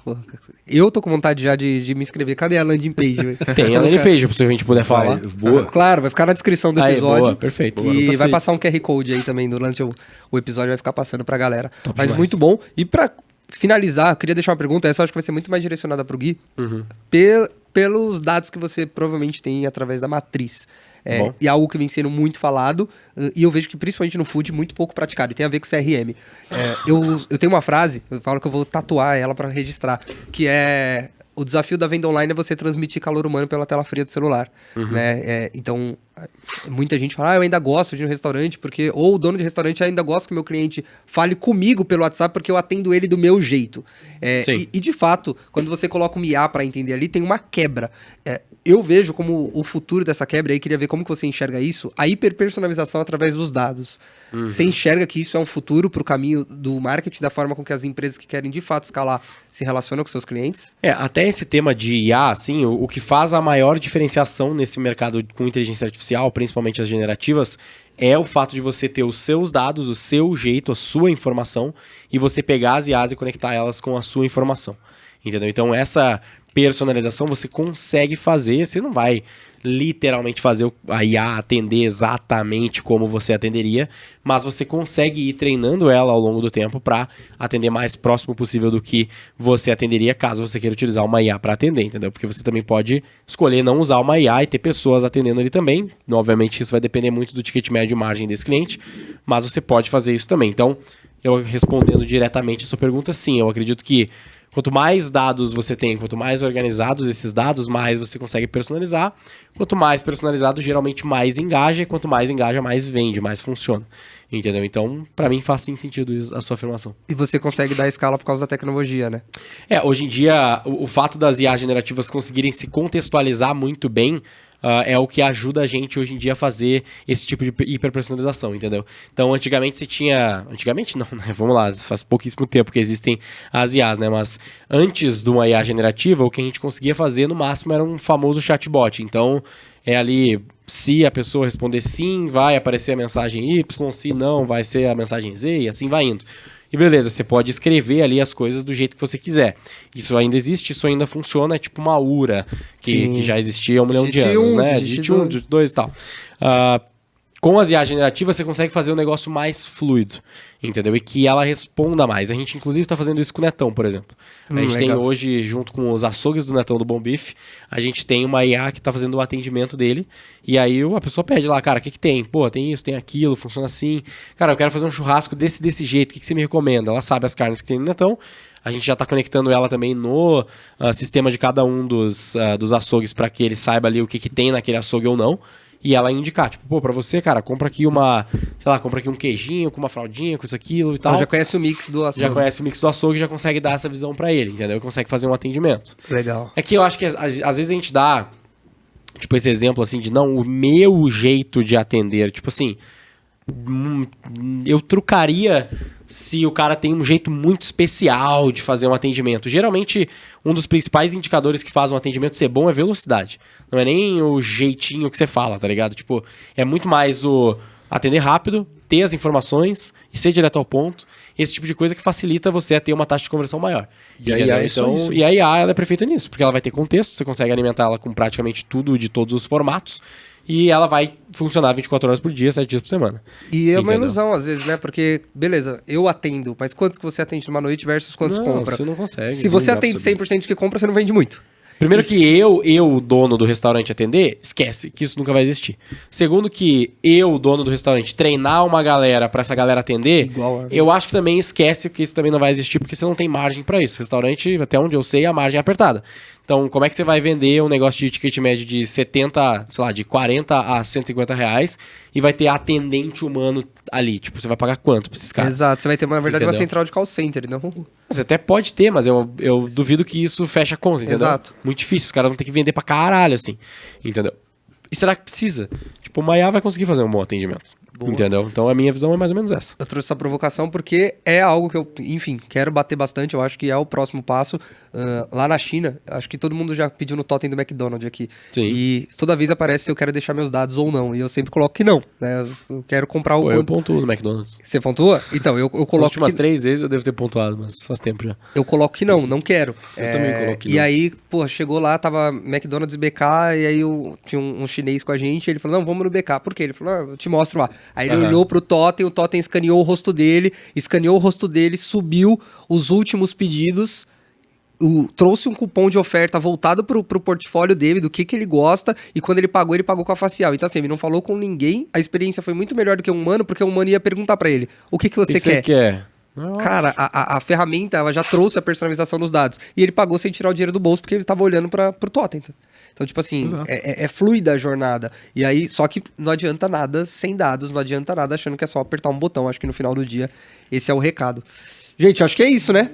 Eu tô com vontade já de me inscrever. Cadê a landing page? Tem a landing page, se a gente puder falar. Boa. Claro, vai ficar na descrição do episódio. Boa, perfeito. E vai passar um QR Code aí também durante o episódio, vai ficar passando pra galera. Mas demais. Muito bom. E pra finalizar, eu queria deixar uma pergunta, essa eu acho que vai ser muito mais direcionada pro Gui, pelos dados que você provavelmente tem através da matriz. E algo que vem sendo muito falado, e eu vejo que principalmente no food, muito pouco praticado, e tem a ver com CRM. Eu tenho uma frase, eu falo que eu vou tatuar ela para registrar, que é: o desafio da venda online é você transmitir calor humano pela tela fria do celular. Né? Então, muita gente fala, eu ainda gosto de ir no restaurante, ou o dono de restaurante ainda gosta que o meu cliente fale comigo pelo WhatsApp, porque eu atendo ele do meu jeito. E de fato, quando você coloca um IA para entender ali, tem uma quebra. Eu vejo como o futuro dessa quebra, aí queria ver como que você enxerga isso, a hiperpersonalização através dos dados. Você enxerga que isso é um futuro para o caminho do marketing, da forma com que as empresas que querem de fato escalar se relacionam com seus clientes? Até esse tema de IA, assim, o que faz a maior diferenciação nesse mercado com inteligência artificial, principalmente as generativas, é o fato de você ter os seus dados, o seu jeito, a sua informação, e você pegar as IAs e conectar elas com a sua informação. Entendeu? Então essa personalização você consegue fazer, você não vai literalmente fazer a IA atender exatamente como você atenderia, mas você consegue ir treinando ela ao longo do tempo para atender mais próximo possível do que você atenderia caso você queira utilizar uma IA para atender, entendeu? Porque você também pode escolher não usar uma IA e ter pessoas atendendo ali também. Obviamente isso vai depender muito do ticket médio e margem desse cliente, mas você pode fazer isso também. Então, eu respondendo diretamente a sua pergunta, sim, eu acredito que Quanto mais dados você tem, quanto mais organizados esses dados, mais você consegue personalizar. Quanto mais personalizado, geralmente mais engaja, e quanto mais engaja, mais vende, mais funciona. Entendeu? Então, pra mim faz sim sentido a sua afirmação. E você consegue dar escala por causa da tecnologia, né? Hoje em dia, o fato das IA generativas conseguirem se contextualizar muito bem é o que ajuda a gente hoje em dia a fazer esse tipo de hiperpersonalização, entendeu? Então, antigamente você tinha... Antigamente não, né? Vamos lá, faz pouquíssimo tempo que existem as IAs, né? Mas antes de uma IA generativa, o que a gente conseguia fazer no máximo era um famoso chatbot. Então, é ali... Se a pessoa responder sim, vai aparecer a mensagem Y, se não, vai ser a mensagem Z, e assim vai indo. E beleza, você pode escrever ali as coisas do jeito que você quiser. Isso ainda existe, isso ainda funciona, é tipo uma URA, que já existia há 1 milhão de anos, né? Digit 1, Digit 2 e tal. Com as IA generativas, você consegue fazer um negócio mais fluido, entendeu? E que ela responda mais. A gente, inclusive, está fazendo isso com o Netão, por exemplo. A gente tem hoje, junto com os açougues do Netão do Bom Bife, a gente tem uma IA que está fazendo o atendimento dele. E aí a pessoa pede lá, cara, o que tem? Pô, tem isso, tem aquilo, funciona assim. Cara, eu quero fazer um churrasco desse jeito, o que você me recomenda? Ela sabe as carnes que tem no Netão. A gente já está conectando ela também no sistema de cada um dos açougues para que ele saiba ali o que tem naquele açougue ou não. E ela indicar, tipo, pô, pra você, cara, compra aqui compra aqui um queijinho com uma fraldinha, com isso, aquilo e tal. Ela já conhece o mix do açougue. Já conhece o mix do açougue e já consegue dar essa visão pra ele, entendeu? Consegue fazer um atendimento. Legal. É que eu acho que às vezes a gente dá, tipo, esse exemplo assim de, não, o meu jeito de atender, tipo assim, eu trucaria se o cara tem um jeito muito especial de fazer um atendimento. Geralmente, um dos principais indicadores que faz um atendimento ser bom é velocidade. Não é nem o jeitinho que você fala, tá ligado? Tipo, é muito mais o atender rápido, ter as informações e ser direto ao ponto. Esse tipo de coisa que facilita você a ter uma taxa de conversão maior. E a IA é só isso. E a IA ela é perfeita nisso, porque ela vai ter contexto, você consegue alimentar ela com praticamente tudo de todos os formatos. E ela vai funcionar 24 horas por dia, 7 dias por semana. E é uma ilusão, às vezes, né? Porque, beleza, eu atendo, mas quantos que você atende numa noite versus quantos compra? Você não consegue. Se você atende 100% de que compra, você não vende muito. Primeiro que eu, dono do restaurante, atender, esquece que isso nunca vai existir. Segundo que eu, dono do restaurante, treinar uma galera pra essa galera atender, eu acho que também esquece que isso também não vai existir, porque você não tem margem pra isso. Restaurante, até onde eu sei, a margem é apertada. Então, como é que você vai vender um negócio de ticket médio de 70, sei lá, de 40 a 150 reais e vai ter atendente humano ali? Tipo, você vai pagar quanto pra esses caras? Exato, você vai ter, na verdade, Entendeu? uma central de call center, não? Você até pode ter, mas eu duvido que isso feche a conta, entendeu? Exato. Muito difícil, os caras vão ter que vender pra caralho, assim, entendeu? E será que precisa? Tipo, uma IA vai conseguir fazer um bom atendimento, entendeu? Então a minha visão é mais ou menos essa. Eu trouxe essa provocação porque é algo que eu, enfim, quero bater bastante, eu acho que é o próximo passo. Lá na China, acho que todo mundo já pediu no totem do McDonald's aqui. Sim. E toda vez aparece se eu quero deixar meus dados ou não. E eu sempre coloco que não, né? Eu quero comprar o... Pô, eu pontuo no McDonald's. Você pontua? Então, eu coloco As últimas que... 3 vezes eu devo ter pontuado, mas faz tempo já. Eu coloco que não quero. Eu também coloco que E não. aí, pô, chegou lá, tava McDonald's e BK, e aí tinha um chinês com a gente, ele falou, não, vamos no BK. Por quê? Ele falou, eu te mostro lá. Aí ele olhou pro totem, o totem escaneou o rosto dele, subiu os últimos pedidos, trouxe um cupom de oferta voltado pro portfólio dele, do que ele gosta, e quando ele pagou com a facial. Então assim, ele não falou com ninguém, a experiência foi muito melhor do que um humano, porque o humano ia perguntar pra ele, o que você quer? Cara, a ferramenta, ela já trouxe a personalização dos dados, e ele pagou sem tirar o dinheiro do bolso, porque ele estava olhando pro totem. Então, tipo assim, é fluida a jornada. E aí, só que não adianta nada sem dados, não adianta nada achando que é só apertar um botão. Acho que no final do dia, esse é o recado. Gente, acho que é isso, né?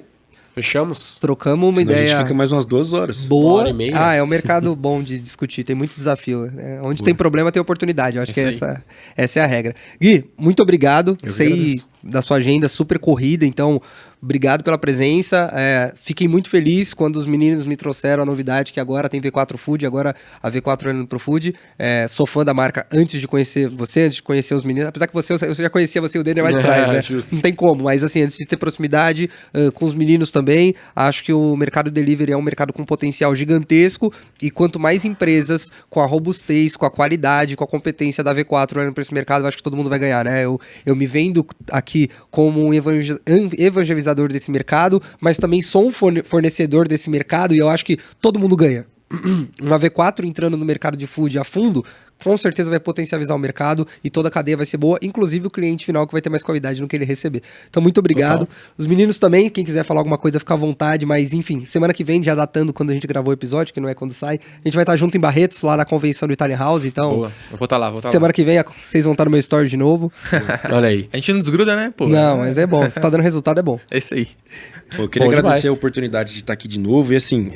Fechamos? Trocamos uma Senão ideia... a gente fica mais umas 2 horas. Boa. 1 hora e meia. É um mercado bom de discutir, tem muito desafio. Onde tem problema, tem oportunidade. Eu acho que essa é a regra. Gui, muito obrigado. Sei da sua agenda super corrida, então obrigado pela presença. Fiquei muito feliz quando os meninos me trouxeram a novidade que agora tem V4 Food, agora a V4 olhando pro Food. Sou fã da marca antes de conhecer você, antes de conhecer os meninos. Apesar que eu já conhecia você e o Daniel mais de trás, né? Justo. Não tem como, mas assim, antes de ter proximidade com os meninos também, acho que o mercado delivery é um mercado com potencial gigantesco e quanto mais empresas com a robustez, com a qualidade, com a competência da V4 olhando para esse mercado, eu acho que todo mundo vai ganhar, né? Eu me vendo aqui como um evangelizador desse mercado, mas também sou um fornecedor desse mercado e eu acho que todo mundo ganha. Uma V4 entrando no mercado de food a fundo, com certeza vai potencializar o mercado e toda a cadeia vai ser boa, inclusive o cliente final que vai ter mais qualidade no que ele receber. Então, muito obrigado. Total. Os meninos também, quem quiser falar alguma coisa, fica à vontade, mas enfim, semana que vem, já datando quando a gente gravou o episódio, que não é quando sai, a gente vai estar junto em Barretos, lá na convenção do Italian House, então... Boa. Eu vou estar lá, Semana que vem vocês vão estar no meu story de novo. Olha aí. A gente não desgruda, né, pô? Não, mas é bom. Se tá dando resultado, é bom. É isso aí. Pô, eu queria Bom agradecer demais. a oportunidade de estar aqui de novo. E assim,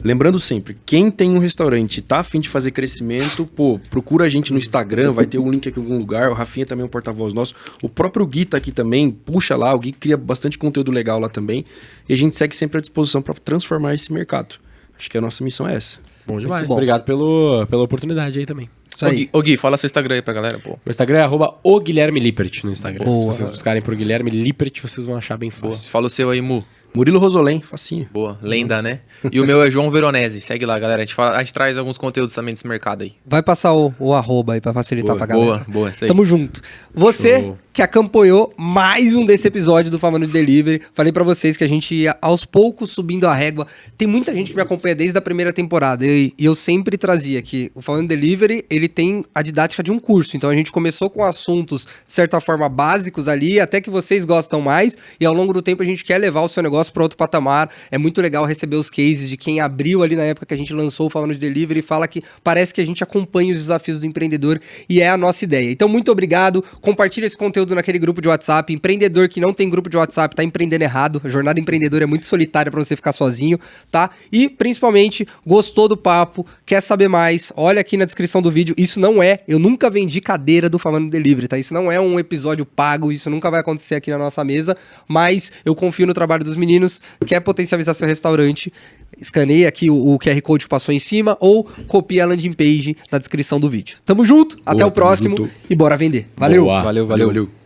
lembrando sempre, quem tem um restaurante e tá a fim de fazer crescimento, pô, procura a gente no Instagram, vai ter um link aqui em algum lugar. O Rafinha também é um porta-voz nosso. O próprio Gui tá aqui também, puxa lá. O Gui cria bastante conteúdo legal lá também. E a gente segue sempre à disposição para transformar esse mercado. Acho que a nossa missão é essa. Bom demais. bom. Obrigado pela oportunidade aí também. Isso aí. Ô Gui, fala seu Instagram aí pra galera, pô. Meu Instagram é @o Guilherme Lippert no Instagram. Boa. Se vocês buscarem por Guilherme Lippert, vocês vão achar bem Boa. fácil. Fala o seu aí, Mu. Murilo Rosolém, facinho. Boa. Lenda, né? E o meu é João Veronese. Segue lá, galera. A gente traz alguns conteúdos também desse mercado aí. Vai passar o arroba aí pra facilitar pra galera. Boa. Isso aí. Tamo junto. Você Show. que acompanhou mais um desse episódio do Falando de Delivery. Falei pra vocês que a gente ia aos poucos subindo a régua. Tem muita gente que me acompanha desde a primeira temporada. E eu sempre trazia que o Falando de Delivery, ele tem a didática de um curso. Então a gente começou com assuntos, de certa forma, básicos ali, até que vocês gostam mais. E ao longo do tempo a gente quer levar o seu negócio para outro patamar. É muito legal receber os cases de quem abriu ali na época que a gente lançou o Falando de Delivery e fala que parece que a gente acompanha os desafios do empreendedor e é a nossa ideia. Então, muito obrigado. Compartilha esse conteúdo naquele grupo de WhatsApp. Empreendedor que não tem grupo de WhatsApp tá empreendendo errado. A jornada empreendedora é muito solitária para você ficar sozinho, tá? E, principalmente, gostou do papo, quer saber mais, olha aqui na descrição do vídeo. Isso não é, eu nunca vendi cadeira do Falando Delivery, tá? Isso não é um episódio pago, isso nunca vai acontecer aqui na nossa mesa, mas eu confio no trabalho dos meninos, quer potencializar seu restaurante, escaneia aqui o QR Code que passou em cima ou copia a landing page na descrição do vídeo. Tamo junto, até o Boa, tamo próximo junto. e bora vender. Valeu! Boa. Valeu. Valeu.